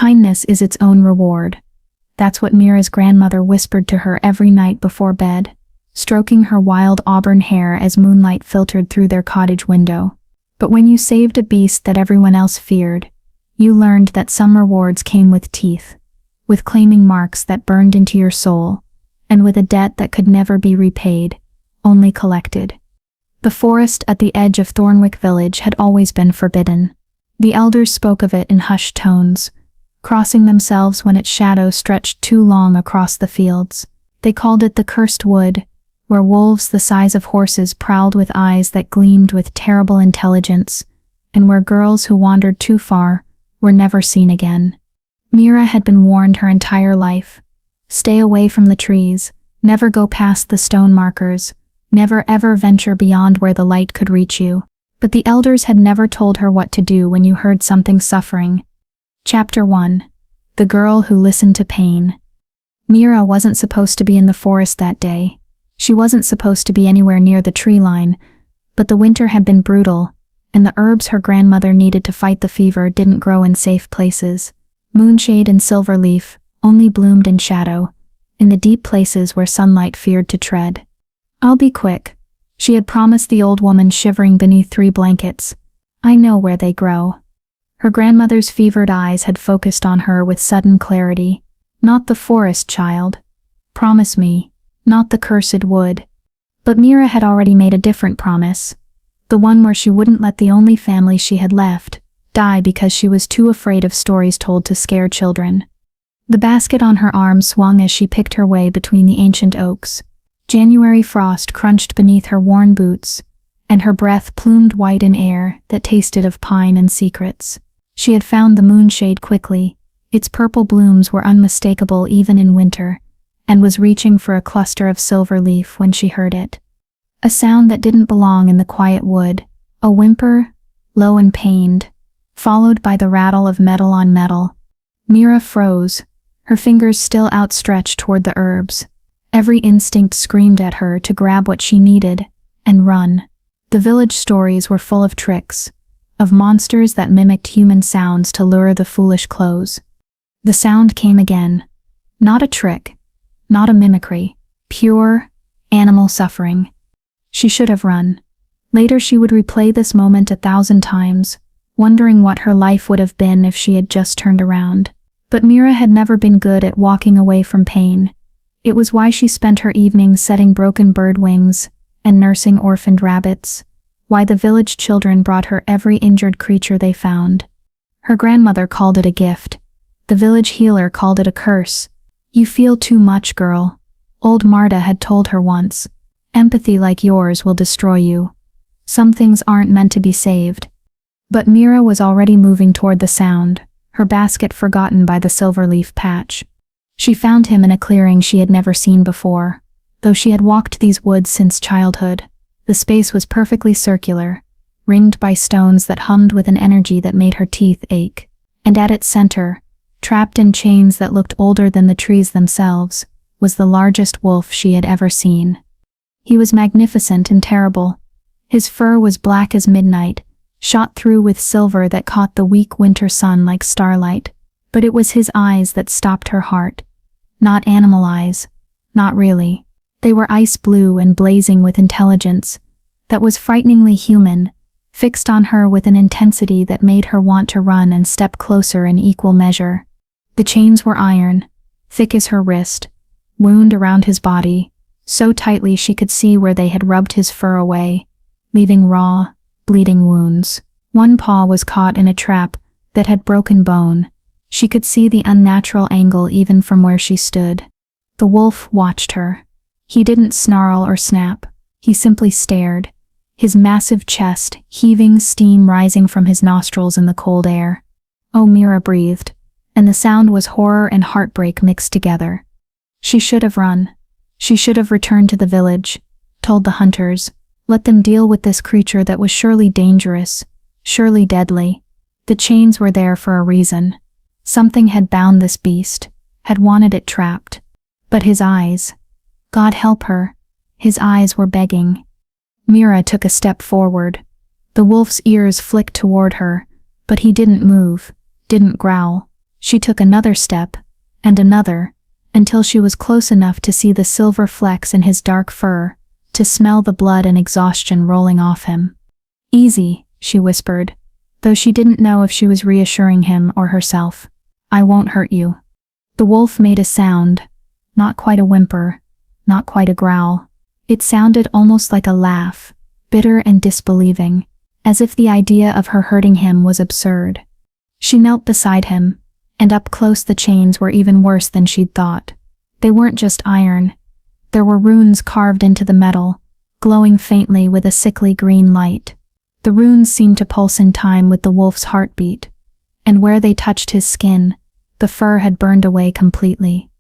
Kindness is its own reward. That's what Mira's grandmother whispered to her every night before bed, stroking her wild auburn hair as moonlight filtered through their cottage window. But when you saved a beast that everyone else feared, you learned that some rewards came with teeth, with claiming marks that burned into your soul, and with a debt that could never be repaid, only collected. The forest at the edge of Thornwick Village had always been forbidden. The elders spoke of it in hushed tones, crossing themselves when its shadow stretched too long across the fields. They called it the Cursed Wood, where wolves the size of horses prowled with eyes that gleamed with terrible intelligence, and where girls who wandered too far were never seen again. Mira had been warned her entire life. Stay away from the trees, never go past the stone markers, never ever venture beyond where the light could reach you. But the elders had never told her what to do when you heard something suffering. Chapter 1. The Girl Who Listened to Pain. Mira wasn't supposed to be in the forest that day. She wasn't supposed to be anywhere near the tree line, but the winter had been brutal, and the herbs her grandmother needed to fight the fever didn't grow in safe places. Moonshade and silverleaf only bloomed in shadow, in the deep places where sunlight feared to tread. "I'll be quick," she had promised the old woman shivering beneath 3 blankets. "I know where they grow." Her grandmother's fevered eyes had focused on her with sudden clarity. "Not the forest, child. Promise me, not the cursed wood." But Mira had already made a different promise, the one where she wouldn't let the only family she had left die because she was too afraid of stories told to scare children. The basket on her arm swung as she picked her way between the ancient oaks. January frost crunched beneath her worn boots, and her breath plumed white in air that tasted of pine and secrets. She had found the moonshade quickly. Its purple blooms were unmistakable even in winter, and was reaching for a cluster of silver leaf when she heard it. A sound that didn't belong in the quiet wood, a whimper, low and pained, followed by the rattle of metal on metal. Mira froze, her fingers still outstretched toward the herbs. Every instinct screamed at her to grab what she needed and run. The village stories were full of tricks, of monsters that mimicked human sounds to lure the foolish close. The sound came again. Not a trick, not a mimicry, pure, animal suffering. She should have run. Later she would replay this moment 1,000 times, wondering what her life would have been if she had just turned around. But Mira had never been good at walking away from pain. It was why she spent her evenings setting broken bird wings and nursing orphaned rabbits, why the village children brought her every injured creature they found. Her grandmother called it a gift. The village healer called it a curse. "You feel too much, girl," old Marta had told her once. "Empathy like yours will destroy you. Some things aren't meant to be saved." But Mira was already moving toward the sound, her basket forgotten by the silverleaf patch. She found him in a clearing she had never seen before. Though she had walked these woods since childhood, the space was perfectly circular, ringed by stones that hummed with an energy that made her teeth ache. And at its center, trapped in chains that looked older than the trees themselves, was the largest wolf she had ever seen. He was magnificent and terrible. His fur was black as midnight, shot through with silver that caught the weak winter sun like starlight. But it was his eyes that stopped her heart. Not animal eyes. Not really. They were ice blue and blazing with intelligence that was frighteningly human, fixed on her with an intensity that made her want to run and step closer in equal measure. The chains were iron, thick as her wrist, wound around his body, so tightly she could see where they had rubbed his fur away, leaving raw, bleeding wounds. One paw was caught in a trap that had broken bone. She could see the unnatural angle even from where she stood. The wolf watched her. He didn't snarl or snap. He simply stared, his massive chest heaving, steam rising from his nostrils in the cold air. Oh, Mira breathed, and the sound was horror and heartbreak mixed together. She should have run. She should have returned to the village, told the hunters, let them deal with this creature that was surely dangerous, surely deadly. The chains were there for a reason. Something had bound this beast, had wanted it trapped. But his eyes, God help her, his eyes were begging. Mira took a step forward. The wolf's ears flicked toward her, but he didn't move, didn't growl. She took another step, and another, until she was close enough to see the silver flecks in his dark fur, to smell the blood and exhaustion rolling off him. "Easy," she whispered, though she didn't know if she was reassuring him or herself. "I won't hurt you." The wolf made a sound, not quite a whimper, not quite a growl. It sounded almost like a laugh, bitter and disbelieving, as if the idea of her hurting him was absurd. She knelt beside him, and up close the chains were even worse than she'd thought. They weren't just iron. There were runes carved into the metal, glowing faintly with a sickly green light. The runes seemed to pulse in time with the wolf's heartbeat, and where they touched his skin, the fur had burned away completely.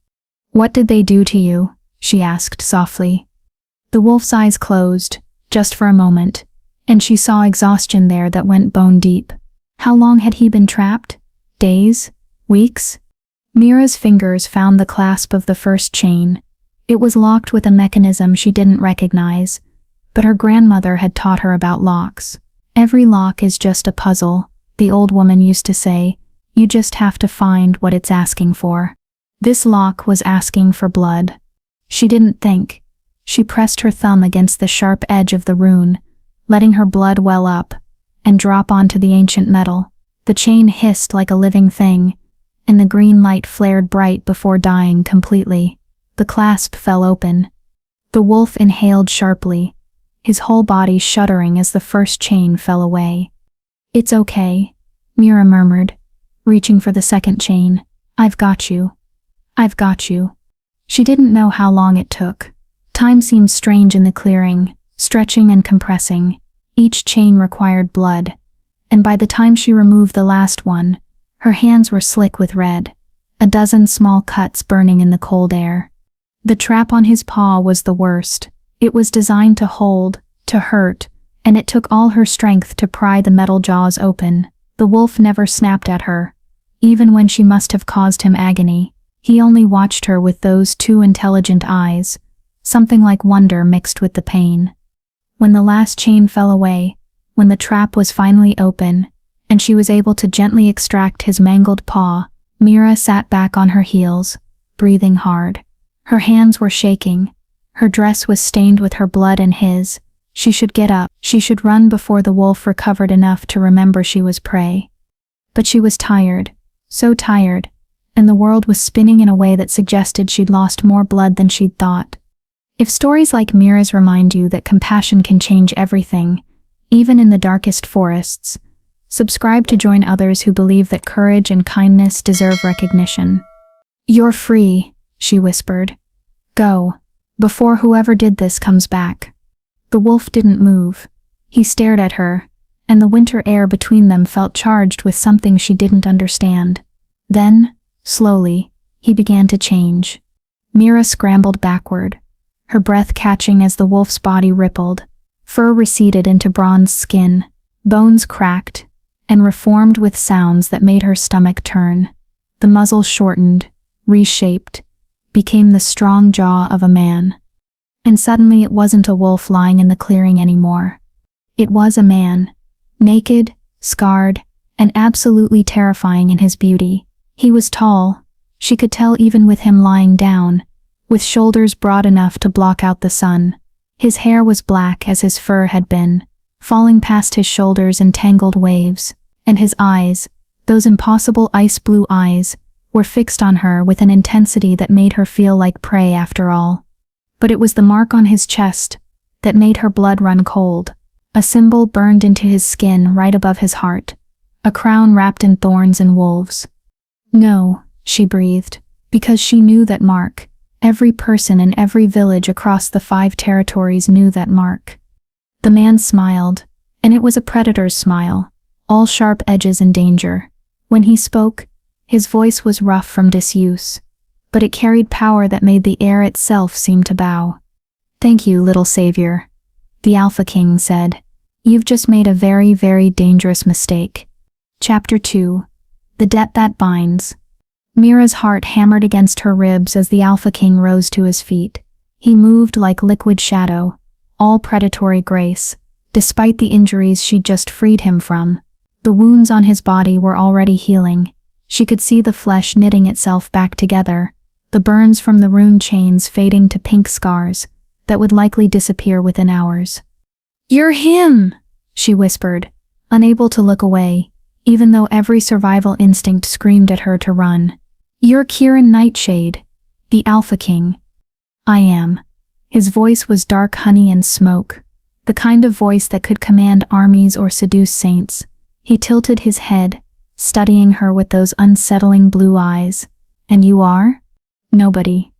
"What did they do to you?" she asked softly. The wolf's eyes closed, just for a moment, and she saw exhaustion there that went bone deep. How long had he been trapped? Days? Weeks? Mira's fingers found the clasp of the first chain. It was locked with a mechanism she didn't recognize, but her grandmother had taught her about locks. "Every lock is just a puzzle," the old woman used to say. "You just have to find what it's asking for." This lock was asking for blood. She didn't think. She pressed her thumb against the sharp edge of the rune, letting her blood well up and drop onto the ancient metal. The chain hissed like a living thing, and the green light flared bright before dying completely. The clasp fell open. The wolf inhaled sharply, his whole body shuddering as the first chain fell away. "It's okay," Mira murmured, reaching for the second chain. "I've got you. I've got you." She didn't know how long it took. Time seemed strange in the clearing, stretching and compressing. Each chain required blood, and by the time she removed the last one, her hands were slick with red, a dozen small cuts burning in the cold air. The trap on his paw was the worst. It was designed to hold, to hurt, and it took all her strength to pry the metal jaws open. The wolf never snapped at her, even when she must have caused him agony. He only watched her with those two intelligent eyes, something like wonder mixed with the pain. When the last chain fell away, when the trap was finally open, and she was able to gently extract his mangled paw, Mira sat back on her heels, breathing hard. Her hands were shaking. Her dress was stained with her blood and his. She should get up. She should run before the wolf recovered enough to remember she was prey. But she was tired, so tired, and the world was spinning in a way that suggested she'd lost more blood than she'd thought. If stories like Mira's remind you that compassion can change everything, even in the darkest forests, subscribe to join others who believe that courage and kindness deserve recognition. "You're free," she whispered. "Go, before whoever did this comes back." The wolf didn't move. He stared at her, and the winter air between them felt charged with something she didn't understand. Then, slowly, he began to change. Mira scrambled backward, her breath catching as the wolf's body rippled. Fur receded into bronze skin, bones cracked, and reformed with sounds that made her stomach turn. The muzzle shortened, reshaped, became the strong jaw of a man. And suddenly it wasn't a wolf lying in the clearing anymore. It was a man, naked, scarred, and absolutely terrifying in his beauty. He was tall, she could tell even with him lying down, with shoulders broad enough to block out the sun. His hair was black as his fur had been, falling past his shoulders in tangled waves, and his eyes, those impossible ice-blue eyes, were fixed on her with an intensity that made her feel like prey after all. But it was the mark on his chest that made her blood run cold, a symbol burned into his skin right above his heart, a crown wrapped in thorns and wolves. "No," she breathed, because she knew that mark. Every person in every village across the 5 territories knew that mark. The man smiled, and it was a predator's smile, all sharp edges and danger. When he spoke, his voice was rough from disuse, but it carried power that made the air itself seem to bow. "Thank you, little savior," the Alpha King said. "You've just made a very, very dangerous mistake." Chapter 2. The Debt That Binds. Mira's heart hammered against her ribs as the Alpha King rose to his feet. He moved like liquid shadow, all predatory grace, despite the injuries she'd just freed him from. The wounds on his body were already healing. She could see the flesh knitting itself back together, the burns from the rune chains fading to pink scars that would likely disappear within hours. "You're him!" she whispered, unable to look away, even though every survival instinct screamed at her to run. "You're Kieran Nightshade, the Alpha King." "I am." His voice was dark honey and smoke, the kind of voice that could command armies or seduce saints. He tilted his head, studying her with those unsettling blue eyes. "And you are?" "Nobody."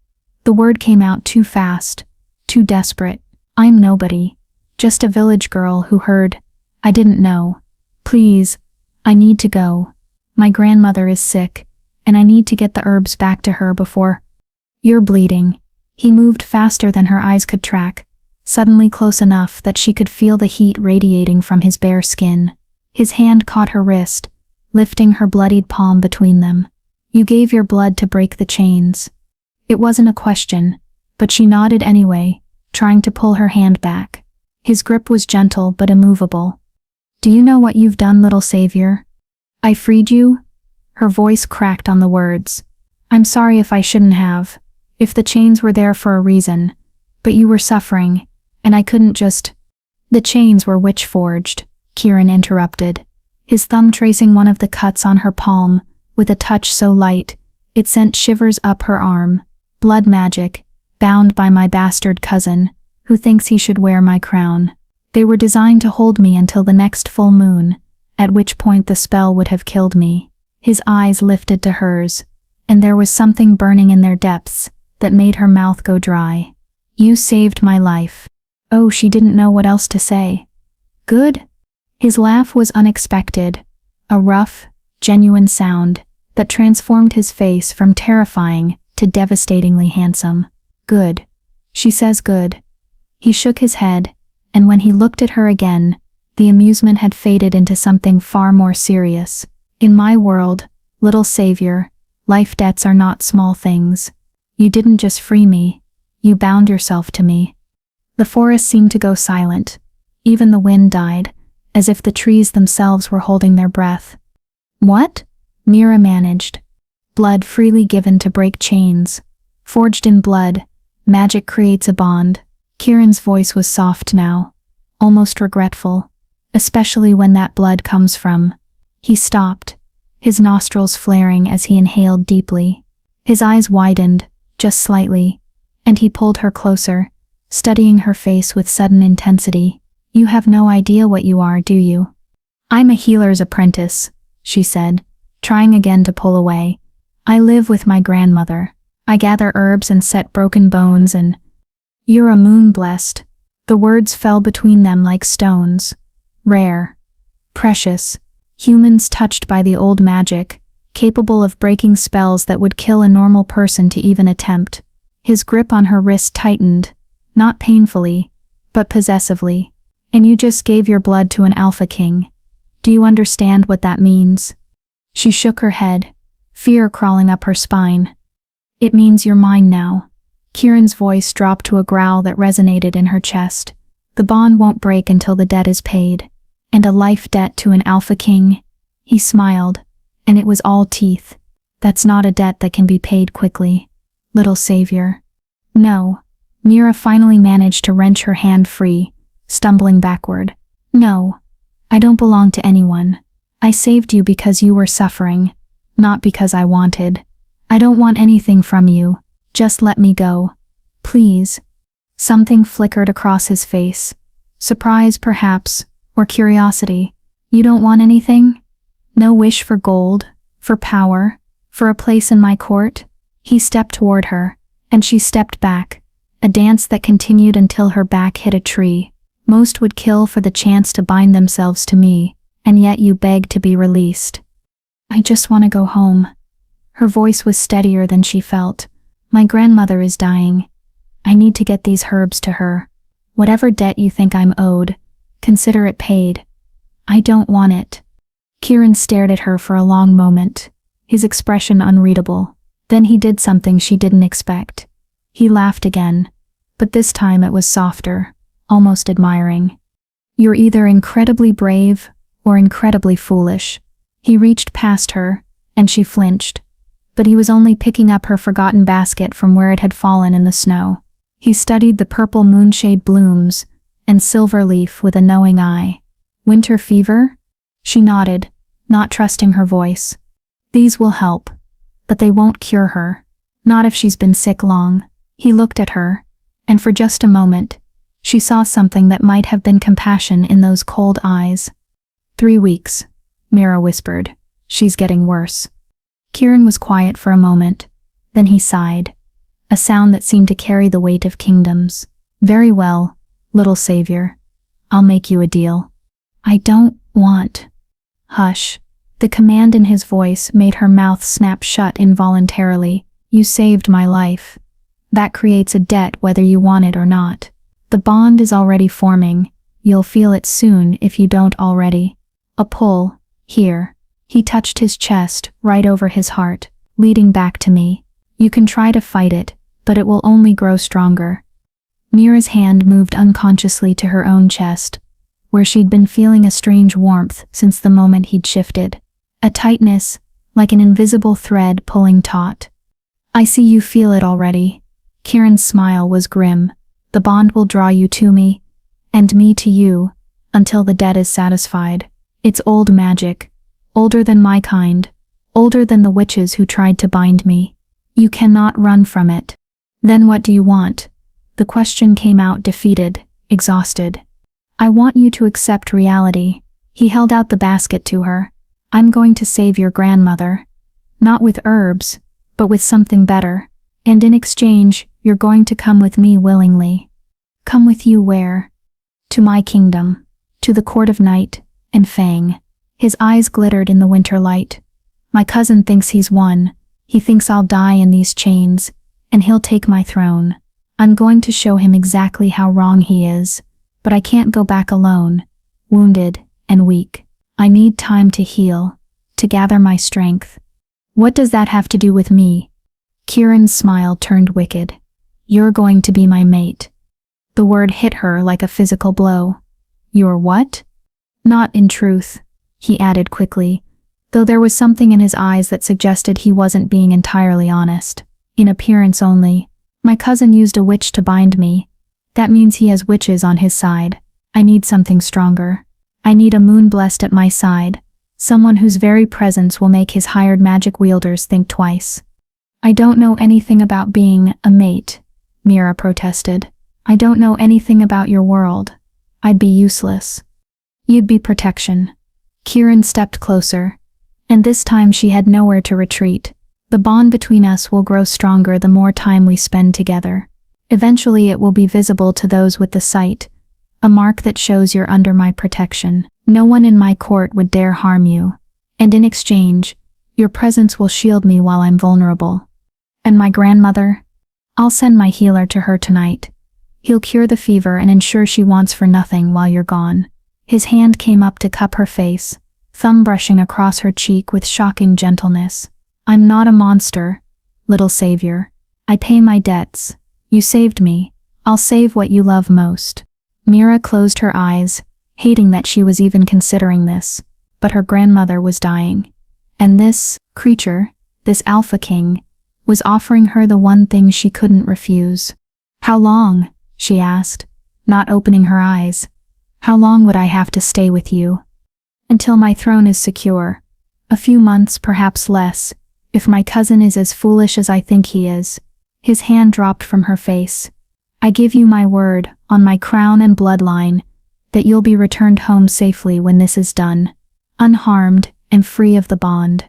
The word came out too fast, too desperate. "I'm nobody. Just a village girl who heard. I didn't know. Please, I need to go. My grandmother is sick, and I need to get the herbs back to her before—" "You're bleeding." He moved faster than her eyes could track, suddenly close enough that she could feel the heat radiating from his bare skin. His hand caught her wrist, lifting her bloodied palm between them. "You gave your blood to break the chains." It wasn't a question, but she nodded anyway, trying to pull her hand back. His grip was gentle but immovable. "Do you know what you've done, little savior?" "I freed you?" Her voice cracked on the words. "I'm sorry if I shouldn't have. If the chains were there for a reason. But you were suffering, and I couldn't just—" "The chains were witch-forged," Kieran interrupted, his thumb tracing one of the cuts on her palm, with a touch so light, it sent shivers up her arm. "Blood magic, bound by my bastard cousin, who thinks he should wear my crown. They were designed to hold me until the next full moon, at which point the spell would have killed me." His eyes lifted to hers, and there was something burning in their depths that made her mouth go dry. "You saved my life." Oh, she didn't know what else to say. "Good?" His laugh was unexpected, a rough, genuine sound that transformed his face from terrifying to devastatingly handsome. "Good." She says good. He shook his head, and when he looked at her again, the amusement had faded into something far more serious. "In my world, little savior, life debts are not small things. You didn't just free me, you bound yourself to me." The forest seemed to go silent. Even the wind died, as if the trees themselves were holding their breath. "What?" Mira managed. "Blood freely given to break chains. Forged in blood, magic creates a bond." Kieran's voice was soft now, almost regretful, especially when that blood comes from— He stopped, his nostrils flaring as he inhaled deeply. His eyes widened, just slightly, and he pulled her closer, studying her face with sudden intensity. "You have no idea what you are, do you?" "I'm a healer's apprentice," she said, trying again to pull away. "I live with my grandmother. I gather herbs and set broken bones and—" "You're a moon-blessed." The words fell between them like stones. "Rare. Precious. Humans touched by the old magic, capable of breaking spells that would kill a normal person to even attempt." His grip on her wrist tightened, not painfully, but possessively. "And you just gave your blood to an Alpha King. Do you understand what that means?" She shook her head, fear crawling up her spine. "It means you're mine now." Kieran's voice dropped to a growl that resonated in her chest. "The bond won't break until the debt is paid. And a life debt to an Alpha King?" He smiled, and it was all teeth. "That's not a debt that can be paid quickly, little savior." "No." Mira finally managed to wrench her hand free, stumbling backward. "No. I don't belong to anyone. I saved you because you were suffering, not because I wanted. I don't want anything from you. Just let me go. Please." Something flickered across his face. Surprise, perhaps, or curiosity. "You don't want anything? No wish for gold, for power, for a place in my court?" He stepped toward her, and she stepped back, a dance that continued until her back hit a tree. "Most would kill for the chance to bind themselves to me, and yet you beg to be released." "I just want to go home." Her voice was steadier than she felt. "My grandmother is dying. I need to get these herbs to her. Whatever debt you think I'm owed, consider it paid. I don't want it." Kieran stared at her for a long moment, his expression unreadable. Then he did something she didn't expect. He laughed again, but this time it was softer, almost admiring. "You're either incredibly brave or incredibly foolish." He reached past her, and she flinched. But he was only picking up her forgotten basket from where it had fallen in the snow. He studied the purple moonshade blooms and silver leaf with a knowing eye. Winter fever? She nodded, not trusting her voice. These will help, but they won't cure her. Not if she's been sick long. He looked at her, and for just a moment, she saw something that might have been compassion in those cold eyes. 3 weeks, Mira whispered. She's getting worse. Kieran was quiet for a moment. Then he sighed, a sound that seemed to carry the weight of kingdoms. Very well, little savior. I'll make you a deal. I don't want. Hush. The command in his voice made her mouth snap shut involuntarily. You saved my life. That creates a debt whether you want it or not. The bond is already forming. You'll feel it soon if you don't already. A pull, here. He touched his chest, right over his heart, leading back to me. You can try to fight it, but it will only grow stronger. Mira's hand moved unconsciously to her own chest, where she'd been feeling a strange warmth since the moment he'd shifted. A tightness, like an invisible thread pulling taut. I see you feel it already. Kieran's smile was grim. The bond will draw you to me, and me to you, until the debt is satisfied. It's old magic. Older than my kind. Older than the witches who tried to bind me. You cannot run from it. Then what do you want? The question came out defeated, exhausted. I want you to accept reality. He held out the basket to her. I'm going to save your grandmother. Not with herbs, but with something better. And in exchange, you're going to come with me willingly. Come with you where? To my kingdom. To the court of Night and Fang. His eyes glittered in the winter light. My cousin thinks he's won. He thinks I'll die in these chains, and he'll take my throne. I'm going to show him exactly how wrong he is, but I can't go back alone, wounded and weak. I need time to heal, to gather my strength. What does that have to do with me? Kieran's smile turned wicked. You're going to be my mate. The word hit her like a physical blow. Your what? Not in truth, he added quickly, though there was something in his eyes that suggested he wasn't being entirely honest. In appearance only. My cousin used a witch to bind me. That means he has witches on his side. I need something stronger. I need a moon blessed at my side, someone whose very presence will make his hired magic wielders think twice. I don't know anything about being a mate, Mira protested. I don't know anything about your world. I'd be useless. You'd be protection. Kieran stepped closer, and this time she had nowhere to retreat. The bond between us will grow stronger the more time we spend together. Eventually it will be visible to those with the sight, a mark that shows you're under my protection. No one in my court would dare harm you, and in exchange, your presence will shield me while I'm vulnerable. And my grandmother? I'll send my healer to her tonight. He'll cure the fever and ensure she wants for nothing while you're gone. His hand came up to cup her face, thumb brushing across her cheek with shocking gentleness. I'm not a monster, little savior. I pay my debts. You saved me. I'll save what you love most. Mira closed her eyes, hating that she was even considering this, but her grandmother was dying. And this creature, this Alpha King, was offering her the one thing she couldn't refuse. How long? She asked, not opening her eyes. How long would I have to stay with you? Until my throne is secure. A few months, perhaps less, if my cousin is as foolish as I think he is. His hand dropped from her face. I give you my word, on my crown and bloodline, that you'll be returned home safely when this is done, unharmed and free of the bond.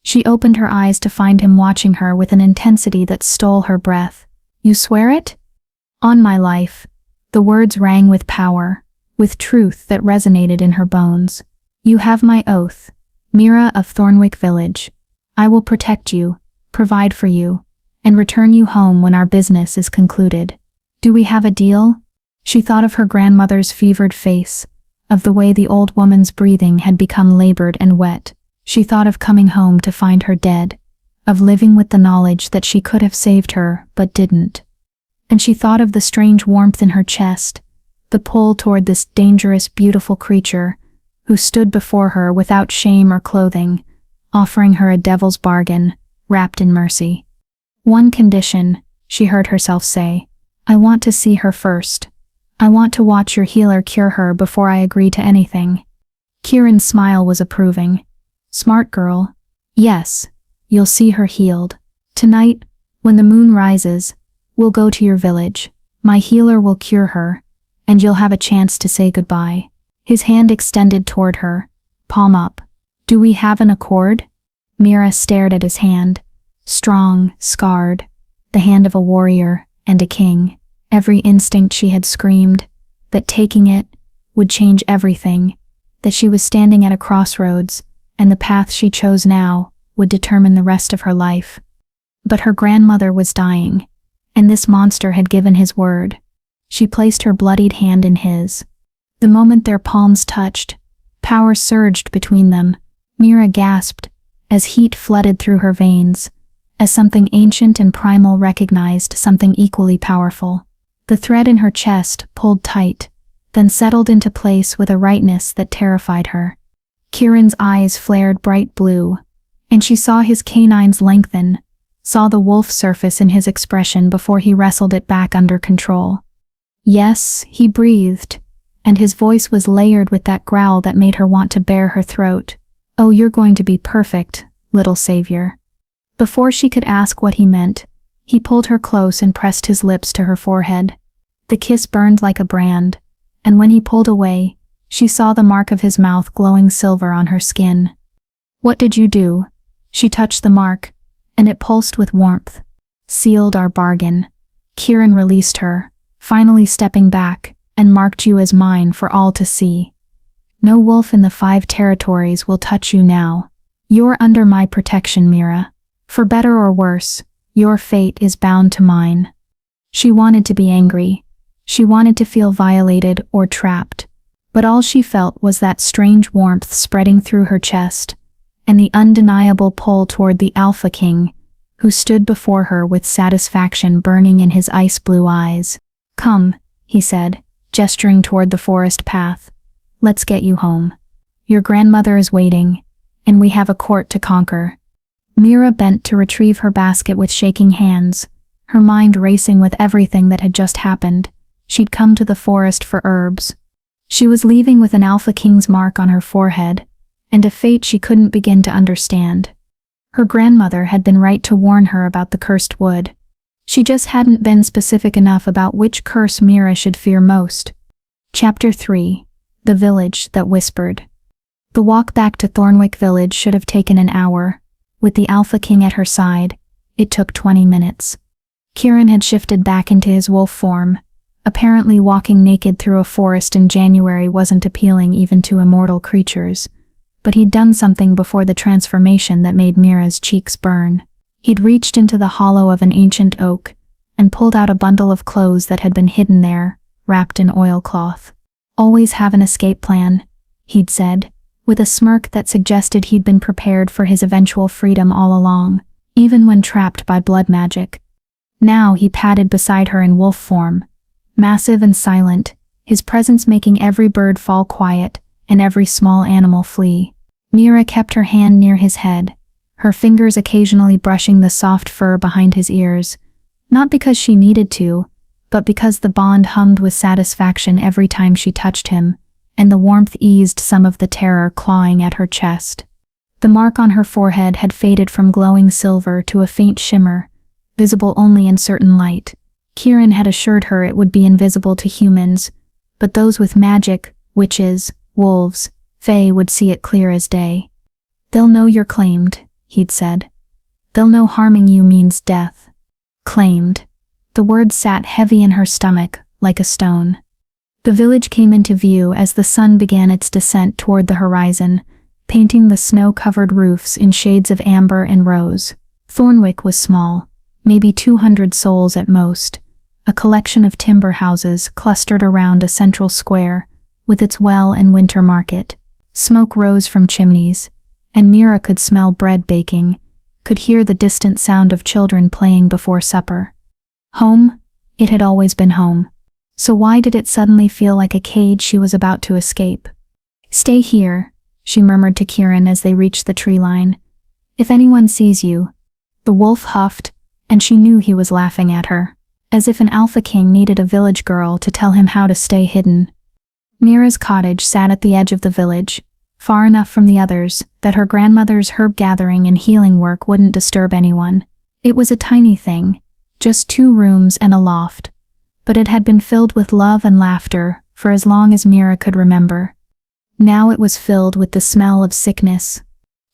She opened her eyes to find him watching her with an intensity that stole her breath. You swear it? On my life. The words rang with power, with truth that resonated in her bones. You have my oath, Mira of Thornwick Village. I will protect you, provide for you, and return you home when our business is concluded. Do we have a deal? She thought of her grandmother's fevered face, of the way the old woman's breathing had become labored and wet. She thought of coming home to find her dead, of living with the knowledge that she could have saved her but didn't. And she thought of the strange warmth in her chest, the pull toward this dangerous, beautiful creature who stood before her without shame or clothing, offering her a devil's bargain, wrapped in mercy. "One condition," she heard herself say. "I want to see her first. I want to watch your healer cure her before I agree to anything." Kieran's smile was approving. "Smart girl. Yes, you'll see her healed. Tonight, when the moon rises, we'll go to your village. My healer will cure her, and you'll have a chance to say goodbye." His hand extended toward her, palm up. "Do we have an accord?" Mira stared at his hand. Strong, scarred, the hand of a warrior and a king. Every instinct she had screamed that taking it would change everything, that she was standing at a crossroads, and the path she chose now would determine the rest of her life. But her grandmother was dying, and this monster had given his word. She placed her bloodied hand in his. The moment their palms touched, power surged between them. Mira gasped as heat flooded through her veins, as something ancient and primal recognized something equally powerful. The thread in her chest pulled tight, then settled into place with a rightness that terrified her. Kieran's eyes flared bright blue, and she saw his canines lengthen, saw the wolf surface in his expression before he wrestled it back under control. "Yes," he breathed, and his voice was layered with that growl that made her want to bare her throat. "Oh, you're going to be perfect, little savior." Before she could ask what he meant, he pulled her close and pressed his lips to her forehead. The kiss burned like a brand, and when he pulled away, she saw the mark of his mouth glowing silver on her skin. "What did you do?" She touched the mark, and it pulsed with warmth. "Sealed our bargain." Kieran released her, finally stepping back, "and marked you as mine for all to see. No wolf in the 5 territories will touch you now. You're under my protection, Mira. For better or worse, your fate is bound to mine." She wanted to be angry. She wanted to feel violated or trapped. But all she felt was that strange warmth spreading through her chest, and the undeniable pull toward the Alpha King, who stood before her with satisfaction burning in his ice-blue eyes. "Come," he said, gesturing toward the forest path. "Let's get you home. Your grandmother is waiting, and we have a court to conquer." Mira bent to retrieve her basket with shaking hands, her mind racing with everything that had just happened. She'd come to the forest for herbs. She was leaving with an Alpha King's mark on her forehead, and a fate she couldn't begin to understand. Her grandmother had been right to warn her about the cursed wood. She just hadn't been specific enough about which curse Mira should fear most. Chapter 3. The Village That Whispered. The walk back to Thornwick Village should have taken an hour. With the Alpha King at her side, it took 20 minutes. Kieran had shifted back into his wolf form. Apparently walking naked through a forest in January wasn't appealing even to immortal creatures. But he'd done something before the transformation that made Mira's cheeks burn. He'd reached into the hollow of an ancient oak and pulled out a bundle of clothes that had been hidden there, wrapped in oilcloth. "Always have an escape plan," he'd said, with a smirk that suggested he'd been prepared for his eventual freedom all along, even when trapped by blood magic. Now he padded beside her in wolf form, massive and silent, his presence making every bird fall quiet and every small animal flee. Mira kept her hand near his head, her fingers occasionally brushing the soft fur behind his ears, not because she needed to, but because the bond hummed with satisfaction every time she touched him, and the warmth eased some of the terror clawing at her chest. The mark on her forehead had faded from glowing silver to a faint shimmer, visible only in certain light. Kieran had assured her it would be invisible to humans, but those with magic, witches, wolves, fae would see it clear as day. "They'll know you're claimed," he'd said. "They'll know harming you means death." Claimed. The word sat heavy in her stomach, like a stone. The village came into view as the sun began its descent toward the horizon, painting the snow-covered roofs in shades of amber and rose. Thornwick was small, maybe 200 souls at most, a collection of timber houses clustered around a central square, with its well and winter market. Smoke rose from chimneys, and Mira could smell bread baking, could hear the distant sound of children playing before supper. Home? It had always been home. So why did it suddenly feel like a cage she was about to escape? "Stay here," she murmured to Kieran as they reached the tree line. If anyone sees you." The wolf huffed, and she knew he was laughing at her, as if an alpha king needed a village girl to tell him how to stay hidden. Mira's cottage sat at the edge of the village, far enough from the others that her grandmother's herb gathering and healing work wouldn't disturb anyone. It was a tiny thing, just 2 rooms and a loft, but it had been filled with love and laughter for as long as Mira could remember. Now it was filled with the smell of sickness.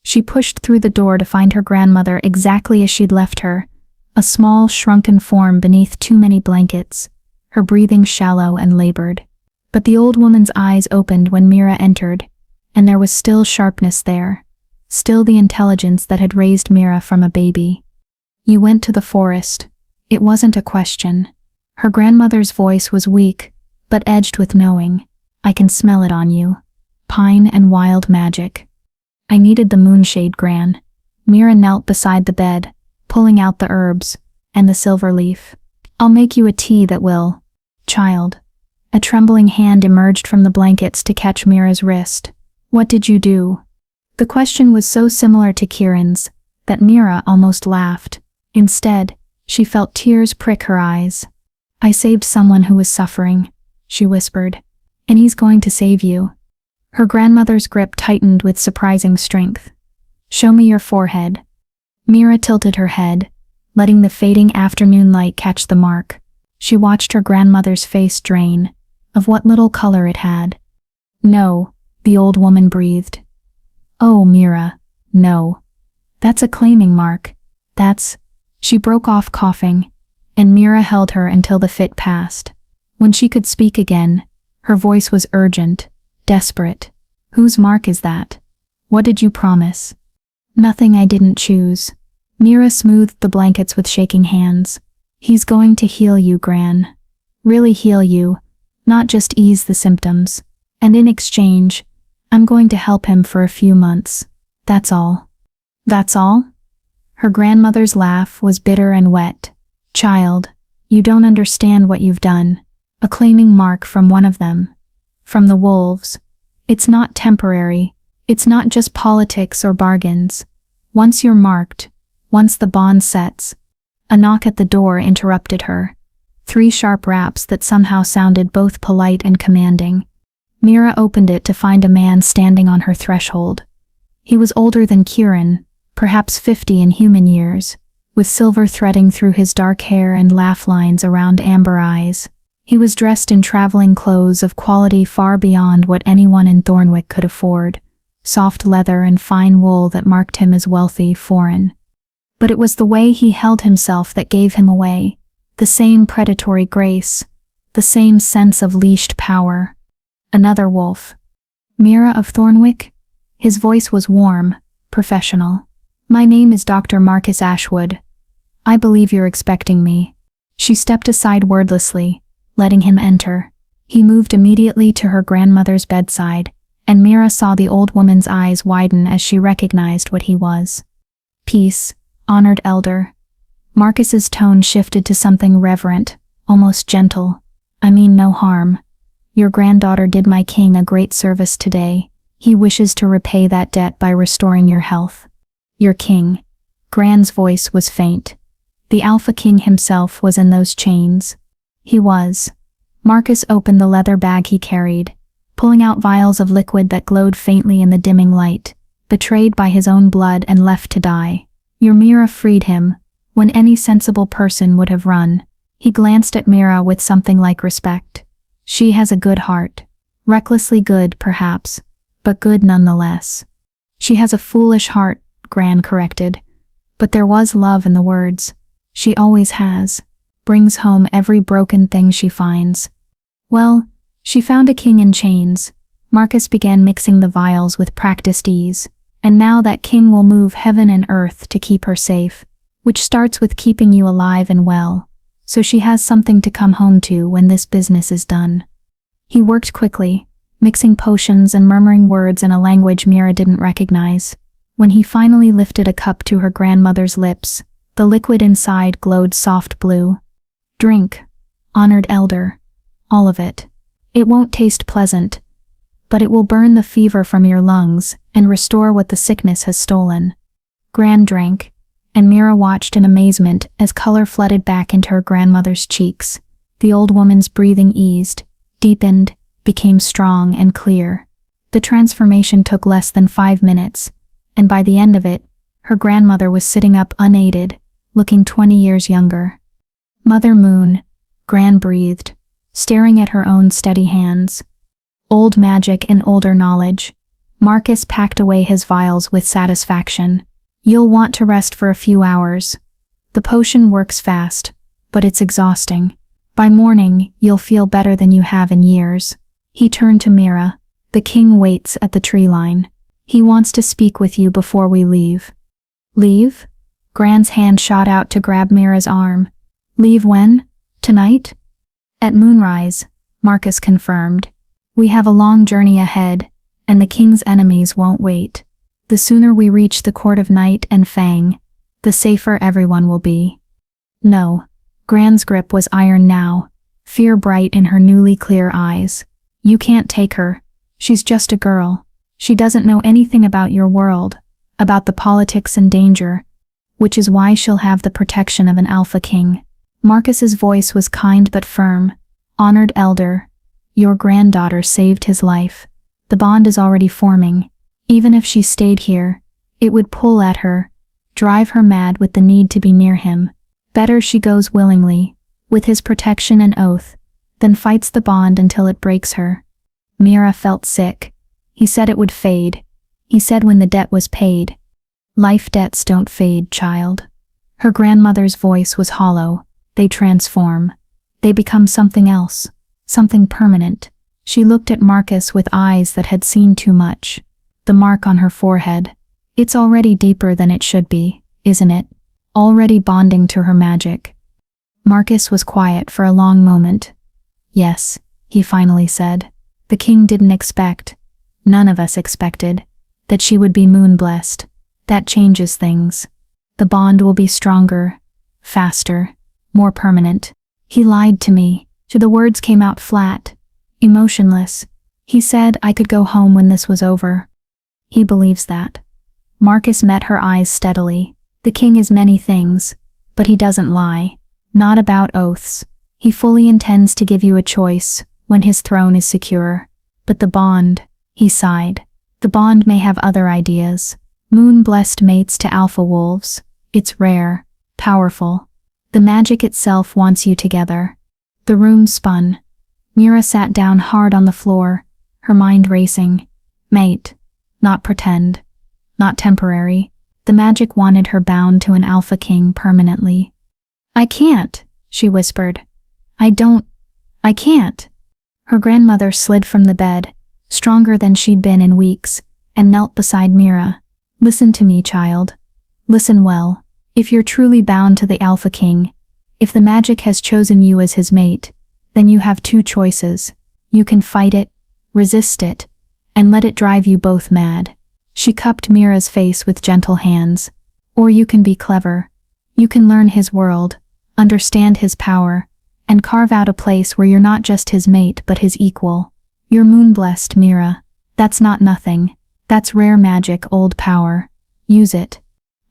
She pushed through the door to find her grandmother exactly as she'd left her, a small, shrunken form beneath too many blankets, her breathing shallow and labored. But the old woman's eyes opened when Mira entered, and there was still sharpness there, still the intelligence that had raised Mira from a baby. "You went to the forest." It wasn't a question. Her grandmother's voice was weak, but edged with knowing. "I can smell it on you. Pine and wild magic." "I needed the moonshade, Gran." Mira knelt beside the bed, pulling out the herbs and the silver leaf. "I'll make you a tea that will." "Child." A trembling hand emerged from the blankets to catch Mira's wrist. "What did you do?" The question was so similar to Kieran's that Mira almost laughed. Instead, she felt tears prick her eyes. "I saved someone who was suffering," she whispered. "And he's going to save you." Her grandmother's grip tightened with surprising strength. "Show me your forehead." Mira tilted her head, letting the fading afternoon light catch the mark. She watched her grandmother's face drain, of what little color it had. "No," the old woman breathed. "Oh, Mira, no. That's a claiming mark. That's—" She broke off coughing, and Mira held her until the fit passed. When she could speak again, her voice was urgent, desperate. "Whose mark is that? What did you promise?" "Nothing I didn't choose." Mira smoothed the blankets with shaking hands. "He's going to heal you, Gran. Really heal you, not just ease the symptoms. And in exchange, I'm going to help him for a few months. That's all." "That's all?" Her grandmother's laugh was bitter and wet. "Child, you don't understand what you've done. A claiming mark from one of them. From the wolves. It's not temporary. It's not just politics or bargains. Once you're marked, once the bond sets." A knock at the door interrupted her. 3 sharp raps that somehow sounded both polite and commanding. Mira opened it to find a man standing on her threshold. He was older than Kieran, perhaps 50 in human years, with silver threading through his dark hair and laugh lines around amber eyes. He was dressed in traveling clothes of quality far beyond what anyone in Thornwick could afford, soft leather and fine wool that marked him as wealthy, foreign. But it was the way he held himself that gave him away, the same predatory grace, the same sense of leashed power. Another wolf. "Mira of Thornwick?" His voice was warm, professional. "My name is Dr. Marcus Ashwood. I believe you're expecting me." She stepped aside wordlessly, letting him enter. He moved immediately to her grandmother's bedside, and Mira saw the old woman's eyes widen as she recognized what he was. "Peace, honored elder." Marcus's tone shifted to something reverent, almost gentle. "I mean no harm. Your granddaughter did my king a great service today. He wishes to repay that debt by restoring your health." "Your king." Gran's voice was faint. The Alpha King himself was in those chains. He was. Marcus opened the leather bag he carried, pulling out vials of liquid that glowed faintly in the dimming light, betrayed by his own blood and left to die. Your Mira freed him, when any sensible person would have run. He glanced at Mira with something like respect. She has a good heart. Recklessly good, perhaps, but good nonetheless. She has a foolish heart, Gran corrected. But there was love in the words. She always has. Brings home every broken thing she finds. Well, she found a king in chains. Marcus began mixing the vials with practiced ease. And now that king will move heaven and earth to keep her safe, which starts with keeping you alive and well, so she has something to come home to when this business is done. He worked quickly, mixing potions and murmuring words in a language Mira didn't recognize. When he finally lifted a cup to her grandmother's lips, the liquid inside glowed soft blue. "Drink, honored elder. All of it. It won't taste pleasant, but it will burn the fever from your lungs and restore what the sickness has stolen." Gran drank, and Mira watched in amazement as color flooded back into her grandmother's cheeks. The old woman's breathing eased, deepened, became strong and clear. The transformation took less than 5 minutes, and by the end of it, her grandmother was sitting up unaided, looking 20 years younger. Mother Moon, Gran breathed, staring at her own steady hands. Old magic and older knowledge. Marcus packed away his vials with satisfaction. You'll want to rest for a few hours. The potion works fast, but it's exhausting. By morning, you'll feel better than you have in years. He turned to Mira. The king waits at the tree line. He wants to speak with you before we leave. Leave? Gran's hand shot out to grab Mira's arm. Leave when? Tonight? At moonrise, Marcus confirmed. We have a long journey ahead, and the king's enemies won't wait. The sooner we reach the court of Night and Fang, the safer everyone will be. No. Gran's grip was iron now, fear bright in her newly clear eyes. You can't take her. She's just a girl. She doesn't know anything about your world, about the politics and danger, which is why she'll have the protection of an alpha king. Marcus's voice was kind but firm. Honored elder, your granddaughter saved his life. The bond is already forming. Even if she stayed here, it would pull at her, drive her mad with the need to be near him. Better she goes willingly, with his protection and oath, than fights the bond until it breaks her. Mira felt sick. He said it would fade. He said when the debt was paid. Life debts don't fade, child. Her grandmother's voice was hollow. They transform. They become something else, something permanent. She looked at Marcus with eyes that had seen too much. The mark on her forehead. It's already deeper than it should be, isn't it? Already bonding to her magic. Marcus was quiet for a long moment. Yes, he finally said. The king didn't expect, none of us expected, that she would be moon-blessed. That changes things. The bond will be stronger, faster, more permanent. He lied to me. The words came out flat, emotionless. He said I could go home when this was over. He believes that. Marcus met her eyes steadily. The king is many things, but he doesn't lie. Not about oaths. He fully intends to give you a choice when his throne is secure. But the bond, he sighed. The bond may have other ideas. Moon-blessed mates to alpha wolves. It's rare, powerful. The magic itself wants you together. The room spun. Mira sat down hard on the floor, her mind racing. Mate. Not pretend. Not temporary. The magic wanted her bound to an alpha king permanently. I can't, she whispered. I can't. Her grandmother slid from the bed, stronger than she'd been in weeks, and knelt beside Mira. Listen to me, child. Listen well. If you're truly bound to the alpha king, if the magic has chosen you as his mate, then you have 2 choices. You can fight it, resist it, and let it drive you both mad. She cupped Mira's face with gentle hands. Or you can be clever. You can learn his world, understand his power, and carve out a place where you're not just his mate but his equal. You're moon-blessed, Mira. That's not nothing. That's rare magic, old power. Use it.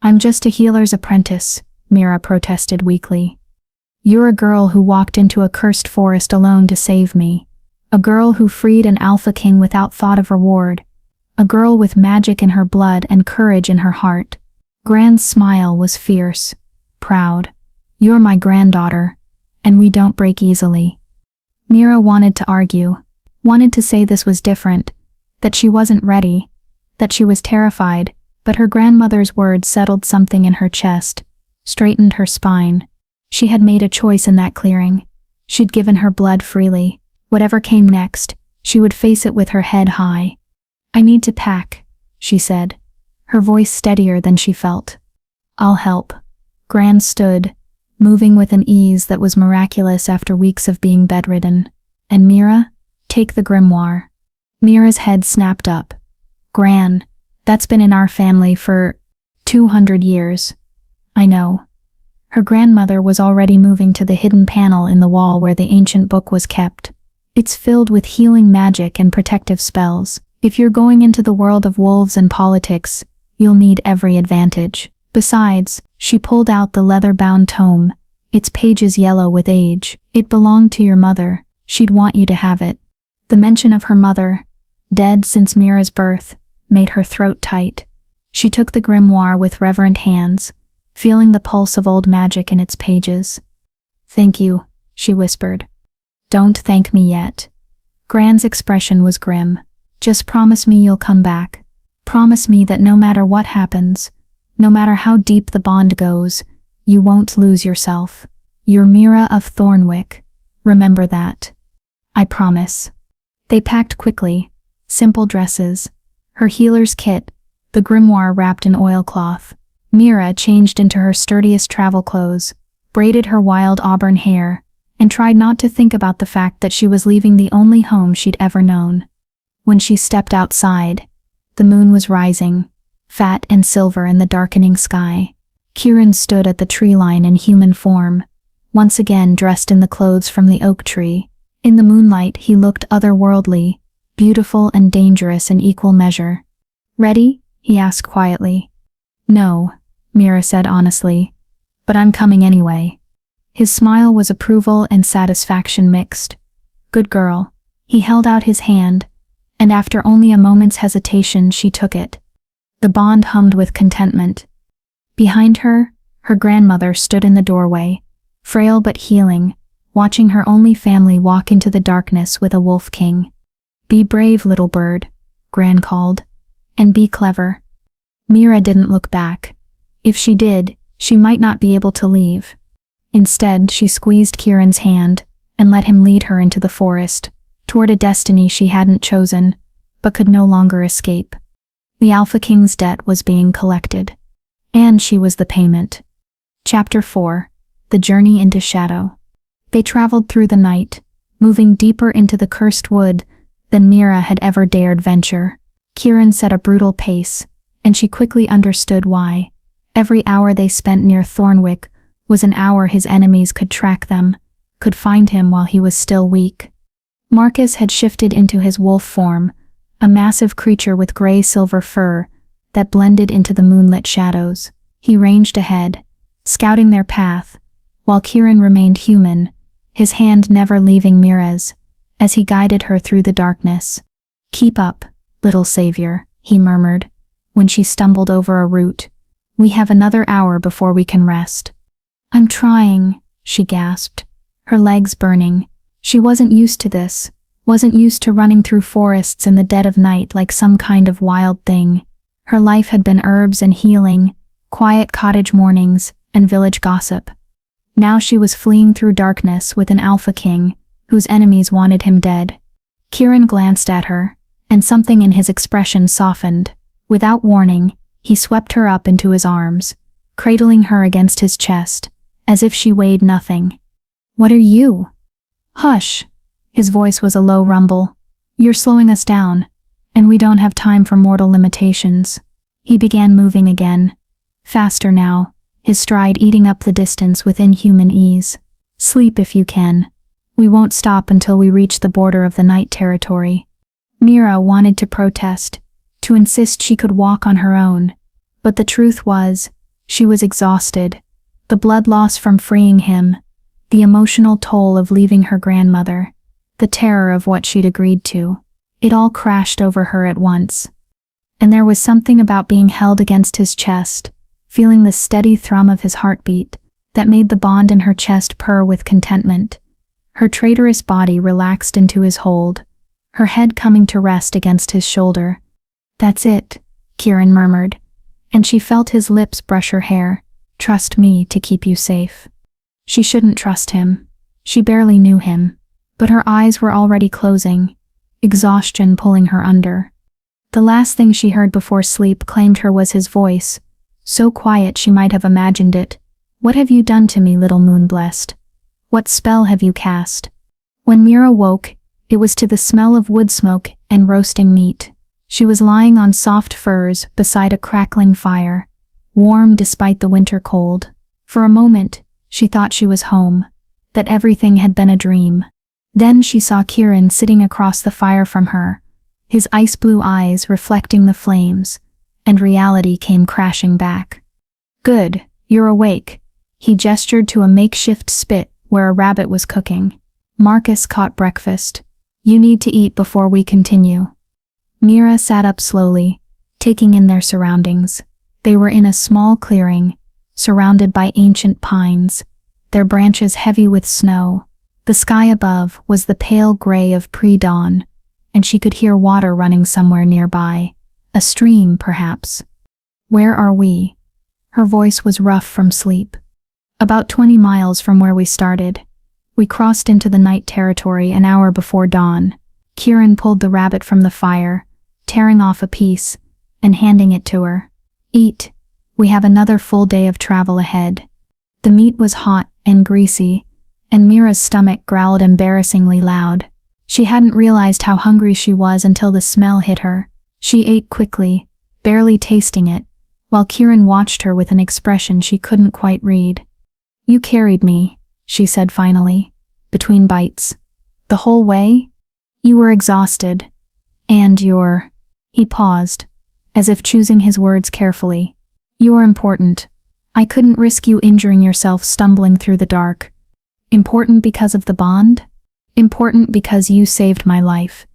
I'm just a healer's apprentice, Mira protested weakly. You're a girl who walked into a cursed forest alone to save me. A girl who freed an alpha king without thought of reward. A girl with magic in her blood and courage in her heart. Gran's smile was fierce, proud. You're my granddaughter, and we don't break easily. Mira wanted to argue, wanted to say this was different, that she wasn't ready, that she was terrified, but her grandmother's words settled something in her chest, straightened her spine. She had made a choice in that clearing. She'd given her blood freely. Whatever came next, she would face it with her head high. I need to pack, she said, her voice steadier than she felt. I'll help. Gran stood, moving with an ease that was miraculous after weeks of being bedridden. And Mira, take the grimoire. Mira's head snapped up. Gran, that's been in our family for 200 years. I know. Her grandmother was already moving to the hidden panel in the wall where the ancient book was kept. It's filled with healing magic and protective spells. If you're going into the world of wolves and politics, you'll need every advantage. Besides, she pulled out the leather-bound tome, its pages yellow with age. It belonged to your mother. She'd want you to have it. The mention of her mother, dead since Mira's birth, made her throat tight. She took the grimoire with reverent hands, feeling the pulse of old magic in its pages. "Thank you," she whispered. "Don't thank me yet." Gran's expression was grim. "Just promise me you'll come back. Promise me that no matter what happens, no matter how deep the bond goes, you won't lose yourself. You're Mira of Thornwick. Remember that." "I promise." They packed quickly. Simple dresses, her healer's kit, the grimoire wrapped in oilcloth. Mira changed into her sturdiest travel clothes, braided her wild auburn hair, and tried not to think about the fact that she was leaving the only home she'd ever known. When she stepped outside, the moon was rising, fat and silver in the darkening sky. Kieran stood at the tree line in human form, once again dressed in the clothes from the oak tree. In the moonlight he looked otherworldly, beautiful and dangerous in equal measure. "Ready?" he asked quietly. "No," Mira said honestly, "but I'm coming anyway." His smile was approval and satisfaction mixed. "Good girl." He held out his hand, and after only a moment's hesitation she took it. The bond hummed with contentment. Behind her, her grandmother stood in the doorway, frail but healing, watching her only family walk into the darkness with a wolf king. "Be brave, little bird," Gran called, "and be clever." Mira didn't look back. If she did, she might not be able to leave. Instead, she squeezed Kieran's hand and let him lead her into the forest, toward a destiny she hadn't chosen, but could no longer escape. The Alpha King's debt was being collected, and she was the payment. Chapter 4: The Journey into Shadow. They traveled through the night, moving deeper into the cursed wood than Mira had ever dared venture. Kieran set a brutal pace, and she quickly understood why. Every hour they spent near Thornwick was an hour his enemies could track them, could find him while he was still weak. Marcus had shifted into his wolf form, a massive creature with gray-silver fur that blended into the moonlit shadows. He ranged ahead, scouting their path, while Kieran remained human, his hand never leaving Mira's, as he guided her through the darkness. "Keep up, little savior," he murmured, when she stumbled over a root. "We have another hour before we can rest." "I'm trying," she gasped, her legs burning. She wasn't used to this, wasn't used to running through forests in the dead of night like some kind of wild thing. Her life had been herbs and healing, quiet cottage mornings, and village gossip. Now she was fleeing through darkness with an Alpha King, whose enemies wanted him dead. Kieran glanced at her, and something in his expression softened. Without warning, he swept her up into his arms, cradling her against his chest, as if she weighed nothing. "What are you?" "Hush." His voice was a low rumble. "You're slowing us down, and we don't have time for mortal limitations." He began moving again, faster now, his stride eating up the distance with inhuman ease. "Sleep if you can. We won't stop until we reach the border of the night territory." Mira wanted to protest, to insist she could walk on her own, but the truth was, she was exhausted. The blood loss from freeing him, the emotional toll of leaving her grandmother, the terror of what she'd agreed to. It all crashed over her at once. And there was something about being held against his chest, feeling the steady thrum of his heartbeat, that made the bond in her chest purr with contentment. Her traitorous body relaxed into his hold, her head coming to rest against his shoulder. "That's it," Kieran murmured, and she felt his lips brush her hair. "Trust me to keep you safe." She shouldn't trust him. She barely knew him, but her eyes were already closing, exhaustion pulling her under. The last thing she heard before sleep claimed her was his voice, so quiet she might have imagined it. "What have you done to me, little moon-blessed? What spell have you cast?" When Mira woke, it was to the smell of wood smoke and roasting meat. She was lying on soft furs beside a crackling fire, warm despite the winter cold. For a moment, she thought she was home, that everything had been a dream. Then she saw Kieran sitting across the fire from her, his ice-blue eyes reflecting the flames, and reality came crashing back. Good, you're awake. He gestured to a makeshift spit where a rabbit was cooking. Marcus caught breakfast. You need to eat before we continue. Mira sat up slowly, taking in their surroundings. They were in a small clearing, surrounded by ancient pines, their branches heavy with snow. The sky above was the pale gray of pre-dawn, and she could hear water running somewhere nearby. A stream, perhaps. Where are we? Her voice was rough from sleep. About 20 miles from where we started. We crossed into the night territory an hour before dawn. Kieran pulled the rabbit from the fire, tearing off a piece, and handing it to her. Eat. We have another full day of travel ahead. The meat was hot and greasy, and Mira's stomach growled embarrassingly loud. She hadn't realized how hungry she was until the smell hit her. She ate quickly, barely tasting it, while Kieran watched her with an expression she couldn't quite read. You carried me, she said finally, between bites. The whole way? You were exhausted. And you're... He paused, as if choosing his words carefully. You're important. I couldn't risk you injuring yourself stumbling through the dark. Important because of the bond? Important because you saved my life.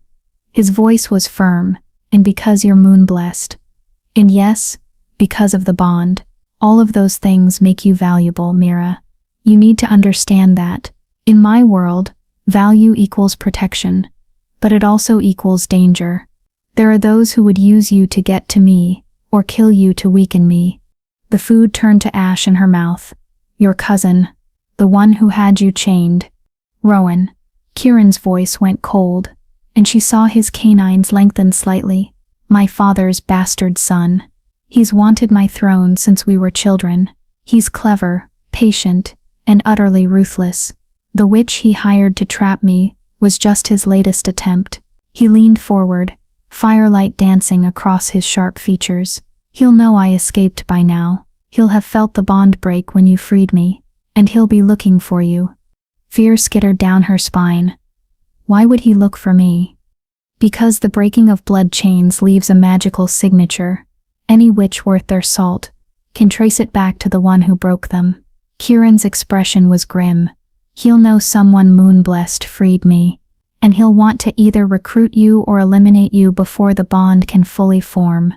His voice was firm, and because you're moon-blessed. And yes, because of the bond. All of those things make you valuable, Mira. You need to understand that. In my world, value equals protection, but it also equals danger. There are those who would use you to get to me, or kill you to weaken me. The food turned to ash in her mouth. Your cousin, the one who had you chained. Rowan. Kieran's voice went cold, and she saw his canines lengthen slightly. My father's bastard son. He's wanted my throne since we were children. He's clever, patient, and utterly ruthless. The witch he hired to trap me was just his latest attempt. He leaned forward, firelight dancing across his sharp features. He'll know I escaped by now. He'll have felt the bond break when you freed me, and he'll be looking for you. Fear skittered down her spine. Why would he look for me? Because the breaking of blood chains leaves a magical signature. Any witch worth their salt can trace it back to the one who broke them. Kieran's expression was grim. He'll know someone moon-blessed freed me, and he'll want to either recruit you or eliminate you before the bond can fully form.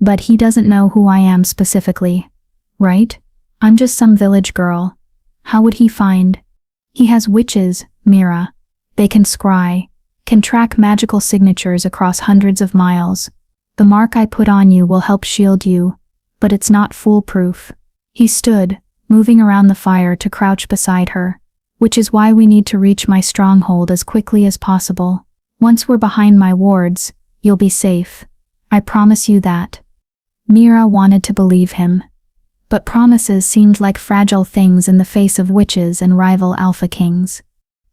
But he doesn't know who I am specifically, right? I'm just some village girl. How would he find? He has witches, Mira. They can scry, can track magical signatures across hundreds of miles. The mark I put on you will help shield you, but it's not foolproof. He stood, moving around the fire to crouch beside her, which is why we need to reach my stronghold as quickly as possible. Once we're behind my wards, you'll be safe. I promise you that. Mira wanted to believe him, but promises seemed like fragile things in the face of witches and rival alpha kings.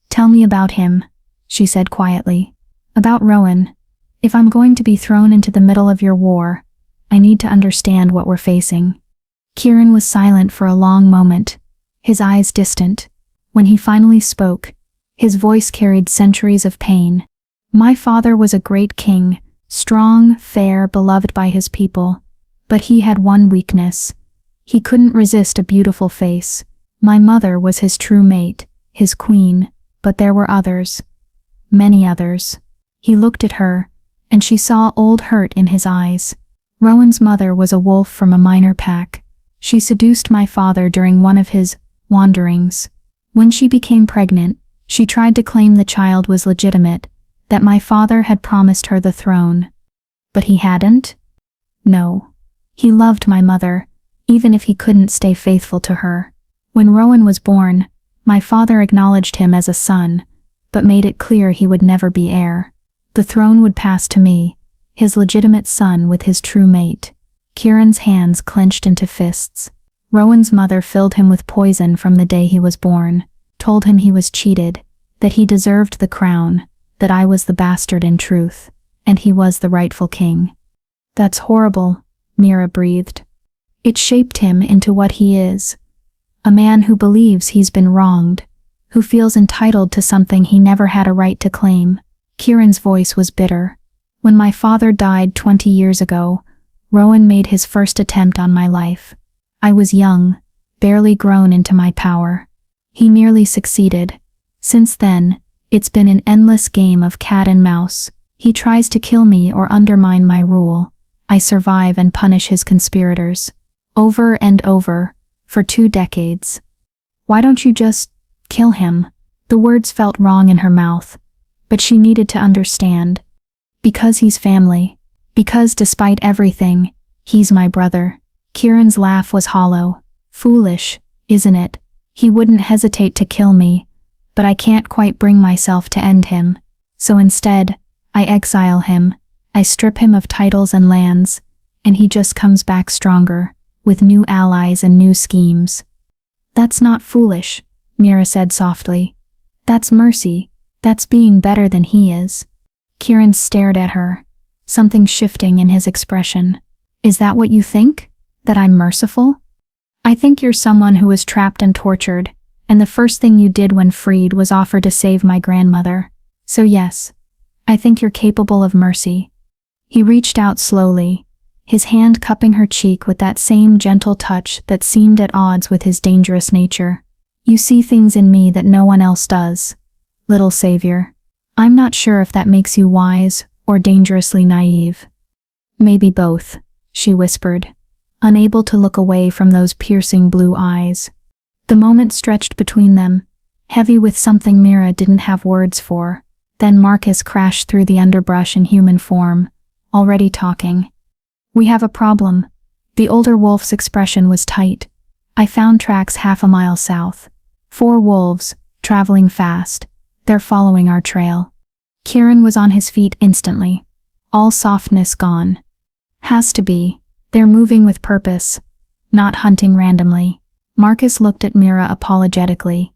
Tell me about him, she said quietly. About Rowan. If I'm going to be thrown into the middle of your war, I need to understand what we're facing. Kieran was silent for a long moment, his eyes distant. When he finally spoke, his voice carried centuries of pain. My father was a great king, strong, fair, beloved by his people. But he had one weakness. He couldn't resist a beautiful face. My mother was his true mate, his queen, but there were others. Many others. He looked at her, and she saw old hurt in his eyes. Rowan's mother was a wolf from a minor pack. She seduced my father during one of his wanderings. When she became pregnant, she tried to claim the child was legitimate, that my father had promised her the throne. But he hadn't? No. He loved my mother, even if he couldn't stay faithful to her. When Rowan was born, my father acknowledged him as a son, but made it clear he would never be heir. The throne would pass to me, his legitimate son with his true mate. Kieran's hands clenched into fists. Rowan's mother filled him with poison from the day he was born, told him he was cheated, that he deserved the crown, that I was the bastard in truth, and he was the rightful king. That's horrible, Mira breathed. It shaped him into what he is. A man who believes he's been wronged, who feels entitled to something he never had a right to claim. Kieran's voice was bitter. When my father died 20 years ago, Rowan made his first attempt on my life. I was young, barely grown into my power. He merely succeeded. Since then, it's been an endless game of cat and mouse. He tries to kill me or undermine my rule. I survive and punish his conspirators. Over and over, for 2 decades. Why don't you just kill him? The words felt wrong in her mouth, but she needed to understand. Because he's family. Because despite everything, he's my brother. Kieran's laugh was hollow. Foolish, isn't it? He wouldn't hesitate to kill me, but I can't quite bring myself to end him. So instead, I exile him. I strip him of titles and lands, and he just comes back stronger, with new allies and new schemes. That's not foolish, Mira said softly. That's mercy. That's being better than he is. Kieran stared at her, something shifting in his expression. Is that what you think? That I'm merciful? I think you're someone who was trapped and tortured, and the first thing you did when freed was offer to save my grandmother. So yes, I think you're capable of mercy. He reached out slowly, his hand cupping her cheek with that same gentle touch that seemed at odds with his dangerous nature. You see things in me that no one else does, little savior. I'm not sure if that makes you wise or dangerously naive. Maybe both, she whispered, unable to look away from those piercing blue eyes. The moment stretched between them, heavy with something Mira didn't have words for. Then Marcus crashed through the underbrush in human form, already talking. We have a problem. The older wolf's expression was tight. I found tracks half a mile south. 4 wolves, traveling fast. They're following our trail. Kieran was on his feet instantly. All softness gone. Has to be. They're moving with purpose, not hunting randomly. Marcus looked at Mira apologetically.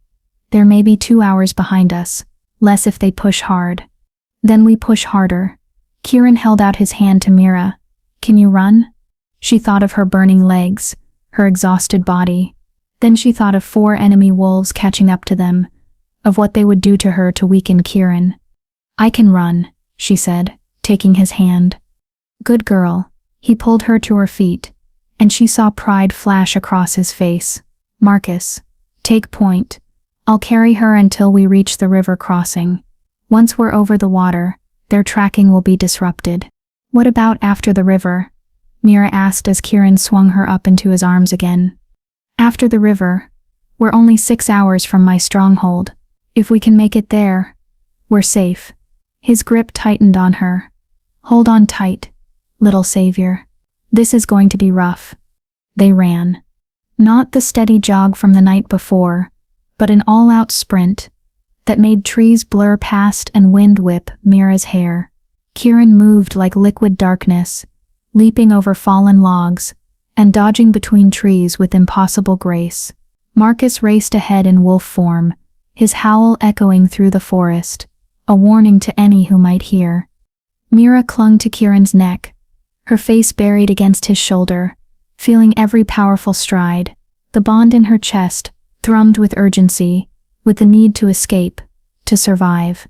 They're maybe 2 hours behind us. Less if they push hard. Then we push harder. Kieran held out his hand to Mira. Can you run? She thought of her burning legs, her exhausted body. Then she thought of 4 enemy wolves catching up to them, of what they would do to her to weaken Kieran. I can run, she said, taking his hand. Good girl. He pulled her to her feet, and she saw pride flash across his face. Marcus, take point. I'll carry her until we reach the river crossing. Once we're over the water, their tracking will be disrupted. What about after the river? Mira asked as Kieran swung her up into his arms again. After the river, we're only 6 hours from my stronghold. If we can make it there, we're safe. His grip tightened on her. Hold on tight, little savior. This is going to be rough. They ran. Not the steady jog from the night before, but an all-out sprint that made trees blur past and wind whip Mira's hair. Kieran moved like liquid darkness, leaping over fallen logs and dodging between trees with impossible grace. Marcus raced ahead in wolf form, his howl echoing through the forest, a warning to any who might hear. Mira clung to Kieran's neck, her face buried against his shoulder, feeling every powerful stride. The bond in her chest thrummed with urgency, with the need to escape, to survive.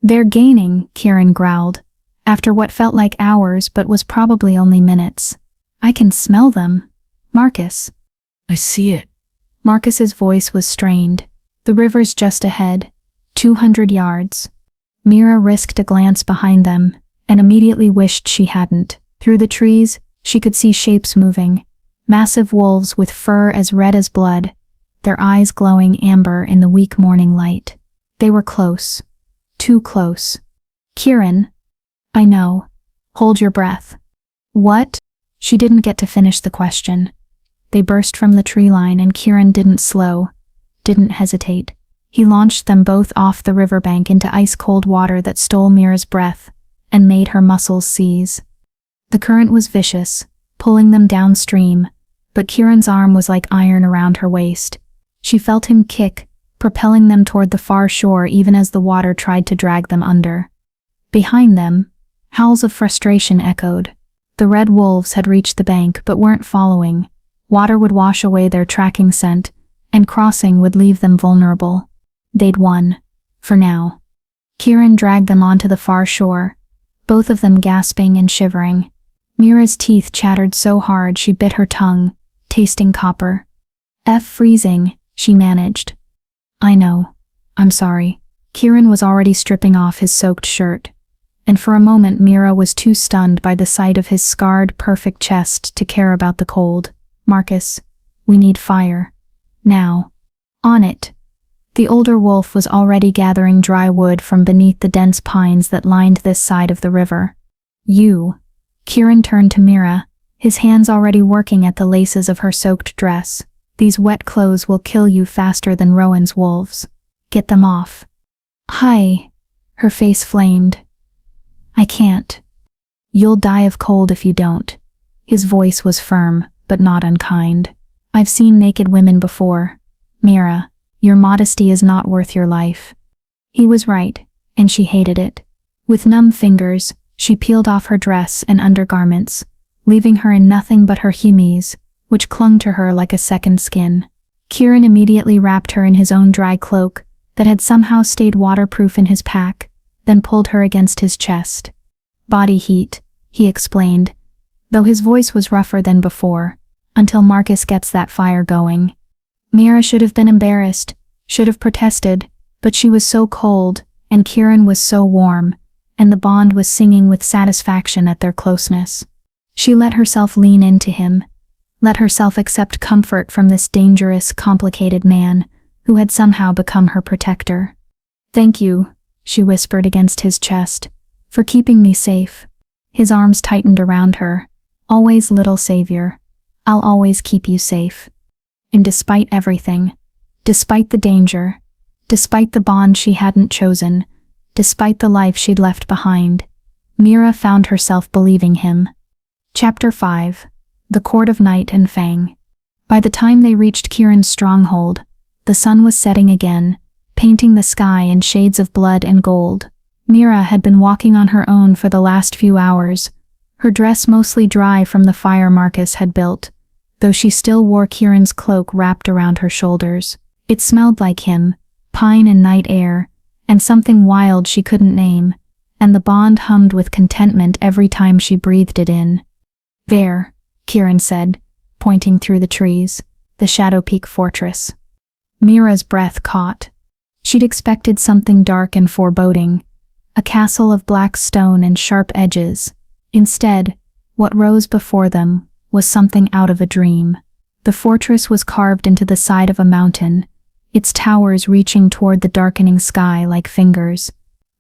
They're gaining, Kieran growled, after what felt like hours but was probably only minutes. I can smell them. Marcus. I see it. Marcus's voice was strained. The river's just ahead, 200 yards. Mira risked a glance behind them, and immediately wished she hadn't. Through the trees, she could see shapes moving. Massive wolves with fur as red as blood, their eyes glowing amber in the weak morning light. They were close. Too close. Kieran. I know. Hold your breath. What? She didn't get to finish the question. They burst from the tree line and Kieran didn't slow, didn't hesitate. He launched them both off the riverbank into ice-cold water that stole Mira's breath and made her muscles seize. The current was vicious, pulling them downstream, but Kieran's arm was like iron around her waist. She felt him kick, propelling them toward the far shore even as the water tried to drag them under. Behind them, howls of frustration echoed. The red wolves had reached the bank but weren't following. Water would wash away their tracking scent, and crossing would leave them vulnerable. They'd won. For now. Kieran dragged them onto the far shore, both of them gasping and shivering. Mira's teeth chattered so hard she bit her tongue, tasting copper. Freezing, she managed. I know. I'm sorry. Kieran was already stripping off his soaked shirt, and for a moment Mira was too stunned by the sight of his scarred, perfect chest to care about the cold. Marcus, we need fire. Now. On it. The older wolf was already gathering dry wood from beneath the dense pines that lined this side of the river. You. Kieran turned to Mira, his hands already working at the laces of her soaked dress. These wet clothes will kill you faster than Rowan's wolves. Get them off. Hi. Her face flamed. I can't. You'll die of cold if you don't. His voice was firm, but not unkind. I've seen naked women before. Mira, your modesty is not worth your life. He was right, and she hated it. With numb fingers, she peeled off her dress and undergarments, leaving her in nothing but her chemise, which clung to her like a second skin. Kieran immediately wrapped her in his own dry cloak that had somehow stayed waterproof in his pack, then pulled her against his chest. Body heat, he explained, though his voice was rougher than before, until Marcus gets that fire going. Mira should have been embarrassed, should have protested, but she was so cold, and Kieran was so warm, and the bond was singing with satisfaction at their closeness. She let herself lean into him, let herself accept comfort from this dangerous, complicated man who had somehow become her protector. Thank you, she whispered against his chest, for keeping me safe. His arms tightened around her. Always, little savior. I'll always keep you safe. And despite everything, despite the danger, despite the bond she hadn't chosen, despite the life she'd left behind, Mira found herself believing him. Chapter 5. The Court of Night and Fang. By the time they reached Kieran's stronghold, the sun was setting again, painting the sky in shades of blood and gold. Mira had been walking on her own for the last few hours, her dress mostly dry from the fire Marcus had built, though she still wore Kieran's cloak wrapped around her shoulders. It smelled like him, pine and night air, and something wild she couldn't name, and the bond hummed with contentment every time she breathed it in. There, Kieran said, pointing through the trees, the Shadow Peak fortress. Mira's breath caught. She'd expected something dark and foreboding, a castle of black stone and sharp edges. Instead, what rose before them was something out of a dream. The fortress was carved into the side of a mountain, its towers reaching toward the darkening sky like fingers.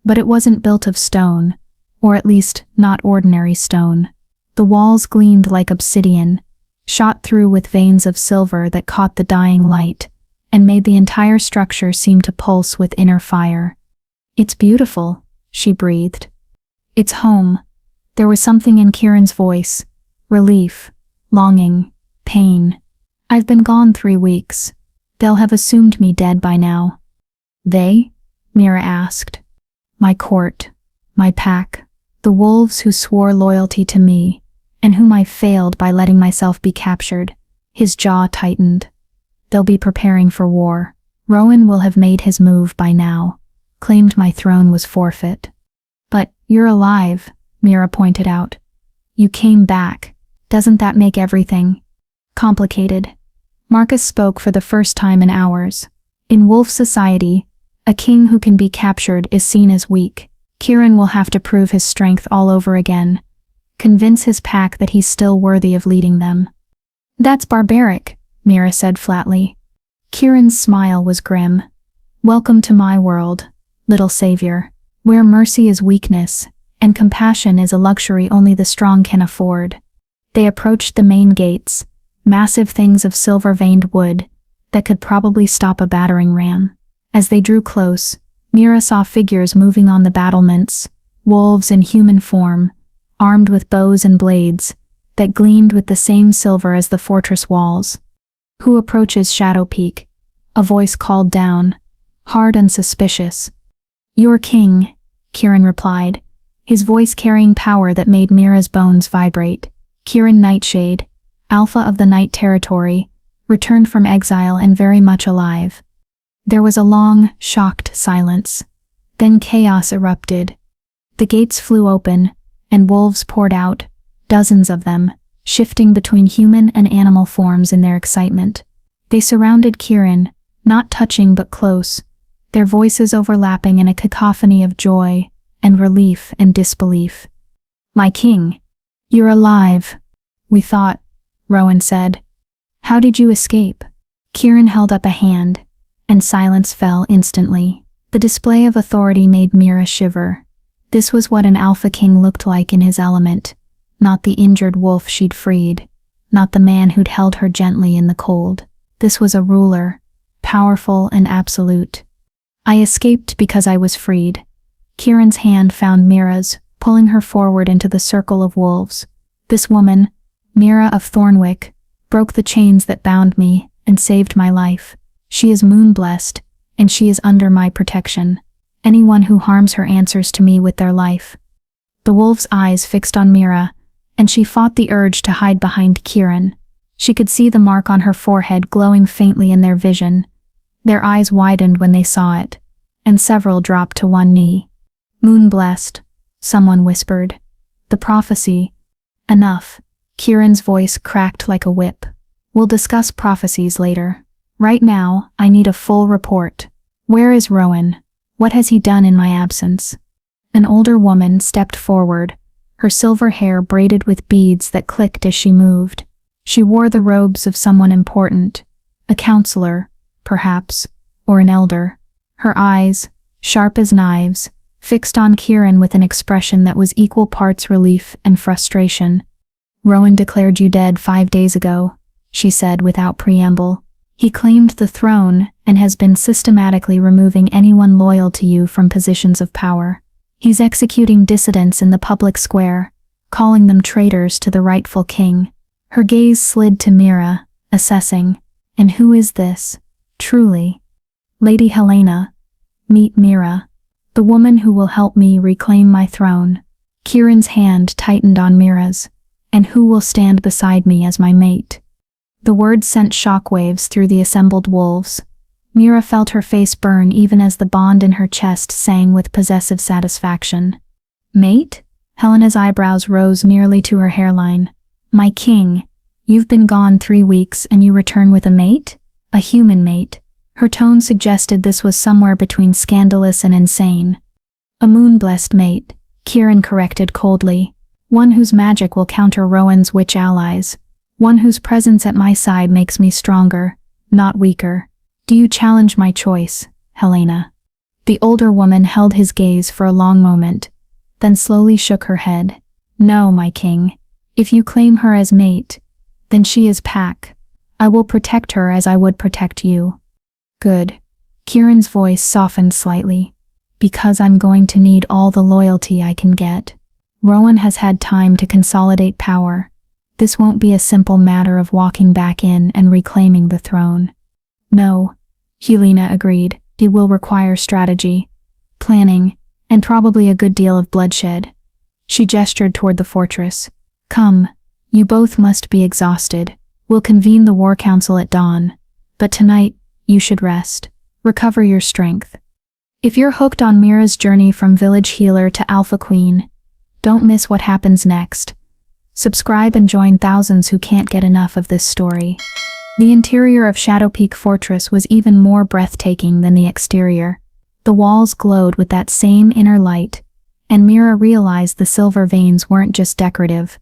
But it wasn't built of stone, or at least not ordinary stone. The walls gleamed like obsidian, shot through with veins of silver that caught the dying light, and made the entire structure seem to pulse with inner fire. It's beautiful, she breathed. It's home. There was something in Kieran's voice, relief, longing, pain. I've been gone 3 weeks. They'll have assumed me dead by now. They? Mira asked. My court, my pack, the wolves who swore loyalty to me, and whom I failed by letting myself be captured. His jaw tightened. They'll be preparing for war. Rowan will have made his move by now, claimed my throne was forfeit. But you're alive, Mira pointed out. You came back. Doesn't that make everything complicated? Marcus spoke for the first time in hours. In wolf society, a king who can be captured is seen as weak. Kieran will have to prove his strength all over again, convince his pack that he's still worthy of leading them. That's barbaric, Mira said flatly. Kieran's smile was grim. Welcome to my world, little savior, where mercy is weakness, and compassion is a luxury only the strong can afford. They approached the main gates, massive things of silver-veined wood that could probably stop a battering ram. As they drew close, Mira saw figures moving on the battlements, wolves in human form, armed with bows and blades, that gleamed with the same silver as the fortress walls. Who approaches Shadow Peak? A voice called down, hard and suspicious. Your king, Kieran replied, his voice carrying power that made Mira's bones vibrate. Kieran Nightshade, Alpha of the Night Territory, returned from exile and very much alive. There was a long, shocked silence. Then chaos erupted. The gates flew open, and wolves poured out, dozens of them, shifting between human and animal forms in their excitement. They surrounded Kieran, not touching but close, their voices overlapping in a cacophony of joy and relief and disbelief. "My king, you're alive," we thought, Rowan said. "How did you escape?" Kieran held up a hand, and silence fell instantly. The display of authority made Mira shiver. This was what an alpha king looked like in his element, not the injured wolf she'd freed, not the man who'd held her gently in the cold. This was a ruler, powerful and absolute. "I escaped because I was freed." Kieran's hand found Mira's, pulling her forward into the circle of wolves. "This woman, Mira of Thornwick, broke the chains that bound me and saved my life. She is moon-blessed, and she is under my protection. Anyone who harms her answers to me with their life." The wolf's eyes fixed on Mira, and she fought the urge to hide behind Kieran. She could see the mark on her forehead glowing faintly in their vision. Their eyes widened when they saw it, and several dropped to one knee. "Moon-blessed," someone whispered. "The prophecy." "Enough." Kieran's voice cracked like a whip. "We'll discuss prophecies later. Right now, I need a full report. Where is Rowan? What has he done in my absence?" An older woman stepped forward, her silver hair braided with beads that clicked as she moved. She wore the robes of someone important, a counselor, perhaps, or an elder. Her eyes, sharp as knives, fixed on Kieran with an expression that was equal parts relief and frustration. "Rowan declared you dead 5 days ago," she said without preamble. "He claimed the throne and has been systematically removing anyone loyal to you from positions of power. He's executing dissidents in the public square, calling them traitors to the rightful king." Her gaze slid to Mira, assessing. "And who is this, truly?" "Lady Helena. Meet Mira, the woman who will help me reclaim my throne." Kieran's hand tightened on Mira's. "And who will stand beside me as my mate." The words sent shockwaves through the assembled wolves. Mira felt her face burn even as the bond in her chest sang with possessive satisfaction. "Mate?" Helena's eyebrows rose nearly to her hairline. "My king, you've been gone 3 weeks and you return with a mate? A human mate?" Her tone suggested this was somewhere between scandalous and insane. "A moon-blessed mate," Kieran corrected coldly. "One whose magic will counter Rowan's witch allies. One whose presence at my side makes me stronger, not weaker. Do you challenge my choice, Helena?" The older woman held his gaze for a long moment, then slowly shook her head. "No, my king. If you claim her as mate, then she is pack. I will protect her as I would protect you." "Good." Kieran's voice softened slightly. "Because I'm going to need all the loyalty I can get. Rowan has had time to consolidate power. This won't be a simple matter of walking back in and reclaiming the throne." "No," Helena agreed. "It will require strategy, planning, and probably a good deal of bloodshed." She gestured toward the fortress. "Come, you both must be exhausted. We'll convene the war council at dawn. But tonight, you should rest. Recover your strength. If you're hooked on Mira's journey from village healer to alpha queen, don't miss what happens next. Subscribe and join thousands who can't get enough of this story. The interior of Shadow Peak Fortress was even more breathtaking than the exterior. The walls glowed with that same inner light, and Mira realized the silver veins weren't just decorative.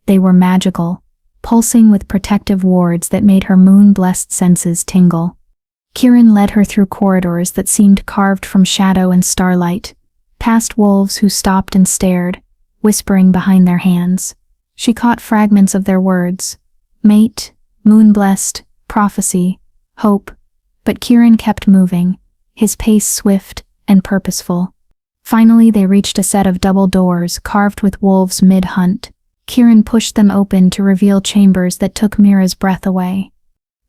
They were magical, pulsing with protective wards that made her moon-blessed senses tingle. Kieran led her through corridors that seemed carved from shadow and starlight, past wolves who stopped and stared, whispering behind their hands. She caught fragments of their words: mate, moon-blessed, prophecy, hope. But Kieran kept moving, his pace swift and purposeful. Finally, they reached a set of double doors carved with wolves mid-hunt. Kieran pushed them open to reveal chambers that took Mira's breath away.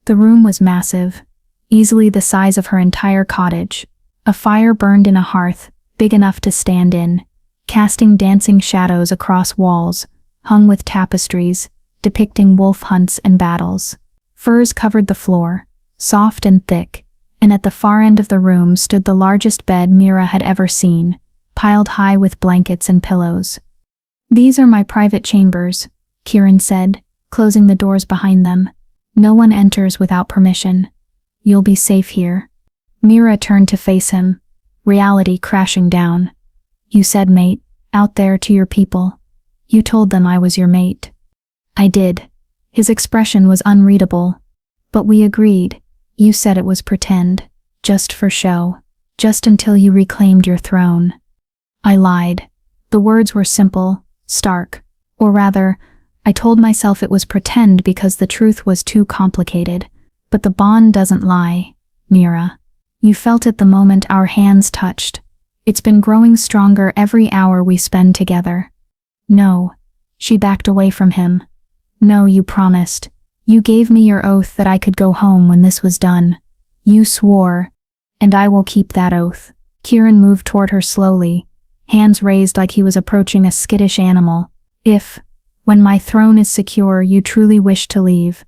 The room was massive, easily the size of her entire cottage. A fire burned in a hearth, big enough to stand in, casting dancing shadows across walls, hung with tapestries, depicting wolf hunts and battles. Furs covered the floor, soft and thick, and at the far end of the room stood the largest bed Mira had ever seen, piled high with blankets and pillows. "These are my private chambers," Kieran said, closing the doors behind them. No one enters without permission. You'll be safe here. Mira turned to face him, reality crashing down. You said, mate, out there to your people. You told them I was your mate. I did. His expression was unreadable. But we agreed. You said it was pretend, just for show, just until you reclaimed your throne. I lied. The words were simple, stark. Or rather, I told myself it was pretend because the truth was too complicated. But the bond doesn't lie, Mira. You felt it the moment our hands touched. It's been growing stronger every hour we spend together. No. She backed away from him. No, you promised. You gave me your oath that I could go home when this was done. You swore. And I will keep that oath. Kieran moved toward her slowly, hands raised like he was approaching a skittish animal. If, when my throne is secure, you truly wish to leave,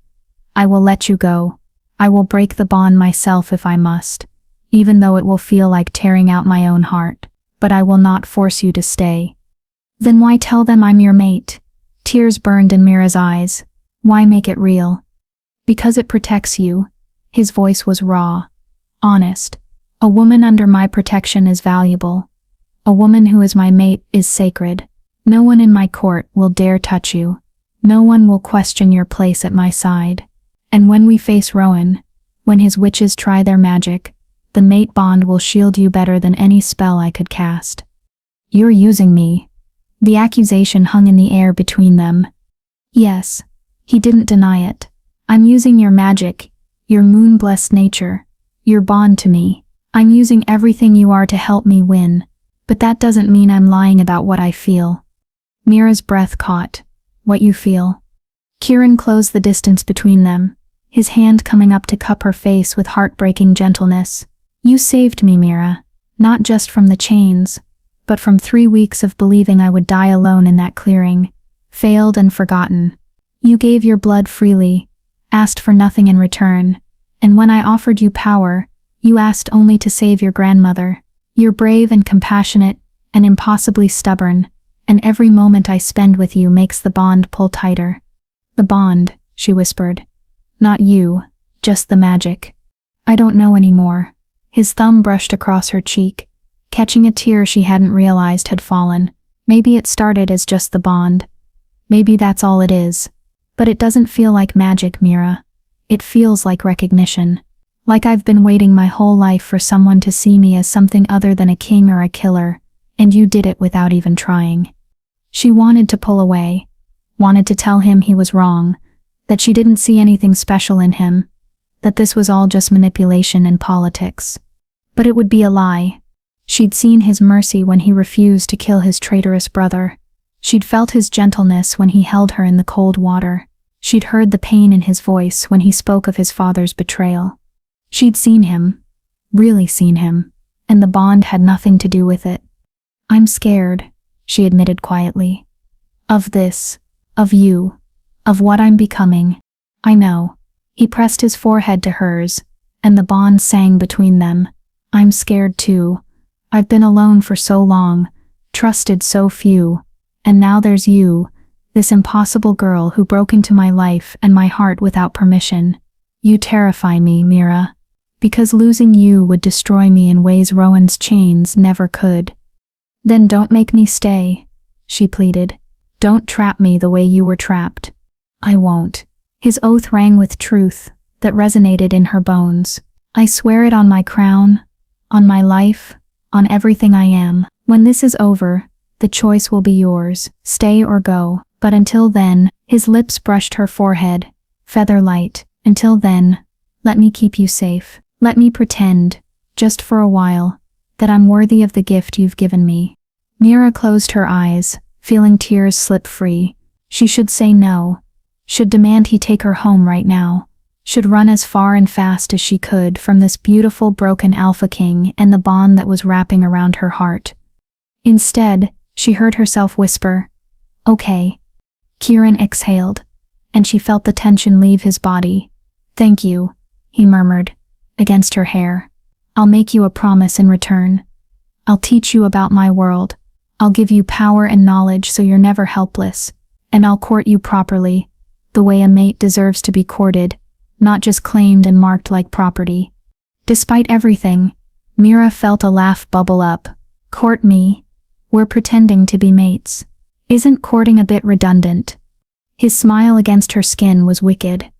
I will let you go. I will break the bond myself if I must, even though it will feel like tearing out my own heart, but I will not force you to stay. Then why tell them I'm your mate? Tears burned in Mira's eyes. Why make it real? Because it protects you. His voice was raw, honest. A woman under my protection is valuable. A woman who is my mate is sacred. No one in my court will dare touch you. No one will question your place at my side. And when we face Rowan, when his witches try their magic, the mate bond will shield you better than any spell I could cast. You're using me. The accusation hung in the air between them. Yes, he didn't deny it. I'm using your magic, your moon-blessed nature, your bond to me. I'm using everything you are to help me win, but that doesn't mean I'm lying about what I feel. Mira's breath caught. What you feel. Kieran closed the distance between them, his hand coming up to cup her face with heartbreaking gentleness. You saved me, Mira, not just from the chains, but from 3 weeks of believing I would die alone in that clearing, failed and forgotten. You gave your blood freely, asked for nothing in return, and when I offered you power, you asked only to save your grandmother. You're brave and compassionate, and impossibly stubborn, and every moment I spend with you makes the bond pull tighter. The bond, she whispered. Not you, just the magic. I don't know anymore. His thumb brushed across her cheek, catching a tear she hadn't realized had fallen. Maybe it started as just the bond. Maybe that's all it is. But it doesn't feel like magic, Mira. It feels like recognition. Like I've been waiting my whole life for someone to see me as something other than a king or a killer, and you did it without even trying. She wanted to pull away, wanted to tell him he was wrong, that she didn't see anything special in him, that this was all just manipulation and politics. But it would be a lie. She'd seen his mercy when he refused to kill his traitorous brother. She'd felt his gentleness when he held her in the cold water. She'd heard the pain in his voice when he spoke of his father's betrayal. She'd seen him, really seen him, and the bond had nothing to do with it. I'm scared, she admitted quietly. Of this, of you, of what I'm becoming. I know. He pressed his forehead to hers, and the bond sang between them. I'm scared too. I've been alone for so long, trusted so few, and now there's you, this impossible girl who broke into my life and my heart without permission. You terrify me, Mira. Because losing you would destroy me in ways Rowan's chains never could. Then don't make me stay, she pleaded. Don't trap me the way you were trapped. I won't. His oath rang with truth that resonated in her bones. I swear it on my crown, on my life, on everything I am. When this is over, the choice will be yours, stay or go. But until then, his lips brushed her forehead, feather light. Until then, let me keep you safe. Let me pretend, just for a while, that I'm worthy of the gift you've given me. Mira closed her eyes, feeling tears slip free. She should say no, should demand he take her home right now, should run as far and fast as she could from this beautiful broken alpha king and the bond that was wrapping around her heart. Instead, she heard herself whisper, "Okay." Kieran exhaled, and she felt the tension leave his body. "Thank you," he murmured, against her hair. "I'll make you a promise in return. I'll teach you about my world. I'll give you power and knowledge so you're never helpless. And I'll court you properly, the way a mate deserves to be courted, not just claimed and marked like property. Despite everything, Mira felt a laugh bubble up. Court me? We're pretending to be mates. Isn't courting a bit redundant? His smile against her skin was wicked.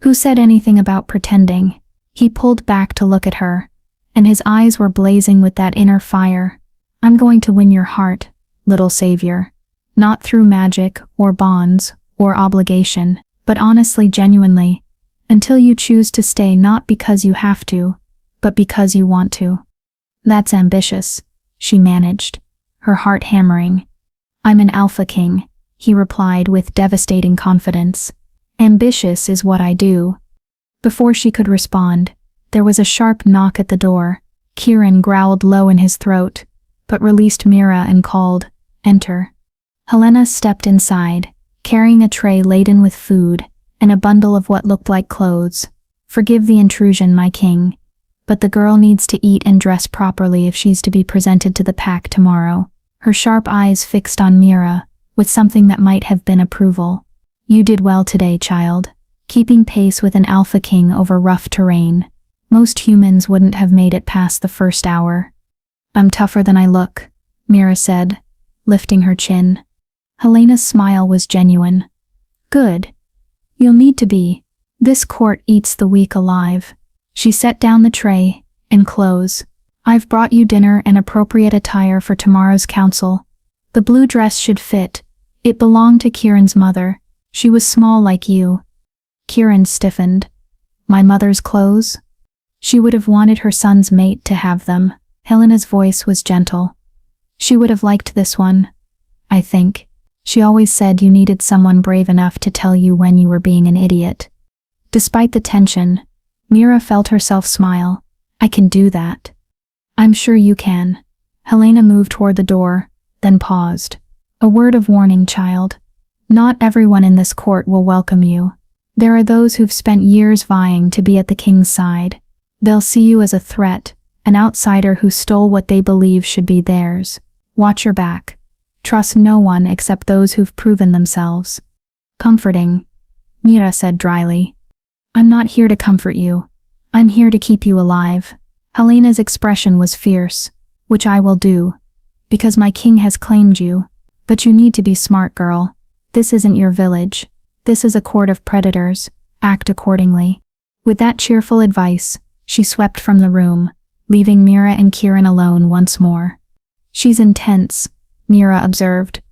Who said anything about pretending? He pulled back to look at her, and his eyes were blazing with that inner fire. I'm going to win your heart, little savior. Not through magic, or bonds, or obligation, but honestly, genuinely, until you choose to stay not because you have to, but because you want to. That's ambitious, she managed, her heart hammering. I'm an alpha king, he replied with devastating confidence. Ambitious is what I do. Before she could respond, there was a sharp knock at the door. Kieran growled low in his throat, but released Mira and called, Enter. Helena stepped inside, carrying a tray laden with food, and a bundle of what looked like clothes. Forgive the intrusion, my king, but the girl needs to eat and dress properly if she's to be presented to the pack tomorrow. Her sharp eyes fixed on Mira, with something that might have been approval. You did well today, child, keeping pace with an alpha king over rough terrain. Most humans wouldn't have made it past the first hour. I'm tougher than I look, Mira said, lifting her chin. Helena's smile was genuine. Good. You'll need to be. This court eats the weak alive. She set down the tray and clothes. I've brought you dinner and appropriate attire for tomorrow's council. The blue dress should fit. It belonged to Kieran's mother. She was small like you. Kieran stiffened. My mother's clothes? She would have wanted her son's mate to have them. Helena's voice was gentle. She would have liked this one, I think. She always said you needed someone brave enough to tell you when you were being an idiot. Despite the tension, Mira felt herself smile. I can do that. I'm sure you can. Helena moved toward the door, then paused. A word of warning, child. Not everyone in this court will welcome you. There are those who've spent years vying to be at the king's side. They'll see you as a threat, an outsider who stole what they believe should be theirs. Watch your back. Trust no one except those who've proven themselves. Comforting, Mira said dryly. I'm not here to comfort you. I'm here to keep you alive. Helena's expression was fierce, which I will do, because my king has claimed you. But you need to be smart, girl. This isn't your village. This is a court of predators. Act accordingly. With that cheerful advice, she swept from the room, leaving Mira and Kieran alone once more. She's intense, Mira observed.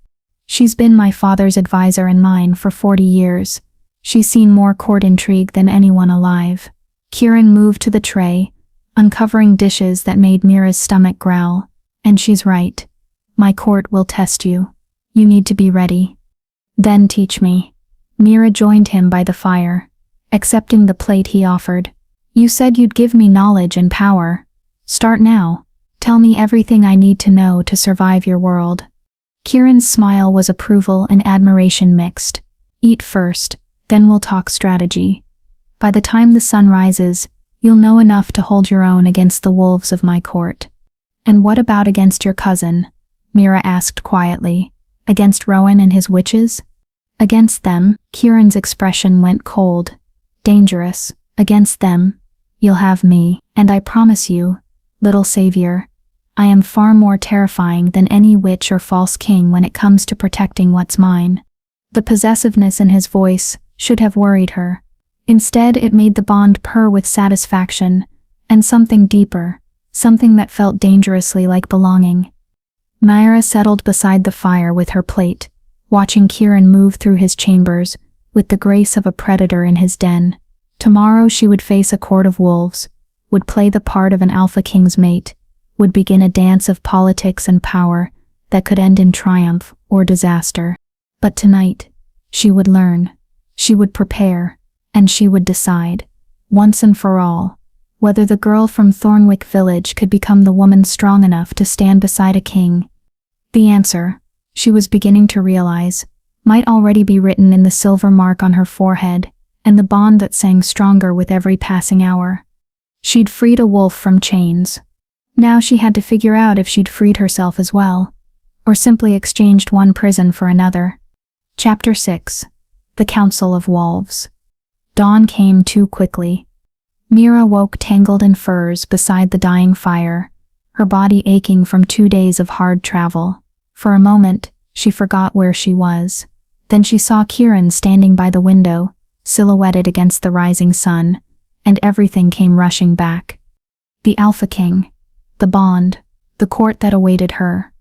She's been my father's advisor and mine for 40 years. She's seen more court intrigue than anyone alive. Kieran moved to the tray, uncovering dishes that made Mira's stomach growl. And she's right. My court will test you. You need to be ready. Then teach me. Mira joined him by the fire, accepting the plate he offered. You said you'd give me knowledge and power. Start now. Tell me everything I need to know to survive your world. Kieran's smile was approval and admiration mixed. Eat first, then we'll talk strategy. By the time the sun rises, you'll know enough to hold your own against the wolves of my court. And what about against your cousin? Mira asked quietly. Against Rowan and his witches? Against them, Kieran's expression went cold. Dangerous. Against them, you'll have me, and I promise you, little savior, I am far more terrifying than any witch or false king when it comes to protecting what's mine. The possessiveness in his voice should have worried her. Instead, it made the bond purr with satisfaction, and something deeper, something that felt dangerously like belonging. Myra settled beside the fire with her plate, watching Kieran move through his chambers with the grace of a predator in his den. Tomorrow she would face a court of wolves, would play the part of an alpha king's mate, would begin a dance of politics and power that could end in triumph or disaster. But tonight, she would learn, she would prepare, and she would decide, once and for all, whether the girl from Thornwick Village could become the woman strong enough to stand beside a king. The answer, she was beginning to realize, might already be written in the silver mark on her forehead, and the bond that sang stronger with every passing hour. She'd freed a wolf from chains. Now she had to figure out if she'd freed herself as well, or simply exchanged one prison for another. Chapter 6. The Council of Wolves. Dawn came too quickly. Mira woke tangled in furs beside the dying fire, her body aching from 2 days of hard travel. For a moment, she forgot where she was. Then she saw Kieran standing by the window, silhouetted against the rising sun, and everything came rushing back. The Alpha King, the bond, the court that awaited her.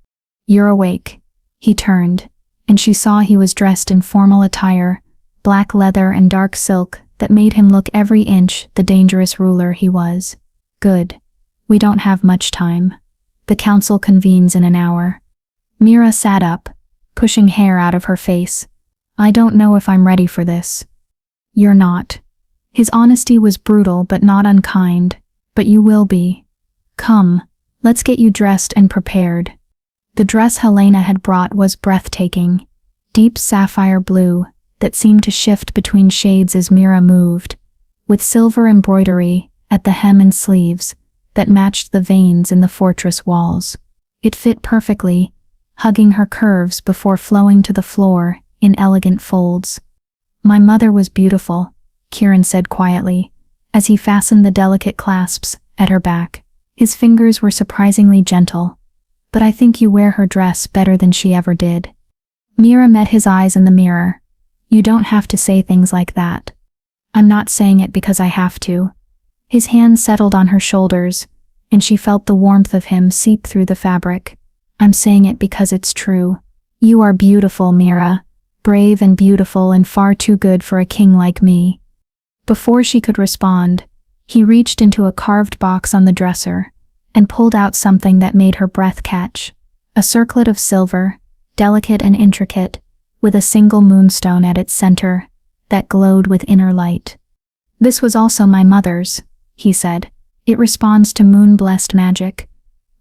"You're awake." He turned, and she saw he was dressed in formal attire, black leather and dark silk that made him look every inch the dangerous ruler he was. "Good. We don't have much time. The council convenes in an hour." Mira sat up, pushing hair out of her face. "I don't know if I'm ready for this." "You're not." His honesty was brutal but not unkind. "But you will be. Come, let's get you dressed and prepared." The dress Helena had brought was breathtaking, deep sapphire blue that seemed to shift between shades as Mira moved, with silver embroidery at the hem and sleeves that matched the veins in the fortress walls. It fit perfectly, hugging her curves before flowing to the floor in elegant folds. "My mother was beautiful," Kieran said quietly, as he fastened the delicate clasps at her back. His fingers were surprisingly gentle. "But I think you wear her dress better than she ever did." Mira met his eyes in the mirror. "You don't have to say things like that." "I'm not saying it because I have to." His hand settled on her shoulders, and she felt the warmth of him seep through the fabric. "I'm saying it because it's true. You are beautiful, Mira. Brave and beautiful and far too good for a king like me." Before she could respond, he reached into a carved box on the dresser and pulled out something that made her breath catch. A circlet of silver, delicate and intricate, with a single moonstone at its center that glowed with inner light. "This was also my mother's," he said. "It responds to moon-blessed magic.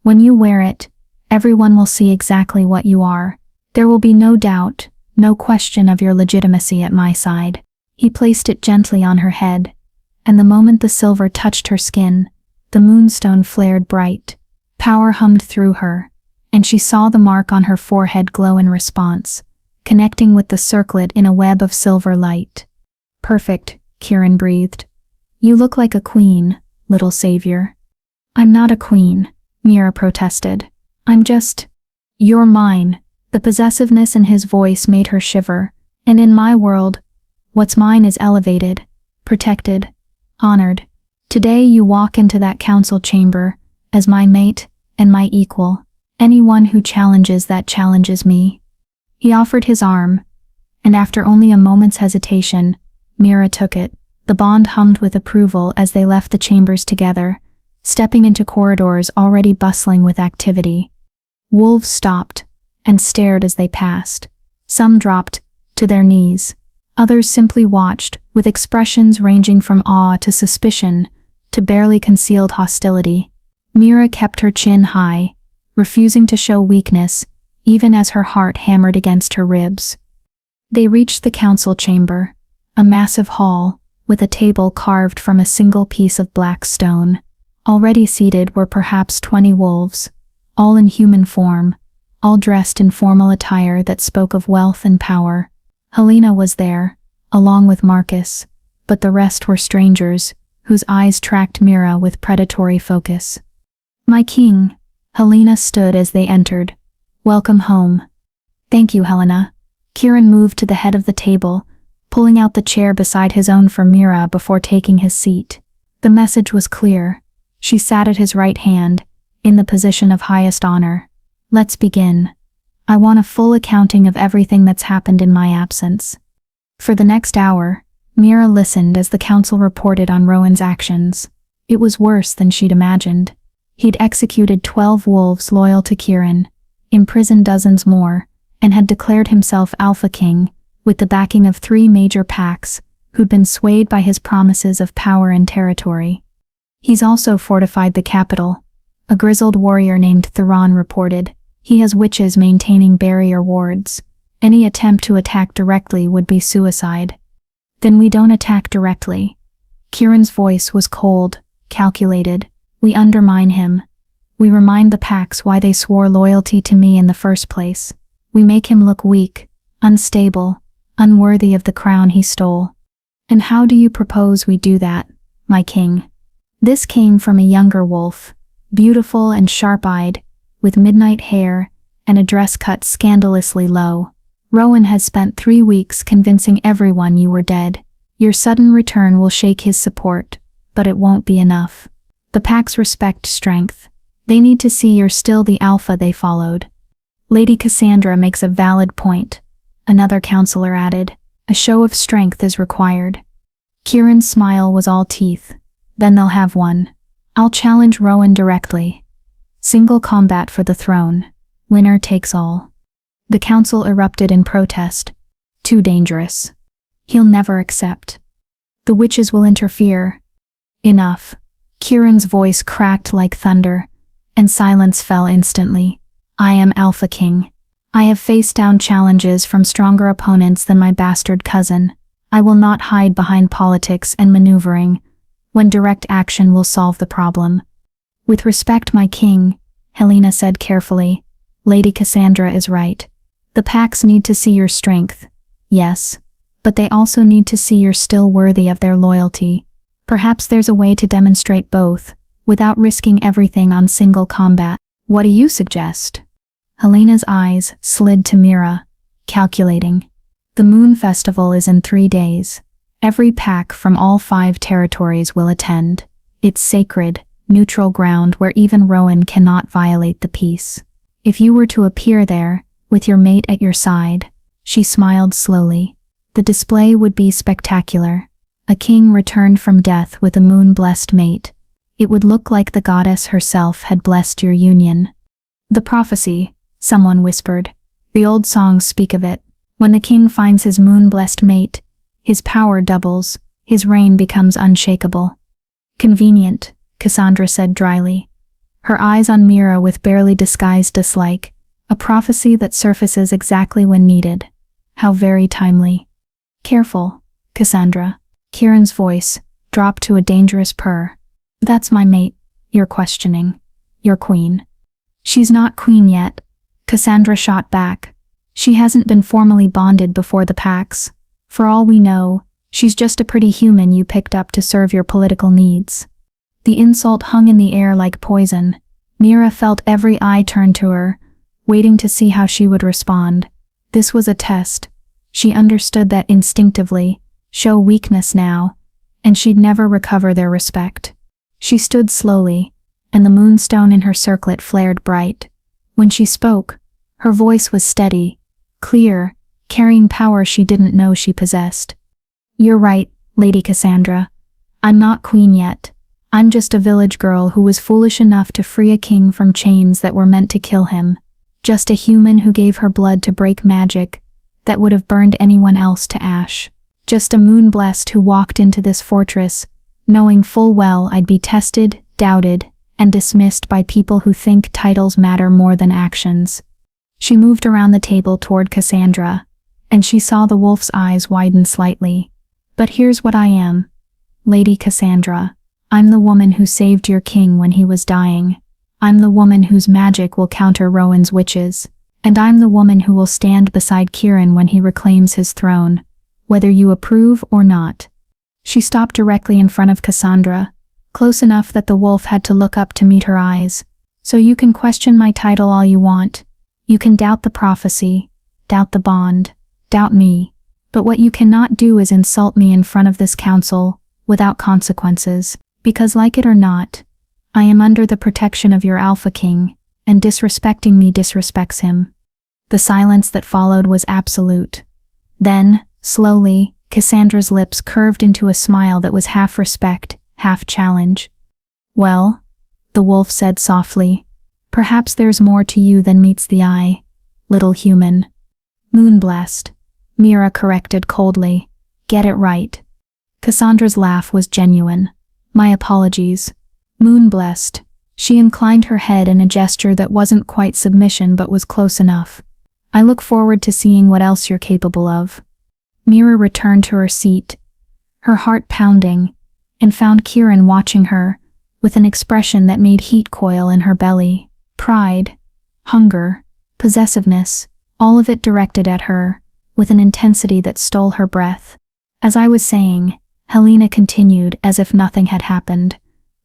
When you wear it, everyone will see exactly what you are. There will be no doubt, no question of your legitimacy at my side." He placed it gently on her head, and the moment the silver touched her skin, the moonstone flared bright. Power hummed through her, and she saw the mark on her forehead glow in response, connecting with the circlet in a web of silver light. "Perfect," Kieran breathed. "You look like a queen, little savior." "I'm not a queen," Mira protested. "I'm just—" "You're mine." The possessiveness in his voice made her shiver. "And in my world, what's mine is elevated, protected, honored. Today you walk into that council chamber as my mate and my equal. Anyone who challenges that challenges me." He offered his arm, and after only a moment's hesitation, Mira took it. The bond hummed with approval as they left the chambers together, stepping into corridors already bustling with activity. Wolves stopped and stared as they passed. Some dropped to their knees. Others simply watched, with expressions ranging from awe to suspicion to barely concealed hostility. Mira kept her chin high, refusing to show weakness, even as her heart hammered against her ribs. They reached the council chamber, a massive hall, with a table carved from a single piece of black stone. Already seated were perhaps 20 wolves, all in human form, all dressed in formal attire that spoke of wealth and power. Helena was there, along with Marcus, but the rest were strangers, whose eyes tracked Mira with predatory focus. "My king," Helena stood as they entered. "Welcome home." "Thank you, Helena." Kieran moved to the head of the table, pulling out the chair beside his own for Mira before taking his seat. The message was clear. She sat at his right hand, in the position of highest honor. "Let's begin. I want a full accounting of everything that's happened in my absence." For the next hour, Mira listened as the council reported on Rowan's actions. It was worse than she'd imagined. He'd executed 12 wolves loyal to Kieran, imprisoned dozens more, and had declared himself Alpha King, with the backing of 3 major packs, who'd been swayed by his promises of power and territory. "He's also fortified the capital," a grizzled warrior named Theron reported. "He has witches maintaining barrier wards. Any attempt to attack directly would be suicide." "Then we don't attack directly." Kieran's voice was cold, calculated. "We undermine him. We remind the packs why they swore loyalty to me in the first place. We make him look weak, unstable, unworthy of the crown he stole. And how do you propose we do that, my king? This came from a younger wolf, beautiful and sharp-eyed, with midnight hair and a dress cut scandalously low. Rowan has spent 3 weeks convincing everyone you were dead. Your sudden return will shake his support, but it won't be enough. The packs respect strength. They need to see you're still the alpha they followed. Lady Cassandra makes a valid point, another counselor added. A show of strength is required. Kieran's smile was all teeth. Then they'll have one. I'll challenge Rowan directly. Single combat for the throne. Winner takes all. The council erupted in protest. Too dangerous. He'll never accept. The witches will interfere. Enough. Kieran's voice cracked like thunder, and silence fell instantly. I am Alpha King. I have faced down challenges from stronger opponents than my bastard cousin. I will not hide behind politics and maneuvering, when direct action will solve the problem. With respect, my king, Helena said carefully, Lady Cassandra is right. The packs need to see your strength, yes, but they also need to see you're still worthy of their loyalty. Perhaps there's a way to demonstrate both, without risking everything on single combat. What do you suggest? Helena's eyes slid to Mira, calculating. The Moon Festival is in 3 days. Every pack from all 5 territories will attend. It's sacred, neutral ground where even Rowan cannot violate the peace. If you were to appear there, with your mate at your side, she smiled slowly, the display would be spectacular. A king returned from death with a moon-blessed mate. It would look like the goddess herself had blessed your union. The prophecy, someone whispered. The old songs speak of it. When the king finds his moon-blessed mate, his power doubles, his reign becomes unshakable. Convenient, Cassandra said dryly, her eyes on Mira with barely disguised dislike, a prophecy that surfaces exactly when needed. How very timely. Careful, Cassandra. Kieran's voice dropped to a dangerous purr. That's my mate, you're questioning. Your queen. She's not queen yet, Cassandra shot back. She hasn't been formally bonded before the packs. For all we know, she's just a pretty human you picked up to serve your political needs. The insult hung in the air like poison. Mira felt every eye turn to her, waiting to see how she would respond. This was a test. She understood that instinctively, show weakness now, and she'd never recover their respect. She stood slowly, and the moonstone in her circlet flared bright. When she spoke, her voice was steady, clear, carrying power she didn't know she possessed. You're right, Lady Cassandra. I'm not queen yet. I'm just a village girl who was foolish enough to free a king from chains that were meant to kill him. Just a human who gave her blood to break magic that would have burned anyone else to ash. Just a moon-blessed who walked into this fortress, knowing full well I'd be tested, doubted, and dismissed by people who think titles matter more than actions. She moved around the table toward Cassandra, and she saw the wolf's eyes widen slightly. But here's what I am. Lady Cassandra. I'm the woman who saved your king when he was dying. I'm the woman whose magic will counter Rowan's witches. And I'm the woman who will stand beside Kieran when he reclaims his throne, whether you approve or not. She stopped directly in front of Cassandra, close enough that the wolf had to look up to meet her eyes. So you can question my title all you want. You can doubt the prophecy, doubt the bond, doubt me. But what you cannot do is insult me in front of this council, without consequences, because like it or not, I am under the protection of your Alpha King, and disrespecting me disrespects him. The silence that followed was absolute. Then, slowly, Cassandra's lips curved into a smile that was half respect, half challenge. Well, the wolf said softly, perhaps there's more to you than meets the eye, little human. Moonblessed, Mira corrected coldly. Get it right. Cassandra's laugh was genuine. My apologies. Moonblessed. She inclined her head in a gesture that wasn't quite submission but was close enough. I look forward to seeing what else you're capable of. Mira returned to her seat, her heart pounding, and found Kieran watching her, with an expression that made heat coil in her belly. Pride, hunger, possessiveness, all of it directed at her, with an intensity that stole her breath. As I was saying, Helena continued as if nothing had happened.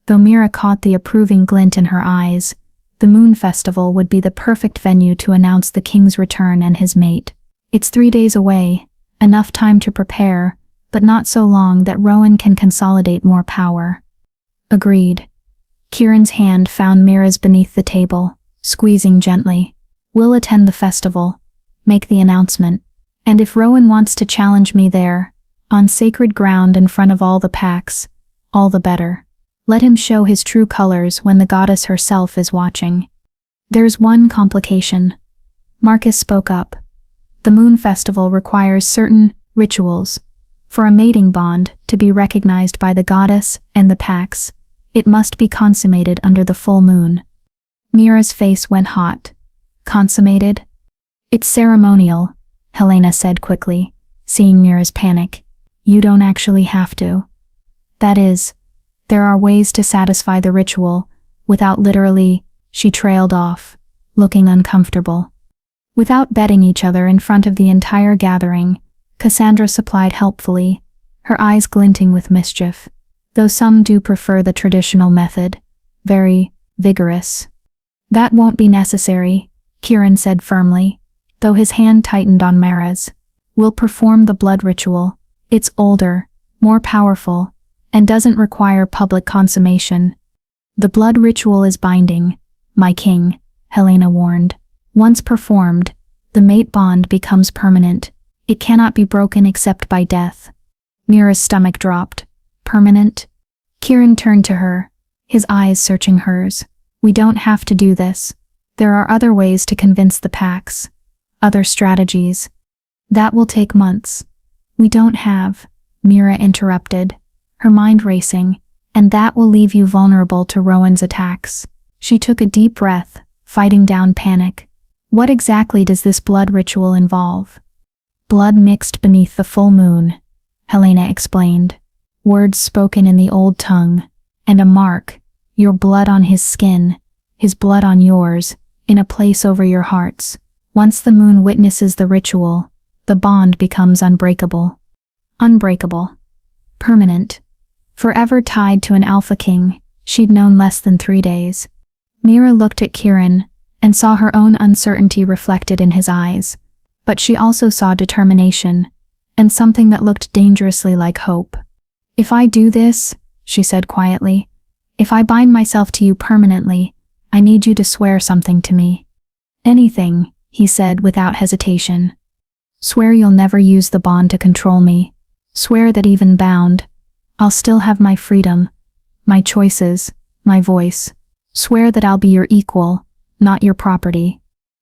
Though Mira caught the approving glint in her eyes, the Moon Festival would be the perfect venue to announce the king's return and his mate. It's 3 days away, enough time to prepare, but not so long that Rowan can consolidate more power. Agreed. Kieran's hand found Mira's beneath the table, squeezing gently. We'll attend the festival, make the announcement, and if Rowan wants to challenge me there, on sacred ground in front of all the packs, all the better. Let him show his true colors when the goddess herself is watching. There's one complication. Marcus spoke up. The Moon Festival requires certain rituals. For a mating bond to be recognized by the goddess and the packs, it must be consummated under the full moon. Mira's face went hot. Consummated? It's ceremonial, Helena said quickly, seeing Mira's panic. You don't actually have to. That is, there are ways to satisfy the ritual, without literally, she trailed off, looking uncomfortable. Without betting each other in front of the entire gathering, Cassandra supplied helpfully, her eyes glinting with mischief. Though some do prefer the traditional method, very vigorous. That won't be necessary, Kieran said firmly, though his hand tightened on Mira's. We'll perform the blood ritual. It's older, more powerful, and doesn't require public consummation. The blood ritual is binding, my king, Helena warned. Once performed, the mate bond becomes permanent. It cannot be broken except by death. Mira's stomach dropped. Permanent? Kieran turned to her, his eyes searching hers. We don't have to do this. There are other ways to convince the packs. Other strategies. That will take months. We don't have, Mira interrupted, her mind racing, and that will leave you vulnerable to Rowan's attacks. She took a deep breath, fighting down panic. What exactly does this blood ritual involve? Blood mixed beneath the full moon, Helena explained. Words spoken in the old tongue, and a mark, your blood on his skin, his blood on yours, in a place over your hearts. Once the moon witnesses the ritual, the bond becomes unbreakable. Unbreakable. Permanent. Forever tied to an alpha king, she'd known less than 3 days. Mira looked at Kieran, and saw her own uncertainty reflected in his eyes, but she also saw determination, and something that looked dangerously like hope. If I do this, she said quietly, if I bind myself to you permanently, I need you to swear something to me. Anything, he said without hesitation. Swear you'll never use the bond to control me. Swear that even bound, I'll still have my freedom, my choices, my voice. Swear that I'll be your equal, not your property.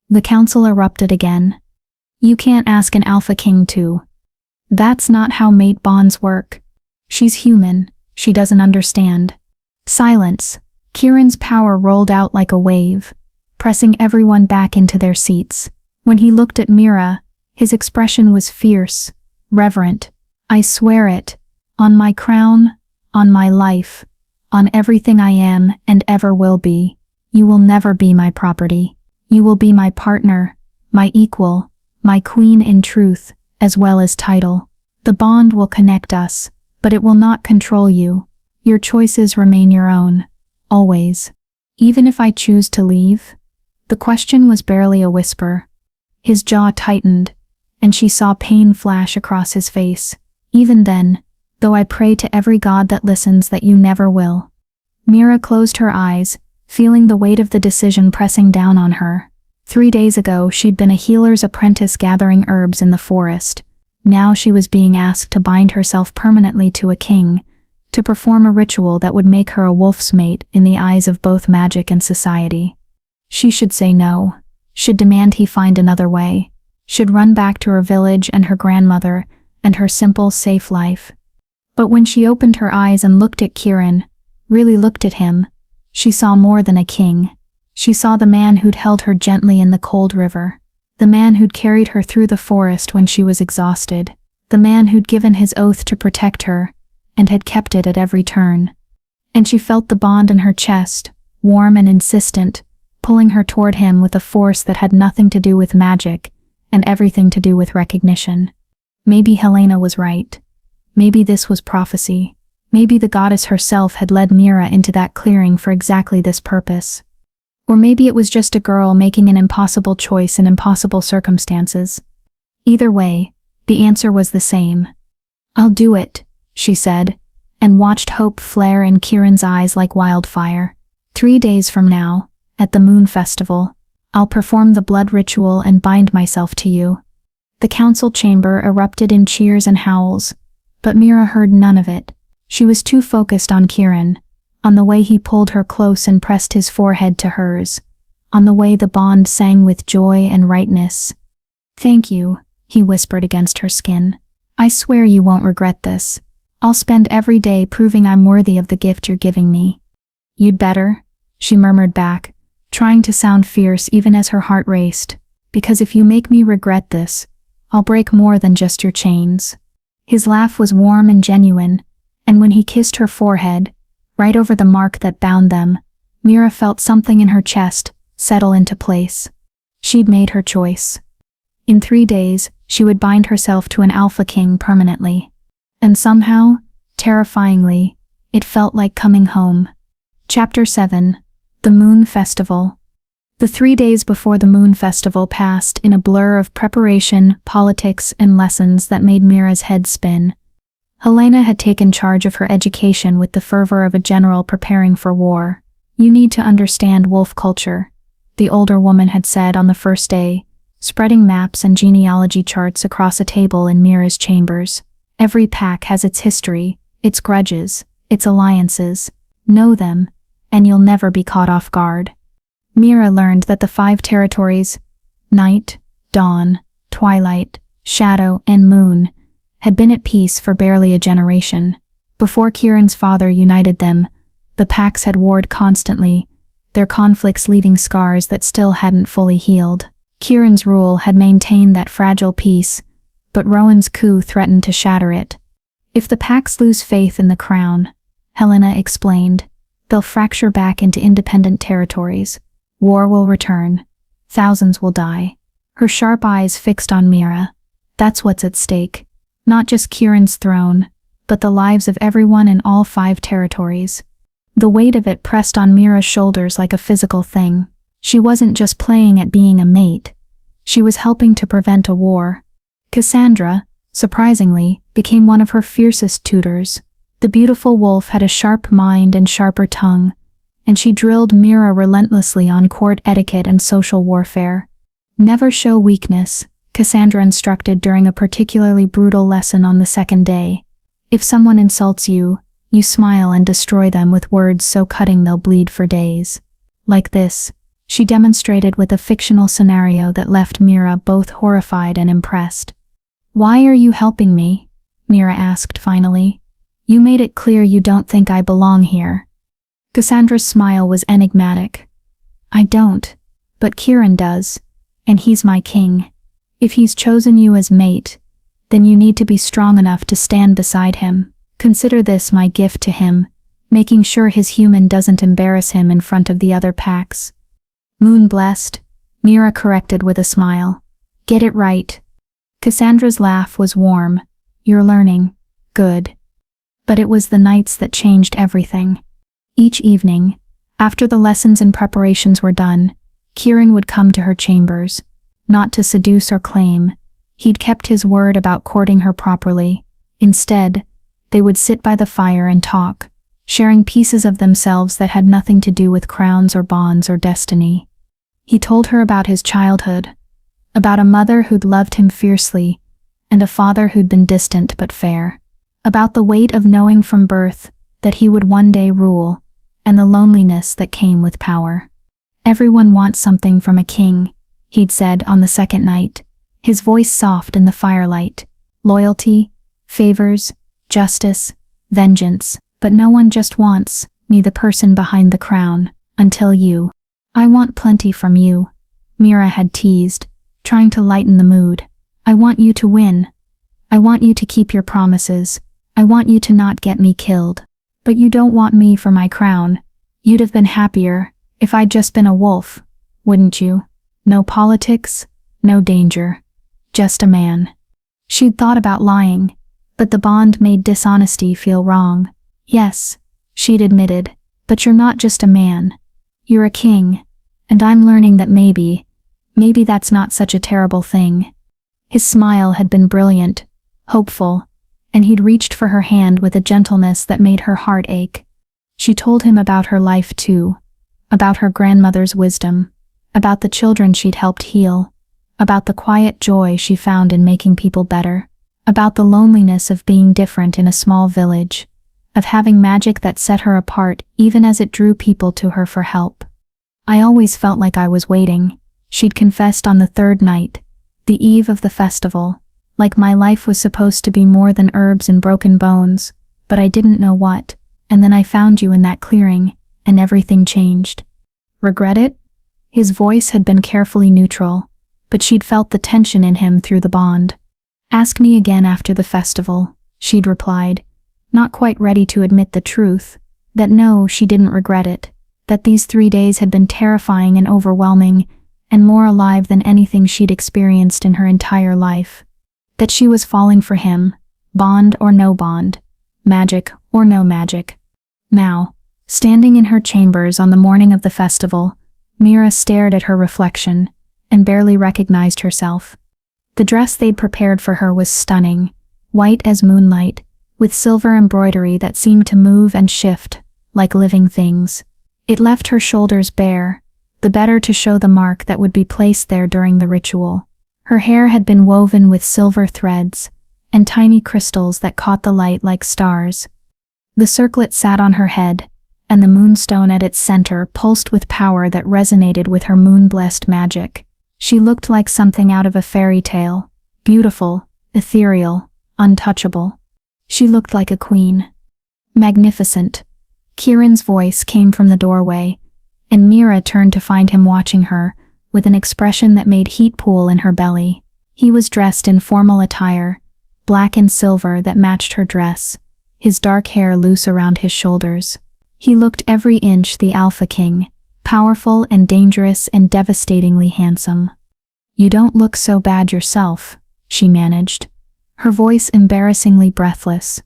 The council erupted again. You can't ask an alpha king to. That's not how mate bonds work. She's human, she doesn't understand. Silence. Kieran's power rolled out like a wave, pressing everyone back into their seats. When he looked at Mira, his expression was fierce, reverent. I swear it, on my crown, on my life, on everything I am and ever will be. You will never be my property. You will be my partner, my equal, my queen in truth, as well as title. The bond will connect us, but it will not control you. Your choices remain your own, always. Even if I choose to leave? The question was barely a whisper. His jaw tightened, and she saw pain flash across his face. Even then, though I pray to every god that listens that you never will. Mira closed her eyes, feeling the weight of the decision pressing down on her. 3 days ago, she'd been a healer's apprentice gathering herbs in the forest. Now she was being asked to bind herself permanently to a king, to perform a ritual that would make her a wolf's mate in the eyes of both magic and society. She should say no, should demand he find another way, should run back to her village and her grandmother and her simple, safe life. But when she opened her eyes and looked at Kieran, really looked at him, she saw more than a king. She saw the man who'd held her gently in the cold river, the man who'd carried her through the forest when she was exhausted, the man who'd given his oath to protect her, and had kept it at every turn. And she felt the bond in her chest, warm and insistent, pulling her toward him with a force that had nothing to do with magic, and everything to do with recognition. Maybe Helena was right. Maybe this was prophecy. Maybe the goddess herself had led Mira into that clearing for exactly this purpose. Or maybe it was just a girl making an impossible choice in impossible circumstances. Either way, the answer was the same. "I'll do it," she said, and watched hope flare in Kieran's eyes like wildfire. 3 days from now, at the Moon Festival, I'll perform the blood ritual and bind myself to you. The council chamber erupted in cheers and howls, but Mira heard none of it. She was too focused on Kieran, on the way he pulled her close and pressed his forehead to hers, on the way the bond sang with joy and rightness. "Thank you," he whispered against her skin. "I swear you won't regret this. I'll spend every day proving I'm worthy of the gift you're giving me." "You'd better," she murmured back, trying to sound fierce even as her heart raced, "because if you make me regret this, I'll break more than just your chains." His laugh was warm and genuine, and when he kissed her forehead, right over the mark that bound them, Mira felt something in her chest settle into place. She'd made her choice. In 3 days, she would bind herself to an alpha king permanently. And somehow, terrifyingly, it felt like coming home. Chapter 7. The Moon Festival. The 3 days before the Moon Festival passed in a blur of preparation, politics, and lessons that made Mira's head spin. Helena had taken charge of her education with the fervor of a general preparing for war. "You need to understand wolf culture," the older woman had said on the first day, spreading maps and genealogy charts across a table in Mira's chambers. "Every pack has its history, its grudges, its alliances. Know them, and you'll never be caught off guard." Mira learned that the 5 territories, Night, Dawn, Twilight, Shadow, and Moon, had been at peace for barely a generation. Before Kieran's father united them, the packs had warred constantly, their conflicts leaving scars that still hadn't fully healed. Kieran's rule had maintained that fragile peace, but Rowan's coup threatened to shatter it. "If the packs lose faith in the crown," Helena explained, "they'll fracture back into independent territories. War will return. Thousands will die." Her sharp eyes fixed on Mira. "That's what's at stake. Not just Kieran's throne, but the lives of everyone in all 5 territories." The weight of it pressed on Mira's shoulders like a physical thing. She wasn't just playing at being a mate. She was helping to prevent a war. Cassandra, surprisingly, became one of her fiercest tutors. The beautiful wolf had a sharp mind and sharper tongue, and she drilled Mira relentlessly on court etiquette and social warfare. "Never show weakness," Cassandra instructed during a particularly brutal lesson on the second day. "If someone insults you, you smile and destroy them with words so cutting they'll bleed for days." Like this, she demonstrated with a fictional scenario that left Mira both horrified and impressed. "Why are you helping me?" Mira asked finally. "You made it clear you don't think I belong here." Cassandra's smile was enigmatic. "I don't, but Kieran does, and he's my king. If he's chosen you as mate, then you need to be strong enough to stand beside him. Consider this my gift to him, making sure his human doesn't embarrass him in front of the other packs." "Moon blessed," Mira corrected with a smile. "Get it right." Cassandra's laugh was warm. "You're learning. Good." But it was the nights that changed everything. Each evening, after the lessons and preparations were done, Kieran would come to her chambers. Not to seduce or claim, he'd kept his word about courting her properly. Instead, they would sit by the fire and talk, sharing pieces of themselves that had nothing to do with crowns or bonds or destiny. He told her about his childhood, about a mother who'd loved him fiercely, and a father who'd been distant but fair, about the weight of knowing from birth that he would one day rule, and the loneliness that came with power. "Everyone wants something from a king," he'd said on the second night, his voice soft in the firelight. "Loyalty, favors, justice, vengeance, but no one just wants me, the person behind the crown, until you. I want plenty from you," Mira had teased, trying to lighten the mood. "I want you to win. I want you to keep your promises. I want you to not get me killed. But you don't want me for my crown. You'd have been happier if I'd just been a wolf, wouldn't you? No politics, no danger. just a man. She'd thought about lying, but the bond made dishonesty feel wrong. Yes, she'd admitted, but you're not just a man. You're a king, and I'm learning that maybe that's not such a terrible thing. His smile had been brilliant, hopeful, and he'd reached for her hand with a gentleness that made her heart ache. She told him about her life too, about her grandmother's wisdom, about the children she'd helped heal, about the quiet joy she found in making people better, about the loneliness of being different in a small village, of having magic that set her apart even as it drew people to her for help. I always felt like I was waiting, she'd confessed on the third night, the eve of the festival, like my life was supposed to be more than herbs and broken bones, but I didn't know what, and then I found you in that clearing, and everything changed. Regret it? His voice had been carefully neutral, but she'd felt the tension in him through the bond. Ask me again after the festival, she'd replied, not quite ready to admit the truth, that no, she didn't regret it, that these 3 days had been terrifying and overwhelming, and more alive than anything she'd experienced in her entire life. That she was falling for him, bond or no bond, magic or no magic. Now, standing in her chambers on the morning of the festival, Mira stared at her reflection and barely recognized herself. The dress they'd prepared for her was stunning, white as moonlight, with silver embroidery that seemed to move and shift, like living things. It left her shoulders bare, the better to show the mark that would be placed there during the ritual. Her hair had been woven with silver threads, and tiny crystals that caught the light like stars. The circlet sat on her head, and the moonstone at its center pulsed with power that resonated with her moon-blessed magic. She looked like something out of a fairy tale, beautiful, ethereal, untouchable. She looked like a queen. Magnificent. Kieran's voice came from the doorway, and Mira turned to find him watching her, with an expression that made heat pool in her belly. He was dressed in formal attire, black and silver that matched her dress, his dark hair loose around his shoulders. He looked every inch the Alpha King, powerful and dangerous and devastatingly handsome. You don't look so bad yourself, she managed, her voice embarrassingly breathless.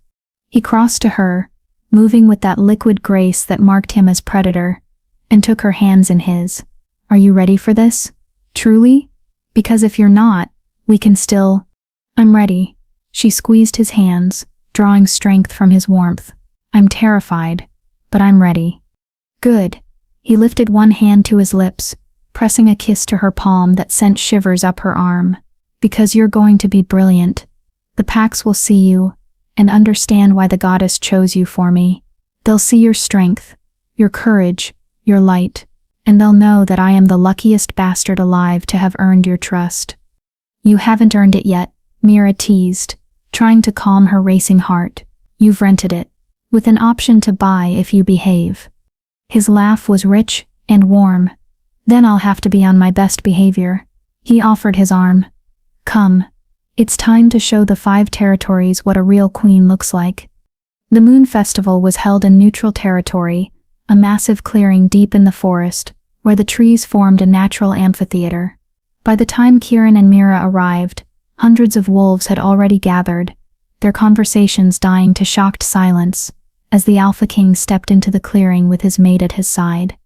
He crossed to her, moving with that liquid grace that marked him as predator, and took her hands in his. Are you ready for this? Truly? Because if you're not, we can still… I'm ready. She squeezed his hands, drawing strength from his warmth. I'm terrified, but I'm ready. Good. He lifted one hand to his lips, pressing a kiss to her palm that sent shivers up her arm. Because you're going to be brilliant. The Pax will see you, and understand why the goddess chose you for me. They'll see your strength, your courage, your light, and they'll know that I am the luckiest bastard alive to have earned your trust. You haven't earned it yet, Mira teased, trying to calm her racing heart. You've rented it, with an option to buy if you behave. His laugh was rich and warm. Then I'll have to be on my best behavior. He offered his arm. Come. It's time to show the 5 territories what a real queen looks like. The Moon Festival was held in neutral territory, a massive clearing deep in the forest, where the trees formed a natural amphitheater. By the time Kieran and Mira arrived, hundreds of wolves had already gathered, their conversations dying to shocked silence, as the Alpha King stepped into the clearing with his mate at his side.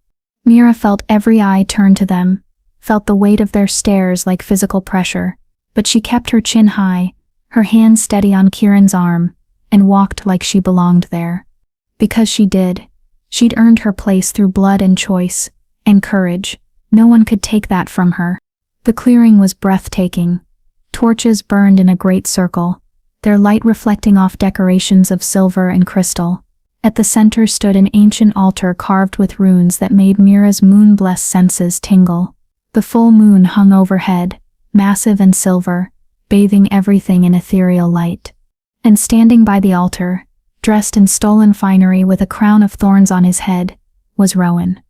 Mira felt every eye turn to them, felt the weight of their stares like physical pressure, but she kept her chin high, her hand steady on Kieran's arm, and walked like she belonged there. Because she did. She'd earned her place through blood and choice, and courage. No one could take that from her. The clearing was breathtaking. Torches burned in a great circle, their light reflecting off decorations of silver and crystal. At the center stood an ancient altar carved with runes that made Mira's moon-blessed senses tingle. The full moon hung overhead, massive and silver, bathing everything in ethereal light. And standing by the altar, dressed in stolen finery with a crown of thorns on his head, was Rowan.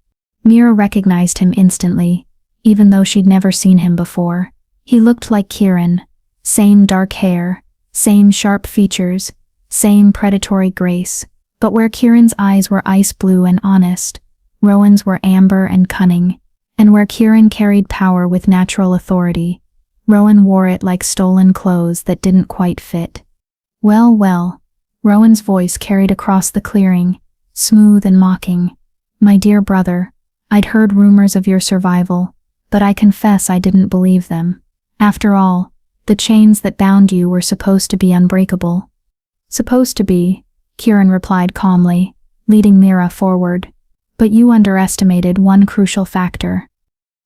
Mira recognized him instantly, even though she'd never seen him before. He looked like Kieran, same dark hair, same sharp features, same predatory grace, but where Kieran's eyes were ice blue and honest, Rowan's were amber and cunning, and where Kieran carried power with natural authority, Rowan wore it like stolen clothes that didn't quite fit. Well, well, Rowan's voice carried across the clearing, smooth and mocking. My dear brother, I'd heard rumors of your survival, but I confess I didn't believe them. After all, the chains that bound you were supposed to be unbreakable. Supposed to be, Kieran replied calmly, leading Mira forward. But you underestimated one crucial factor.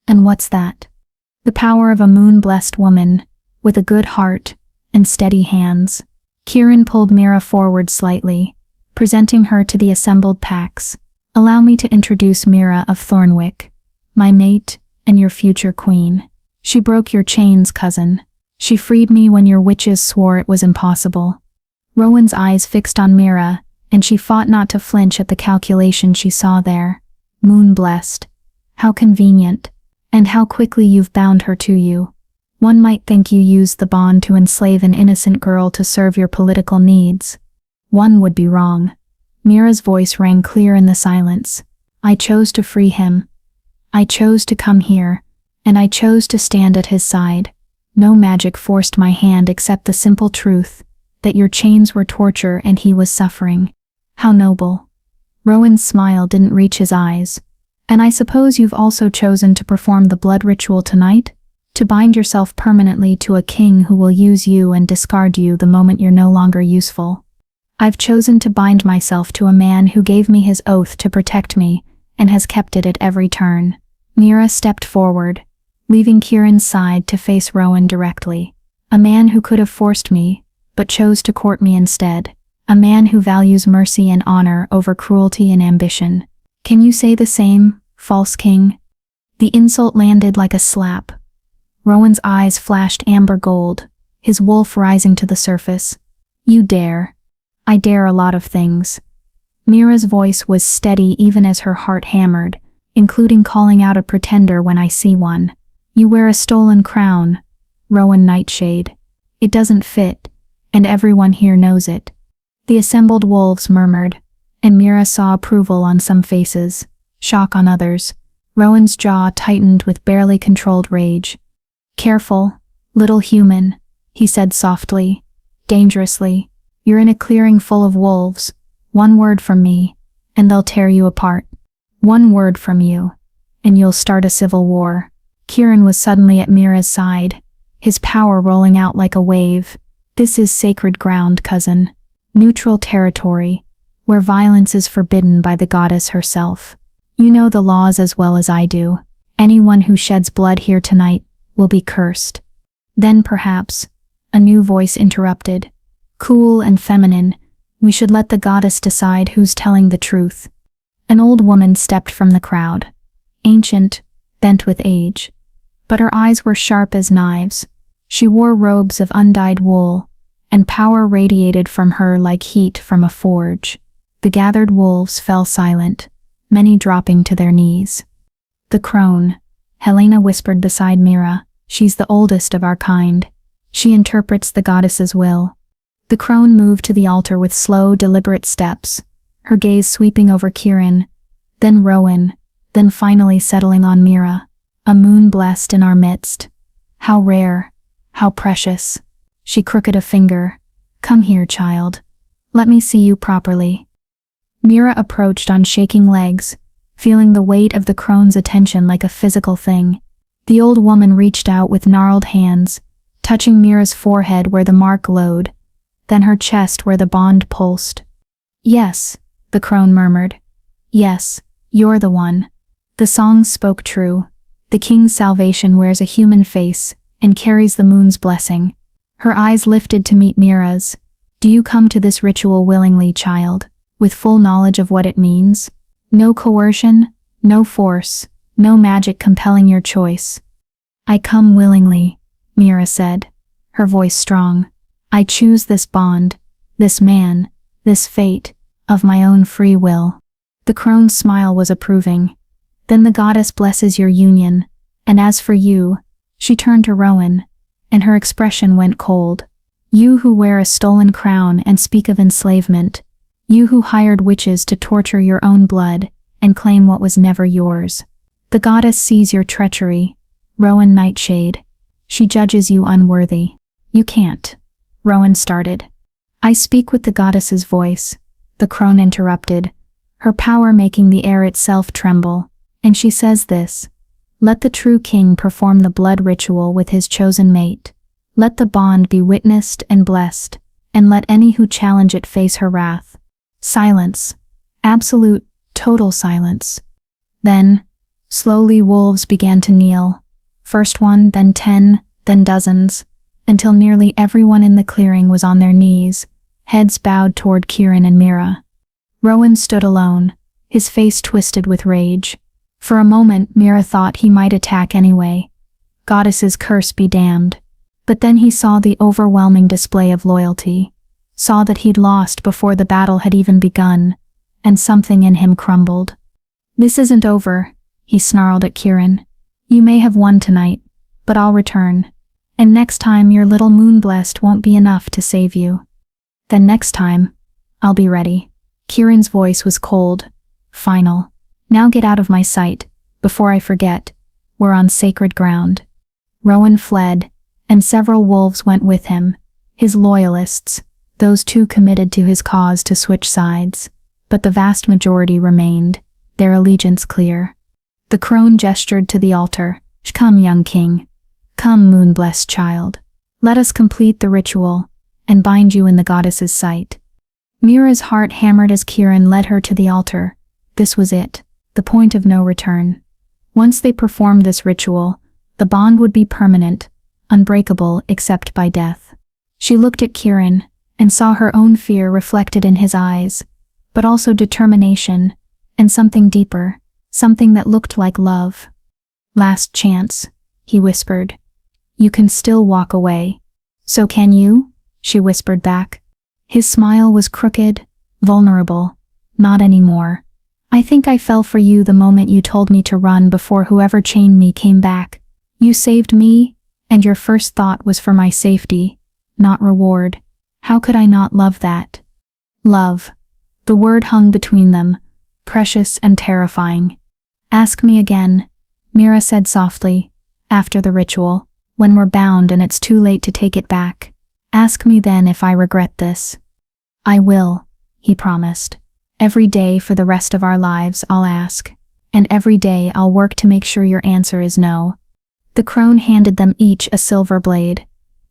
And what's that? The power of a moon-blessed woman, with a good heart and steady hands. Kieran pulled Mira forward slightly, presenting her to the assembled packs. Allow me to introduce Mira of Thornwick, my mate and your future queen. She broke your chains, cousin. She freed me when your witches swore it was impossible. Rowan's eyes fixed on Mira, and she fought not to flinch at the calculation she saw there. Moon-blessed. How convenient. And how quickly you've bound her to you. One might think you used the bond to enslave an innocent girl to serve your political needs. One would be wrong. Mira's voice rang clear in the silence. I chose to free him. I chose to come here, and I chose to stand at his side. No magic forced my hand except the simple truth that your chains were torture and he was suffering. How noble. Rowan's smile didn't reach his eyes. And I suppose you've also chosen to perform the blood ritual tonight? To bind yourself permanently to a king who will use you and discard you the moment you're no longer useful. I've chosen to bind myself to a man who gave me his oath to protect me and has kept it at every turn. Mira stepped forward, leaving Kieran's side to face Rowan directly. A man who could have forced me, but chose to court me instead. A man who values mercy and honor over cruelty and ambition. Can you say the same, false king? The insult landed like a slap. Rowan's eyes flashed amber gold, his wolf rising to the surface. You dare. I dare a lot of things. Mira's voice was steady even as her heart hammered, including calling out a pretender when I see one. You wear a stolen crown, Rowan Nightshade. It doesn't fit, and everyone here knows it. The assembled wolves murmured, and Mira saw approval on some faces, shock on others. Rowan's jaw tightened with barely controlled rage. Careful, little human, he said softly, dangerously. You're in a clearing full of wolves. One word from me, and they'll tear you apart. One word from you, and you'll start a civil war. Kieran was suddenly at Mira's side, his power rolling out like a wave. This is sacred ground, cousin. Neutral territory, where violence is forbidden by the goddess herself. You know the laws as well as I do. Anyone who sheds blood here tonight will be cursed. Then perhaps, a new voice interrupted. Cool and feminine, we should let the goddess decide who's telling the truth. An old woman stepped from the crowd, ancient, bent with age. But her eyes were sharp as knives. She wore robes of undyed wool, and power radiated from her like heat from a forge. The gathered wolves fell silent, many dropping to their knees. The crone, Helena whispered beside Mira. She's the oldest of our kind. She interprets the goddess's will. The crone moved to the altar with slow, deliberate steps, her gaze sweeping over Kieran, then Rowan, then finally settling on Mira. A moon blessed in our midst. How rare, how precious. She crooked a finger. Come here, child. Let me see you properly. Mira approached on shaking legs, feeling the weight of the crone's attention like a physical thing. The old woman reached out with gnarled hands, touching Mira's forehead where the mark glowed, then her chest where the bond pulsed. Yes, the crone murmured. Yes, you're the one. The songs spoke true. The king's salvation wears a human face and carries the moon's blessing. Her eyes lifted to meet Mira's. Do you come to this ritual willingly, child, with full knowledge of what it means? No coercion, no force, no magic compelling your choice. I come willingly, Mira said, her voice strong. I choose this bond, this man, this fate, of my own free will. The crone's smile was approving. Then the goddess blesses your union, and as for you, she turned to Rowan, and her expression went cold. You who wear a stolen crown and speak of enslavement, you who hired witches to torture your own blood and claim what was never yours. The goddess sees your treachery, Rowan Nightshade. She judges you unworthy. You can't. Rowan started. I speak with the goddess's voice, the crone interrupted, her power making the air itself tremble, and she says this. Let the true king perform the blood ritual with his chosen mate. Let the bond be witnessed and blessed, and let any who challenge it face her wrath. Silence. Absolute, total silence. Then, slowly wolves began to kneel. First one, then 10, then dozens, until nearly everyone in the clearing was on their knees, heads bowed toward Kieran and Mira. Rowan stood alone, his face twisted with rage. For a moment, Mira thought he might attack anyway. Goddess's curse be damned. But then he saw the overwhelming display of loyalty, saw that he'd lost before the battle had even begun, and something in him crumbled. This isn't over, he snarled at Kieran. You may have won tonight, but I'll return. And next time your little moon-blessed won't be enough to save you. Then next time, I'll be ready. Kieran's voice was cold, final. Now get out of my sight, before I forget. We're on sacred ground. Rowan fled, and several wolves went with him, his loyalists, those too committed to his cause to switch sides. But the vast majority remained, their allegiance clear. The crone gestured to the altar. Come, young king. Come, moon-blessed child. Let us complete the ritual, and bind you in the goddess's sight. Mira's heart hammered as Kieran led her to the altar. This was it, the point of no return. Once they performed this ritual, the bond would be permanent, unbreakable except by death. She looked at Kieran, and saw her own fear reflected in his eyes, but also determination, and something deeper, something that looked like love. Last chance, he whispered. You can still walk away. So can you? She whispered back. His smile was crooked, vulnerable. Not anymore. I think I fell for you the moment you told me to run before whoever chained me came back. You saved me, and your first thought was for my safety, not reward. How could I not love that? Love. The word hung between them, precious and terrifying. Ask me again, Mira said softly, after the ritual, when we're bound and it's too late to take it back. Ask me then if I regret this. I will, he promised. Every day for the rest of our lives I'll ask, and every day I'll work to make sure your answer is no. The crone handed them each a silver blade.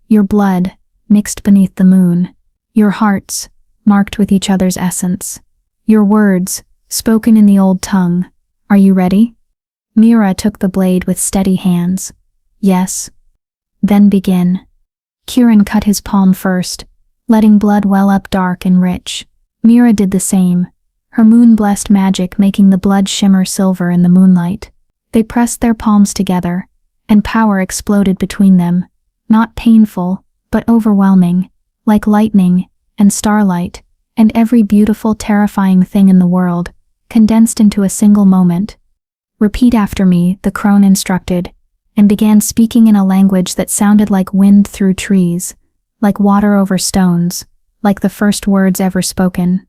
Your blood, mixed beneath the moon. Your hearts, marked with each other's essence. Your words, spoken in the old tongue. Are you ready? Mira took the blade with steady hands. Yes. Then begin. Kieran cut his palm first, letting blood well up dark and rich. Mira did the same, her moon-blessed magic making the blood shimmer silver in the moonlight. They pressed their palms together, and power exploded between them, not painful, but overwhelming, like lightning and starlight, and every beautiful, terrifying thing in the world, condensed into a single moment. Repeat after me, the crone instructed, and began speaking in a language that sounded like wind through trees, like water over stones, like the first words ever spoken.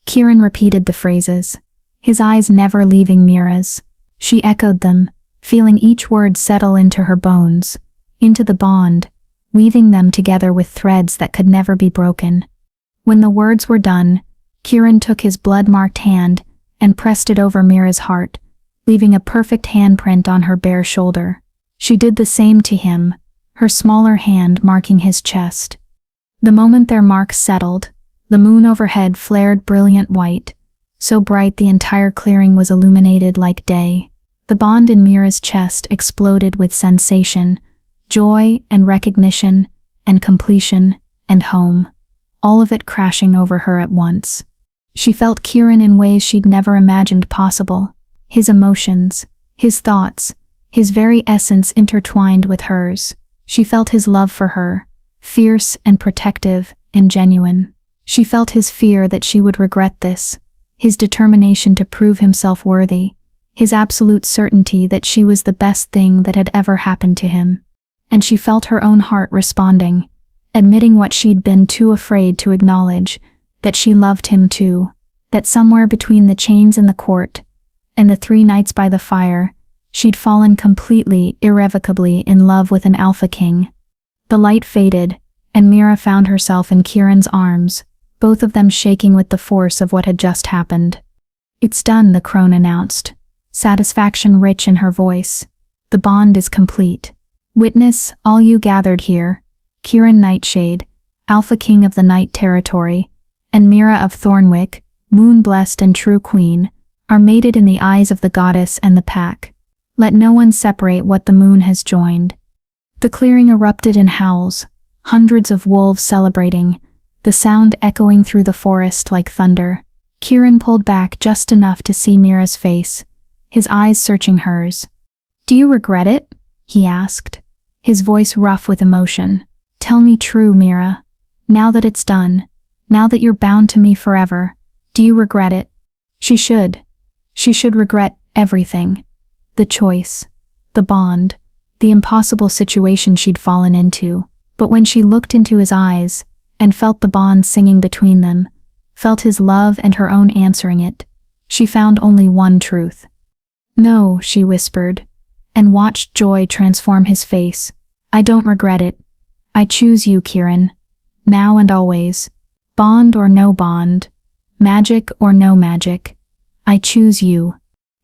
Kieran repeated the phrases, his eyes never leaving Mira's. She echoed them, feeling each word settle into her bones, into the bond, weaving them together with threads that could never be broken. When the words were done, Kieran took his blood-marked hand and pressed it over Mira's heart, leaving a perfect handprint on her bare shoulder. She did the same to him, her smaller hand marking his chest. The moment their marks settled, the moon overhead flared brilliant white, so bright the entire clearing was illuminated like day. The bond in Mira's chest exploded with sensation, joy and recognition, and completion, and home, all of it crashing over her at once. She felt Kieran in ways she'd never imagined possible, his emotions, his thoughts, his very essence intertwined with hers. She felt his love for her, fierce and protective and genuine. She felt his fear that she would regret this, his determination to prove himself worthy, his absolute certainty that she was the best thing that had ever happened to him. And she felt her own heart responding, admitting what she'd been too afraid to acknowledge, that she loved him too, that somewhere between the chains in the court and the 3 nights by the fire, She'd fallen completely, irrevocably in love with an alpha king. The light faded, and Mira found herself in Kieran's arms, both of them shaking with the force of what had just happened. "It's done," the crone announced, satisfaction rich in her voice. "The bond is complete. Witness, all you gathered here, Kieran Nightshade, Alpha King of the Night Territory, and Mira of Thornwick, moon-blessed and true queen, are mated in the eyes of the goddess and the pack. Let no one separate what the moon has joined." The clearing erupted in howls, hundreds of wolves celebrating, the sound echoing through the forest like thunder. Kieran pulled back just enough to see Mira's face, his eyes searching hers. "Do you regret it?" he asked, his voice rough with emotion. "Tell me true, Mira. Now that it's done, now that you're bound to me forever, do you regret it?" She should. She should regret everything. The choice, the bond, the impossible situation she'd fallen into. But when she looked into his eyes, and felt the bond singing between them, felt his love and her own answering it, she found only one truth. "No," she whispered, and watched joy transform his face. "I don't regret it. I choose you, Kieran. Now and always. Bond or no bond. Magic or no magic. I choose you."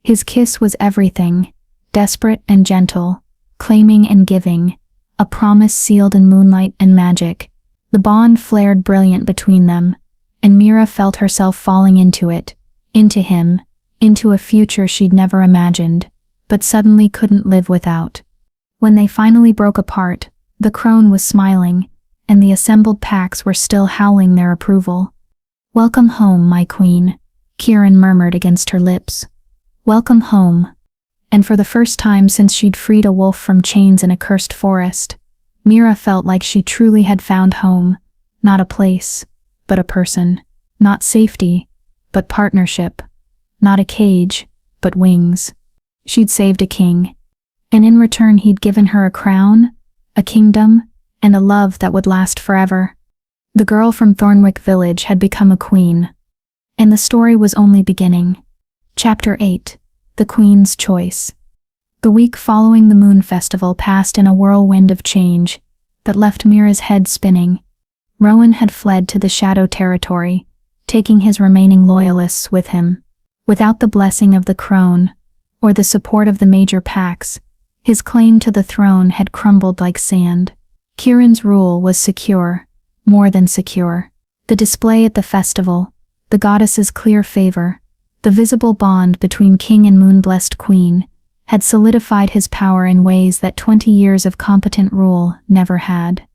His kiss was everything, desperate and gentle, claiming and giving, a promise sealed in moonlight and magic. The bond flared brilliant between them, and Mira felt herself falling into it, into him, into a future she'd never imagined, but suddenly couldn't live without. When they finally broke apart, the crone was smiling, and the assembled packs were still howling their approval. "Welcome home, my queen," Kieran murmured against her lips. "Welcome home." And for the first time since she'd freed a wolf from chains in a cursed forest, Mira felt like she truly had found home, not a place, but a person, not safety, but partnership, not a cage, but wings. She'd saved a king, and in return he'd given her a crown, a kingdom, and a love that would last forever. The girl from Thornwick Village had become a queen, and the story was only beginning. Chapter 8: The Queen's Choice. The week following the Moon Festival passed in a whirlwind of change that left Mira's head spinning. Rowan had fled to the Shadow Territory, taking his remaining loyalists with him. Without the blessing of the crone, or the support of the major packs, his claim to the throne had crumbled like sand. Kieran's rule was secure, more than secure. The display at the festival, the goddess's clear favor, the visible bond between king and moon-blessed queen, had solidified his power in ways that 20 years of competent rule never had.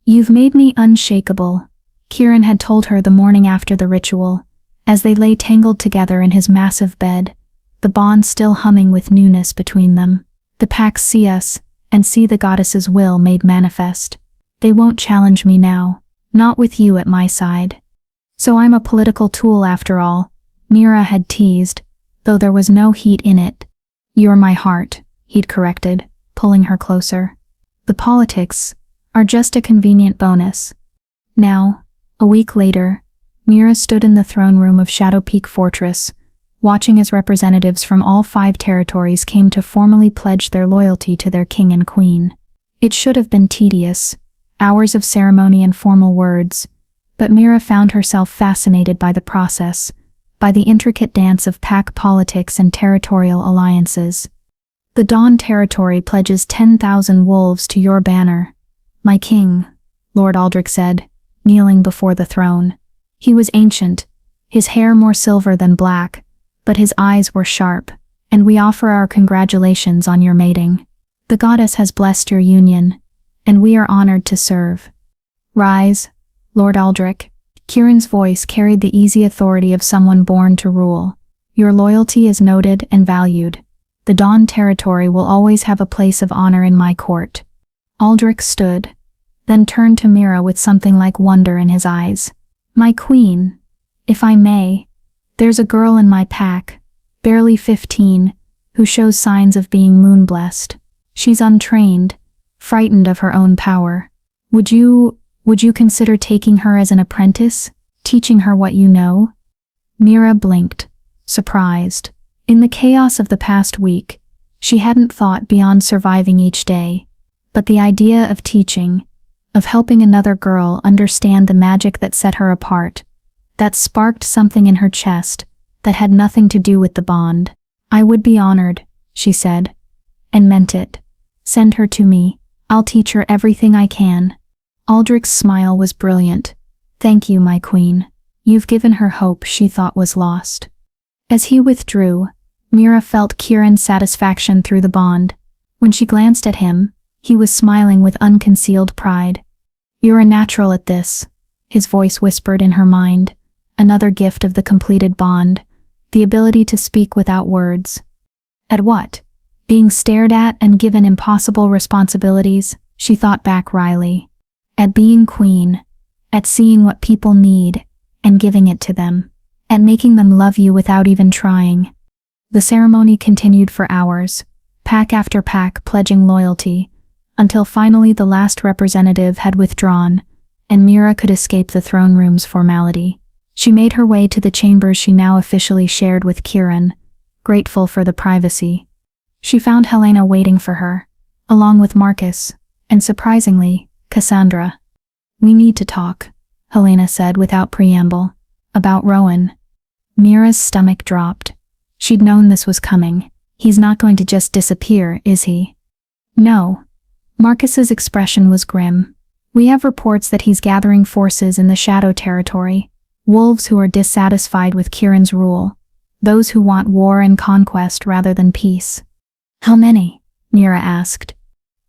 "You've made me unshakable," Kieran had told her the morning after the ritual, as they lay tangled together in his massive bed, the bond still humming with newness between them. "The packs see us, and see the goddess's will made manifest. They won't challenge me now, not with you at my side. So I'm a political tool after all," Mira had teased, though there was no heat in it. "You're my heart," he'd corrected, pulling her closer. "The politics are just a convenient bonus." Now, a week later, Mira stood in the throne room of Shadow Peak Fortress, watching as representatives from all 5 territories came to formally pledge their loyalty to their king and queen. It should have been tedious, hours of ceremony and formal words, but Mira found herself fascinated by the process, by the intricate dance of pack politics and territorial alliances. "The Dawn Territory pledges 10,000 wolves to your banner, my king," Lord Aldrich said, kneeling before the throne. He was ancient, his hair more silver than black, but his eyes were sharp. "And we offer our congratulations on your mating. The goddess has blessed your union, and we are honored to serve." "Rise, Lord Aldrich." Kieran's voice carried the easy authority of someone born to rule. "Your loyalty is noted and valued. The Dawn Territory will always have a place of honor in my court." Aldrich stood, then turned to Mira with something like wonder in his eyes. "My queen, if I may, there's a girl in my pack, barely 15, who shows signs of being moon-blessed. She's untrained, frightened of her own power. Would you consider taking her as an apprentice, teaching her what you know?" Mira blinked, surprised. In the chaos of the past week, She hadn't thought beyond surviving each day. But the idea of teaching, of helping another girl understand the magic that set her apart, that sparked something in her chest that had nothing to do with the bond. "I would be honored," she said, and meant it. "Send her to me. I'll teach her everything I can." Aldrich's smile was brilliant. "Thank you, my queen. You've given her hope she thought was lost." As he withdrew, Mira felt Kieran's satisfaction through the bond. When she glanced at him, he was smiling with unconcealed pride. "You're a natural at this," his voice whispered in her mind. Another gift of the completed bond, the ability to speak without words. At what? Being stared at and given impossible responsibilities, she thought back wryly. At being queen, at seeing what people need and giving it to them, at making them love you without even trying. The ceremony continued for hours, pack after pack pledging loyalty, until finally the last representative had withdrawn, and Mira could escape the throne room's formality. She made her way to the chambers she now officially shared with Kieran, grateful for the privacy. She found Helena waiting for her, along with Marcus, and surprisingly, Cassandra. "We need to talk," Helena said without preamble. "About Rowan." Mira's stomach dropped. She'd known this was coming. He's not going to just disappear, is he? No. Marcus's expression was grim. "We have reports that he's gathering forces in the Shadow Territory, wolves who are dissatisfied with Kieran's rule, those who want war and conquest rather than peace." "How many?" Mira asked.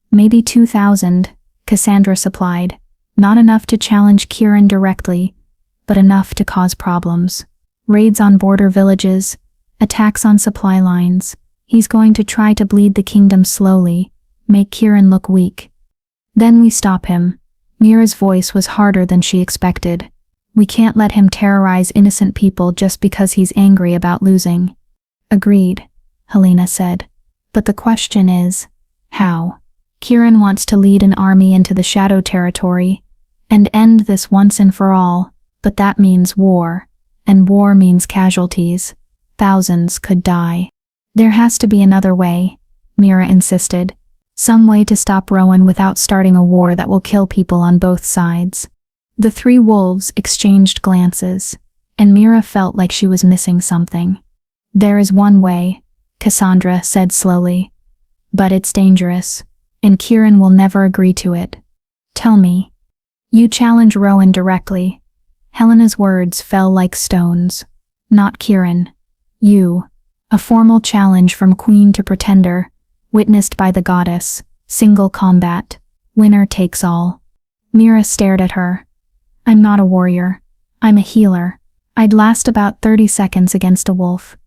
"Maybe 2,000, Cassandra supplied. Not enough to challenge Kieran directly, but enough to cause problems. Raids on border villages, attacks on supply lines. He's going to try to bleed the kingdom slowly, make Kieran look weak. Then we stop him." Mira's voice was harder than she expected. "We can't let him terrorize innocent people just because he's angry about losing." "Agreed," Helena said. "But the question is, how? Kieran wants to lead an army into the Shadow Territory and end this once and for all, but that means war, and war means casualties. Thousands could die. There has to be another way," Mira insisted. "Some way to stop Rowan without starting a war that will kill people on both sides." The three wolves exchanged glances, and Mira felt like she was missing something. "There is one way," Cassandra said slowly. "But it's dangerous, and Kieran will never agree to it." "Tell me." "You challenge Rowan directly." Helena's words fell like stones. "Not Kieran. You. A formal challenge from queen to pretender, witnessed by the goddess, single combat, winner takes all." Mira stared at her. "I'm not a warrior. I'm a healer. I'd last about 30 seconds against a wolf."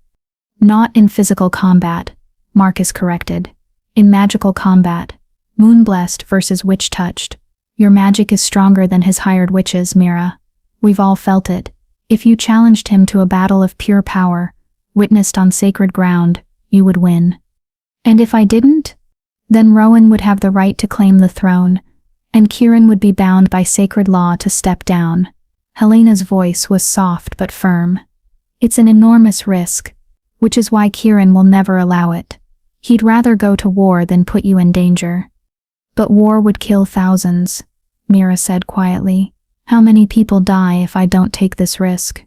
"Not in physical combat," Marcus corrected. "In magical combat. Moon-blessed versus witch-touched. Your magic is stronger than his hired witches, Mira. We've all felt it. If you challenged him to a battle of pure power, witnessed on sacred ground, you would win. And if I didn't? Then Rowan would have the right to claim the throne, and Kieran would be bound by sacred law to step down." Helena's voice was soft but firm. "It's an enormous risk, which is why Kieran will never allow it. He'd rather go to war than put you in danger." "But war would kill thousands," Mira said quietly. "How many people die if I don't take this risk?"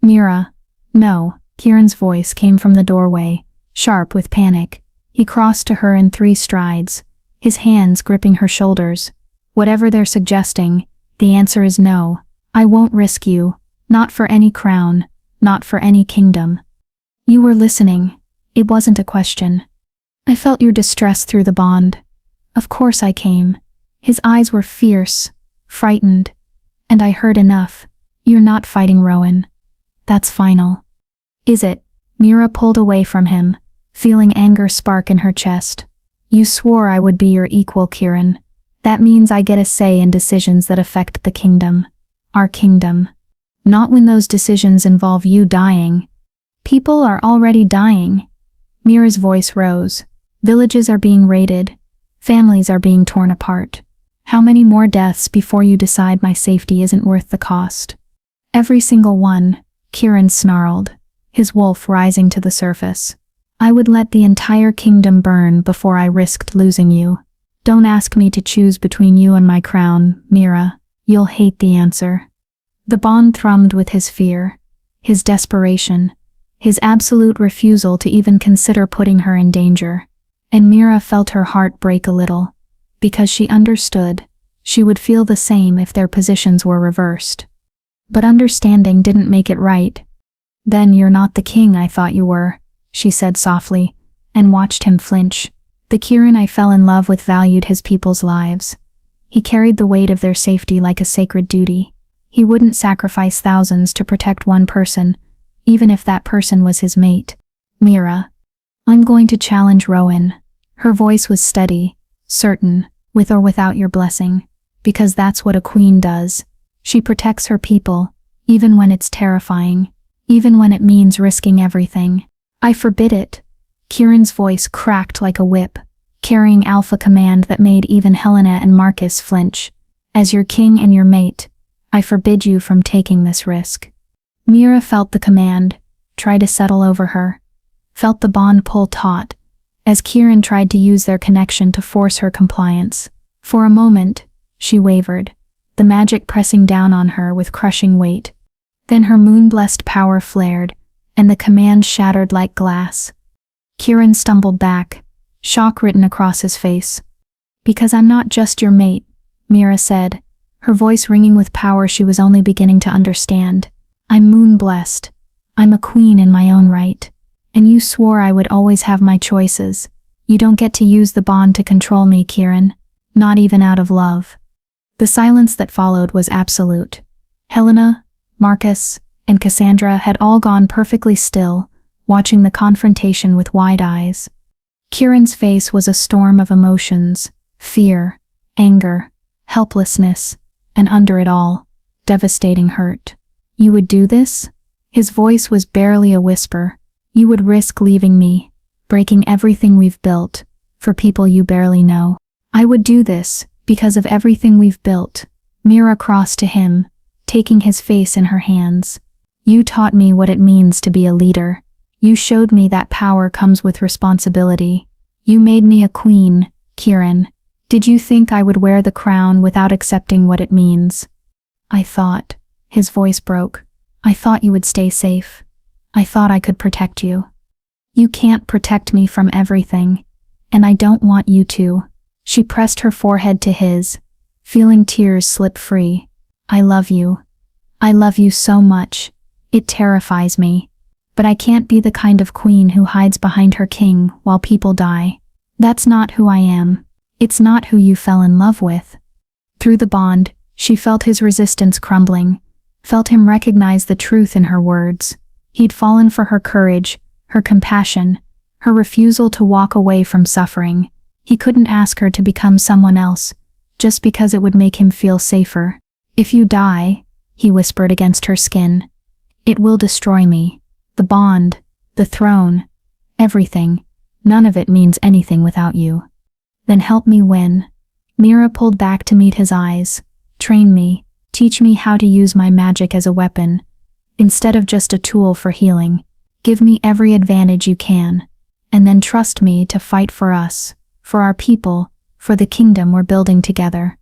"Mira." "No." Kieran's voice came from the doorway, sharp with panic. He crossed to her in 3 strides, his hands gripping her shoulders. "Whatever they're suggesting, the answer is no. I won't risk you, not for any crown, not for any kingdom." "You were listening. It wasn't a question." "I felt your distress through the bond. Of course I came." His eyes were fierce, frightened, "and I heard enough. You're not fighting Rowan. That's final." "Is it?" Mira pulled away from him, feeling anger spark in her chest. "You swore I would be your equal, Kieran. That means I get a say in decisions that affect the kingdom. Our kingdom. Not when those decisions involve you dying." "People are already dying." Mira's voice rose. "Villages are being raided. Families are being torn apart. How many more deaths before you decide my safety isn't worth the cost?" "Every single one," Kieran snarled, his wolf rising to the surface. I would let the entire kingdom burn before I risked losing you. Don't ask me to choose between you and my crown, Mira. You'll hate the answer. The bond thrummed with his fear, his desperation, his absolute refusal to even consider putting her in danger. And Mira felt her heart break a little, because she understood she would feel the same if their positions were reversed. But understanding didn't make it right. Then you're not the king I thought you were, she said softly, and watched him flinch. The Kieran I fell in love with valued his people's lives. He carried the weight of their safety like a sacred duty. He wouldn't sacrifice thousands to protect one person, even if that person was his mate. Mira, I'm going to challenge Rowan. Her voice was steady, certain, with or without your blessing, because that's what a queen does. She protects her people, even when it's terrifying, even when it means risking everything. I forbid it. Kieran's voice cracked like a whip, carrying alpha command that made even Helena and Marcus flinch. As your king and your mate, I forbid you from taking this risk. Mira felt the command, tried to settle over her, felt the bond pull taut, as Kieran tried to use their connection to force her compliance. For a moment, she wavered, the magic pressing down on her with crushing weight. Then her moon-blessed power flared, and the command shattered like glass. Kieran stumbled back, shock written across his face. Because I'm not just your mate, Mira said, her voice ringing with power she was only beginning to understand. I'm moon-blessed. I'm a queen in my own right. And you swore I would always have my choices. You don't get to use the bond to control me, Kieran. Not even out of love. The silence that followed was absolute. Helena, Marcus, and Cassandra had all gone perfectly still, watching the confrontation with wide eyes. Kieran's face was a storm of emotions, fear, anger, helplessness, and under it all, devastating hurt. You would do this? His voice was barely a whisper. You would risk leaving me, breaking everything we've built, for people you barely know. I would do this, because of everything we've built. Mira crossed to him, taking his face in her hands. You taught me what it means to be a leader. You showed me that power comes with responsibility. You made me a queen, Kieran. Did you think I would wear the crown without accepting what it means? I thought. His voice broke. I thought you would stay safe. I thought I could protect you. You can't protect me from everything, and I don't want you to. She pressed her forehead to his, feeling tears slip free. I love you. I love you so much. It terrifies me. But I can't be the kind of queen who hides behind her king while people die. That's not who I am. It's not who you fell in love with. Through the bond, she felt his resistance crumbling, felt him recognize the truth in her words. He'd fallen for her courage, her compassion, her refusal to walk away from suffering. He couldn't ask her to become someone else, just because it would make him feel safer. If you die, he whispered against her skin, it will destroy me. The bond, the throne, everything. None of it means anything without you. Then help me win. Mira pulled back to meet his eyes. Train me, teach me how to use my magic as a weapon, instead of just a tool for healing. Give me every advantage you can, and then trust me to fight for us, for our people, for the kingdom we're building together.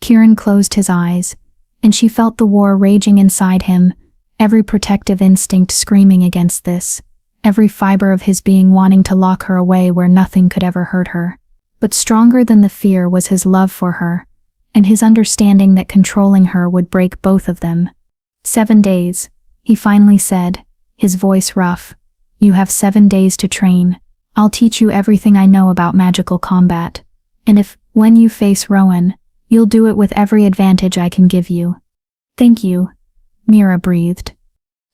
Kieran closed his eyes, and she felt the war raging inside him, every protective instinct screaming against this, every fiber of his being wanting to lock her away where nothing could ever hurt her. But stronger than the fear was his love for her, and his understanding that controlling her would break both of them. 7 days, he finally said, his voice rough. You have 7 days to train. I'll teach you everything I know about magical combat. And when you face Rowan, you'll do it with every advantage I can give you. Thank you, Mira breathed.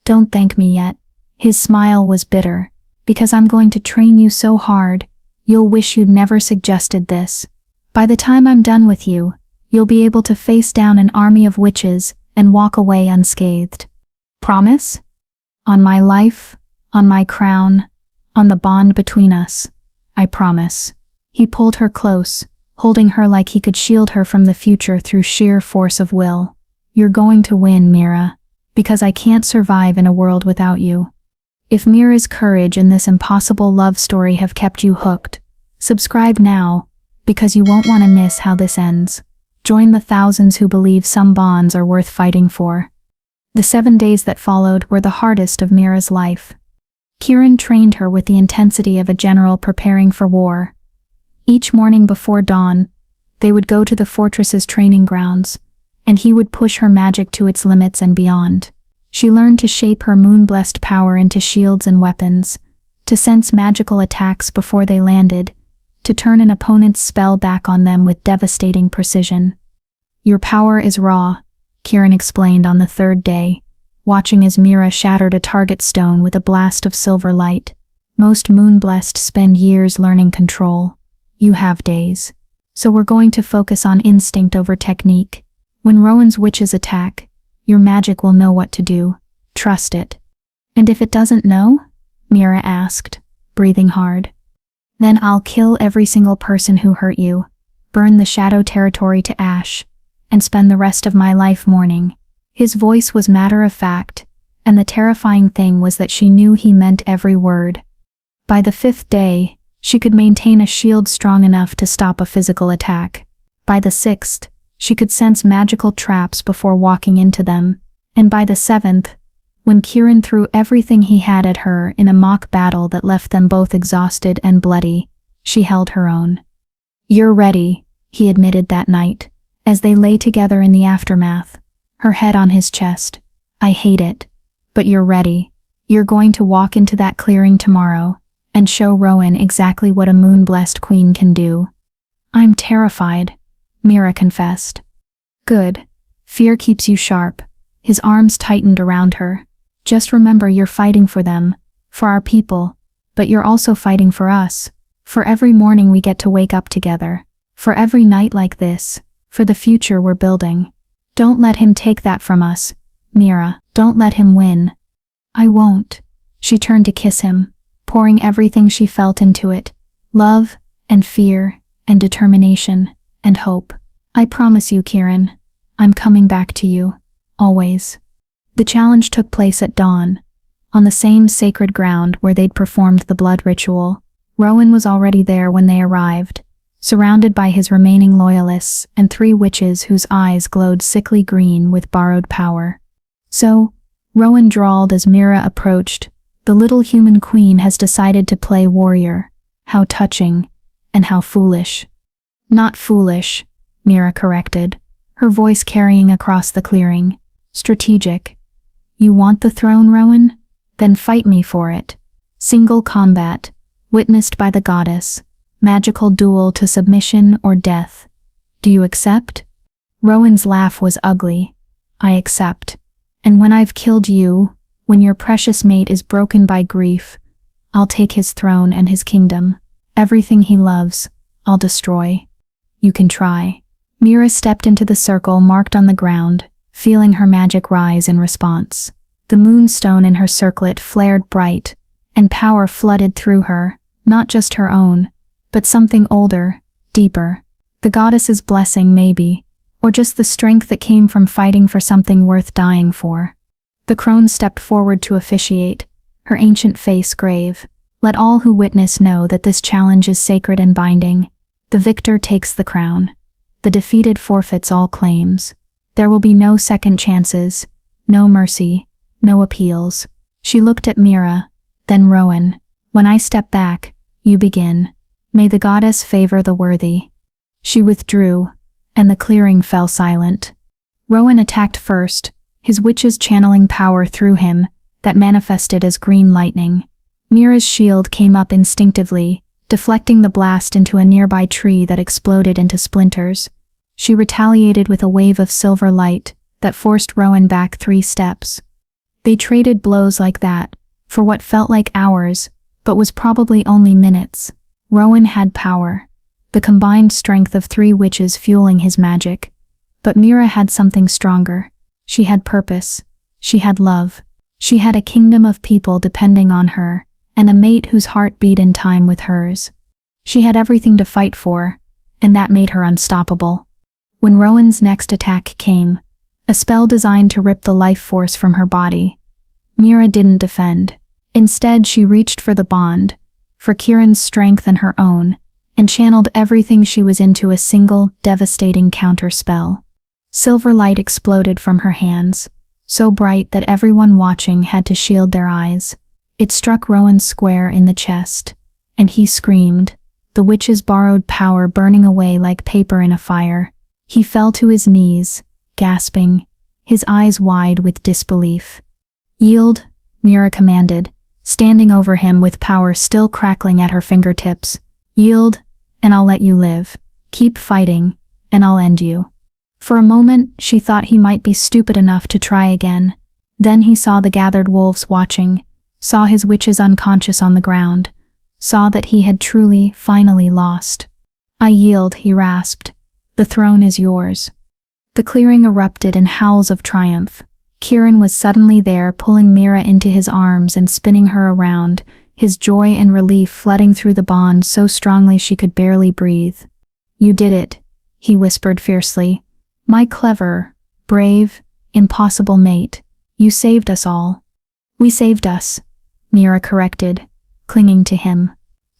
Don't thank me yet. His smile was bitter. Because I'm going to train you so hard, you'll wish you'd never suggested this. By the time I'm done with you, you'll be able to face down an army of witches and walk away unscathed. Promise? On my life, on my crown, on the bond between us. I promise. He pulled her close, holding her like he could shield her from the future through sheer force of will. You're going to win, Mira, because I can't survive in a world without you. If Mira's courage and this impossible love story have kept you hooked, subscribe now, because you won't want to miss how this ends. Join the thousands who believe some bonds are worth fighting for. The 7 days that followed were the hardest of Mira's life. Kieran trained her with the intensity of a general preparing for war. Each morning before dawn, they would go to the fortress's training grounds, and he would push her magic to its limits and beyond. She learned to shape her moon-blessed power into shields and weapons, to sense magical attacks before they landed, to turn an opponent's spell back on them with devastating precision. Your power is raw, Kieran explained on the 3rd day, watching as Mira shattered a target stone with a blast of silver light. Most moon-blessed spend years learning control. You have days. So we're going to focus on instinct over technique. When Rowan's witches attack, your magic will know what to do. Trust it. And if it doesn't know? Mira asked, breathing hard. Then I'll kill every single person who hurt you, burn the shadow territory to ash, and spend the rest of my life mourning. His voice was matter-of-fact, and the terrifying thing was that she knew he meant every word. By the 5th day, she could maintain a shield strong enough to stop a physical attack. By the 6th, she could sense magical traps before walking into them, and by the 7th, when Kieran threw everything he had at her in a mock battle that left them both exhausted and bloody, she held her own. You're ready, he admitted that night, as they lay together in the aftermath, her head on his chest. I hate it, but you're ready. You're going to walk into that clearing tomorrow, and show Rowan exactly what a moon-blessed queen can do. I'm terrified, Mira confessed. Good. Fear keeps you sharp. His arms tightened around her. Just remember you're fighting for them, for our people, but you're also fighting for us, for every morning we get to wake up together, for every night like this, for the future we're building. Don't let him take that from us, Mira. Don't let him win. I won't. She turned to kiss him, pouring everything she felt into it, love, and fear, and determination, and hope. I promise you, Kieran, I'm coming back to you, always. The challenge took place at dawn, on the same sacred ground where they'd performed the blood ritual. Rowan was already there when they arrived, surrounded by his remaining loyalists and 3 witches whose eyes glowed sickly green with borrowed power. So, Rowan drawled as Mira approached, the little human queen has decided to play warrior. How touching, and how foolish. Not foolish, Mira corrected, her voice carrying across the clearing. Strategic. You want the throne, Rowan? Then fight me for it. Single combat, witnessed by the goddess. Magical duel to submission or death. Do you accept? Rowan's laugh was ugly. I accept. And when I've killed you, when your precious mate is broken by grief, I'll take his throne and his kingdom. Everything he loves, I'll destroy. You can try. Mira stepped into the circle marked on the ground, feeling her magic rise in response. The moonstone in her circlet flared bright, and power flooded through her, not just her own, but something older, deeper. The goddess's blessing, maybe, or just the strength that came from fighting for something worth dying for. The crone stepped forward to officiate, her ancient face grave. Let all who witness know that this challenge is sacred and binding. The victor takes the crown. The defeated forfeits all claims. There will be no second chances, no mercy, no appeals. She looked at Mira, then Rowan. When I step back, you begin. May the goddess favor the worthy. She withdrew, and the clearing fell silent. Rowan attacked first, his witches channeling power through him that manifested as green lightning. Mira's shield came up instinctively, deflecting the blast into a nearby tree that exploded into splinters. She retaliated with a wave of silver light that forced Rowan back 3 steps. They traded blows like that, for what felt like hours, but was probably only minutes. Rowan had power, the combined strength of 3 witches fueling his magic. But Mira had something stronger. She had purpose. She had love. She had a kingdom of people depending on her, and a mate whose heart beat in time with hers. She had everything to fight for, and that made her unstoppable. When Rowan's next attack came, a spell designed to rip the life force from her body, Mira didn't defend. Instead, she reached for the bond, for Kieran's strength and her own, and channeled everything she was into a single, devastating counterspell. Silver light exploded from her hands, so bright that everyone watching had to shield their eyes. It struck Rowan square in the chest, and he screamed, the witch's borrowed power burning away like paper in a fire. He fell to his knees, gasping, his eyes wide with disbelief. "Yield," Mira commanded, standing over him with power still crackling at her fingertips. "Yield, and I'll let you live. Keep fighting, and I'll end you." For a moment, she thought he might be stupid enough to try again. Then he saw the gathered wolves watching, saw his witches unconscious on the ground, saw that he had truly, finally lost. "I yield," he rasped. "The throne is yours." The clearing erupted in howls of triumph. Kieran was suddenly there, pulling Mira into his arms and spinning her around, his joy and relief flooding through the bond so strongly she could barely breathe. "You did it," he whispered fiercely. "My clever, brave, impossible mate. You saved us all." "We saved us," Mira corrected, clinging to him.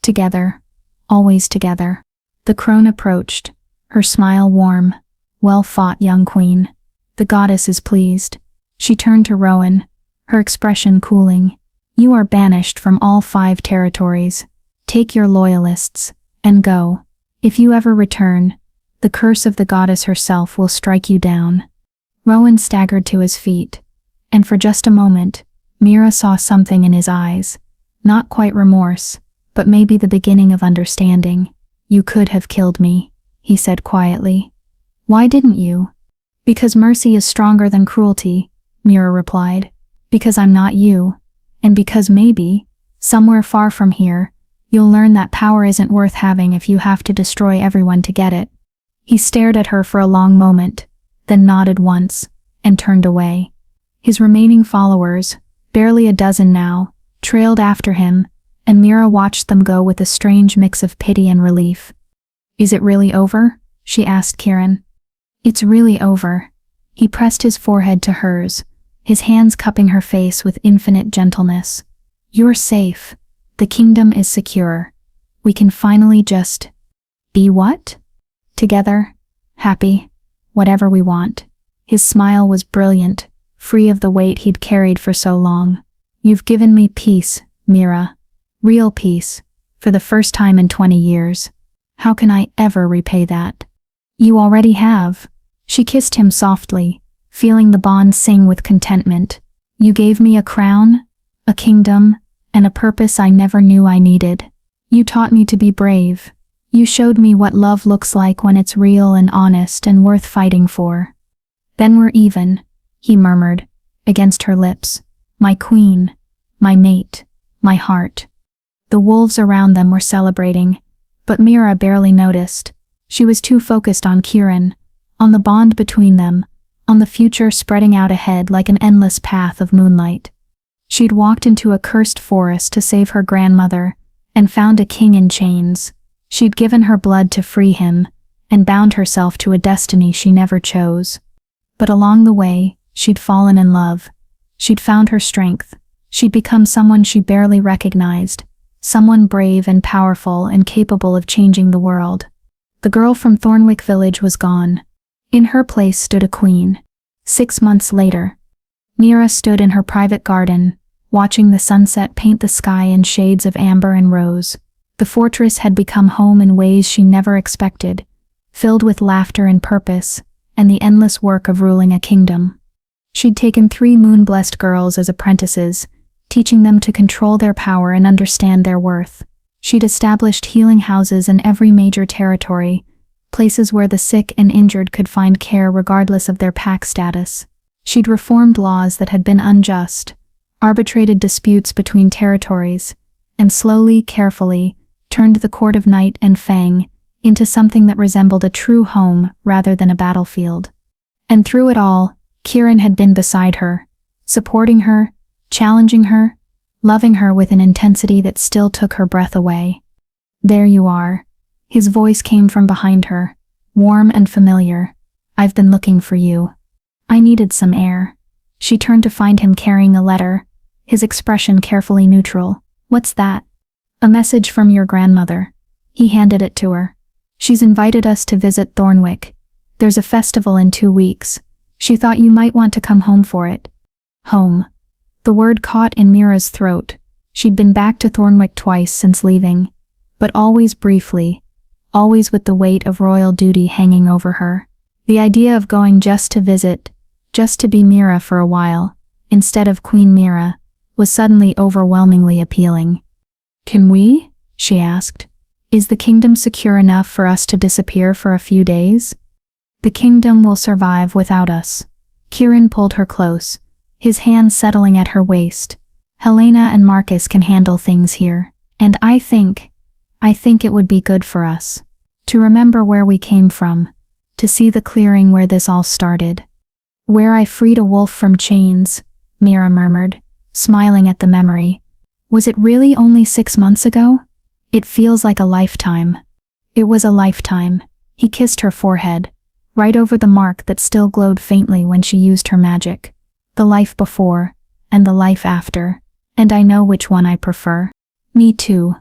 "Together. Always together." The crone approached, her smile warm. "Well fought, young queen. The goddess is pleased." She turned to Rowan, her expression cooling. "You are banished from all 5 territories. Take your loyalists, and go. If you ever return, the curse of the goddess herself will strike you down." Rowan staggered to his feet, and for just a moment, Mira saw something in his eyes. Not quite remorse, but maybe the beginning of understanding. "You could have killed me," he said quietly. "Why didn't you?" "Because mercy is stronger than cruelty," Mira replied. "Because I'm not you. And because maybe, somewhere far from here, you'll learn that power isn't worth having if you have to destroy everyone to get it." He stared at her for a long moment, then nodded once, and turned away. His remaining followers, barely a dozen now, trailed after him, and Mira watched them go with a strange mix of pity and relief. "Is it really over?" she asked Kieran. "It's really over." He pressed his forehead to hers, his hands cupping her face with infinite gentleness. "You're safe. The kingdom is secure. We can finally just be what? Together, happy, whatever we want." His smile was brilliant, free of the weight he'd carried for so long. "You've given me peace, Mira. Real peace, for the first time in 20 years. How can I ever repay that?" "You already have." She kissed him softly, feeling the bond sing with contentment. "You gave me a crown, a kingdom, and a purpose I never knew I needed. You taught me to be brave. You showed me what love looks like when it's real and honest and worth fighting for." "Then we're even," he murmured, against her lips. "My queen, my mate, my heart." The wolves around them were celebrating, but Mira barely noticed. She was too focused on Kieran, on the bond between them, on the future spreading out ahead like an endless path of moonlight. She'd walked into a cursed forest to save her grandmother, and found a king in chains. She'd given her blood to free him, and bound herself to a destiny she never chose. But along the way, she'd fallen in love. She'd found her strength. She'd become someone she barely recognized, someone brave and powerful and capable of changing the world. The girl from Thornwick Village was gone. In her place stood a queen. 6 months later, Mira stood in her private garden, watching the sunset paint the sky in shades of amber and rose. The fortress had become home in ways she never expected, filled with laughter and purpose, and the endless work of ruling a kingdom. She'd taken 3 moon-blessed girls as apprentices, teaching them to control their power and understand their worth. She'd established healing houses in every major territory, places where the sick and injured could find care regardless of their pack status. She'd reformed laws that had been unjust, arbitrated disputes between territories, and slowly, carefully, turned the court of Night and Fang into something that resembled a true home rather than a battlefield. And through it all, Kieran had been beside her, supporting her, challenging her, loving her with an intensity that still took her breath away. "There you are." His voice came from behind her, warm and familiar. "I've been looking for you." "I needed some air." She turned to find him carrying a letter, his expression carefully neutral. "What's that?" "A message from your grandmother." He handed it to her. "She's invited us to visit Thornwick. There's a festival in 2 weeks. She thought you might want to come home for it." Home. The word caught in Mira's throat. She'd been back to Thornwick twice since leaving, but always briefly, always with the weight of royal duty hanging over her. The idea of going just to visit, just to be Mira for a while, instead of Queen Mira, was suddenly overwhelmingly appealing. "Can we?" she asked. "Is the kingdom secure enough for us to disappear for a few days?" "The kingdom will survive without us." Kieran pulled her close, his hand settling at her waist. "Helena and Marcus can handle things here, and I think it would be good for us to remember where we came from, to see the clearing where this all started. Where I freed a wolf from chains," Mira murmured, smiling at the memory. "Was it really only 6 months ago? It feels like a lifetime." "It was a lifetime." He kissed her forehead, right over the mark that still glowed faintly when she used her magic. "The life before, and the life after. And I know which one I prefer." "Me too."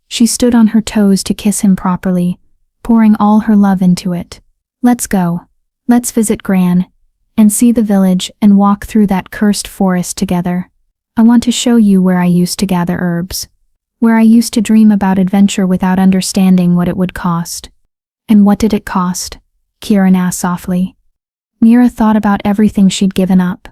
She stood on her toes to kiss him properly, pouring all her love into it. "Let's go. Let's visit Gran, and see the village and walk through that cursed forest together. I want to show you where I used to gather herbs, where I used to dream about adventure without understanding what it would cost." "And what did it cost?" Kieran asked softly. Mira thought about everything she'd given up.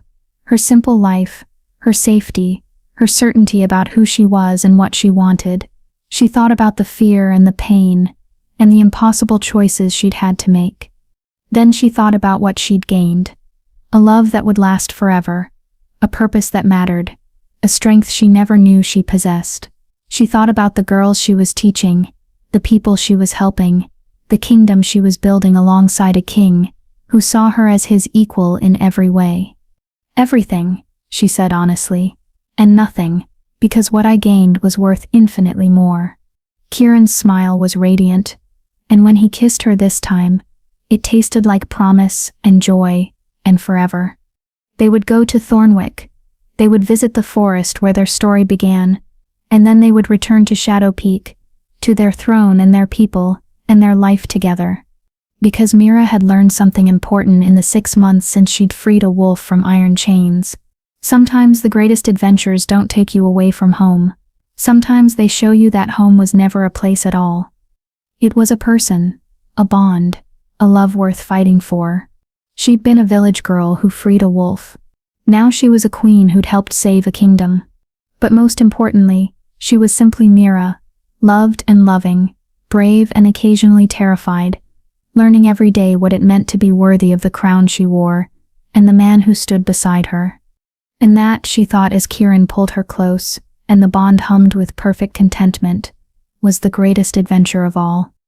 Her simple life, her safety, her certainty about who she was and what she wanted. She thought about the fear and the pain, and the impossible choices she'd had to make. Then she thought about what she'd gained. A love that would last forever, a purpose that mattered, a strength she never knew she possessed. She thought about the girls she was teaching, the people she was helping, the kingdom she was building alongside a king who saw her as his equal in every way. "Everything," she said honestly, "and nothing, because what I gained was worth infinitely more." Kieran's smile was radiant, and when he kissed her this time, it tasted like promise and joy and forever. They would go to Thornwick. They would visit the forest where their story began, and then they would return to Shadow Peak, to their throne and their people and their life together. Because Mira had learned something important in the 6 months since she'd freed a wolf from iron chains. Sometimes the greatest adventures don't take you away from home. Sometimes they show you that home was never a place at all. It was a person, a bond, a love worth fighting for. She'd been a village girl who freed a wolf. Now she was a queen who'd helped save a kingdom. But most importantly, she was simply Mira, loved and loving, brave and occasionally terrified, learning every day what it meant to be worthy of the crown she wore, and the man who stood beside her. And that, she thought as Kieran pulled her close, and the bond hummed with perfect contentment, was the greatest adventure of all.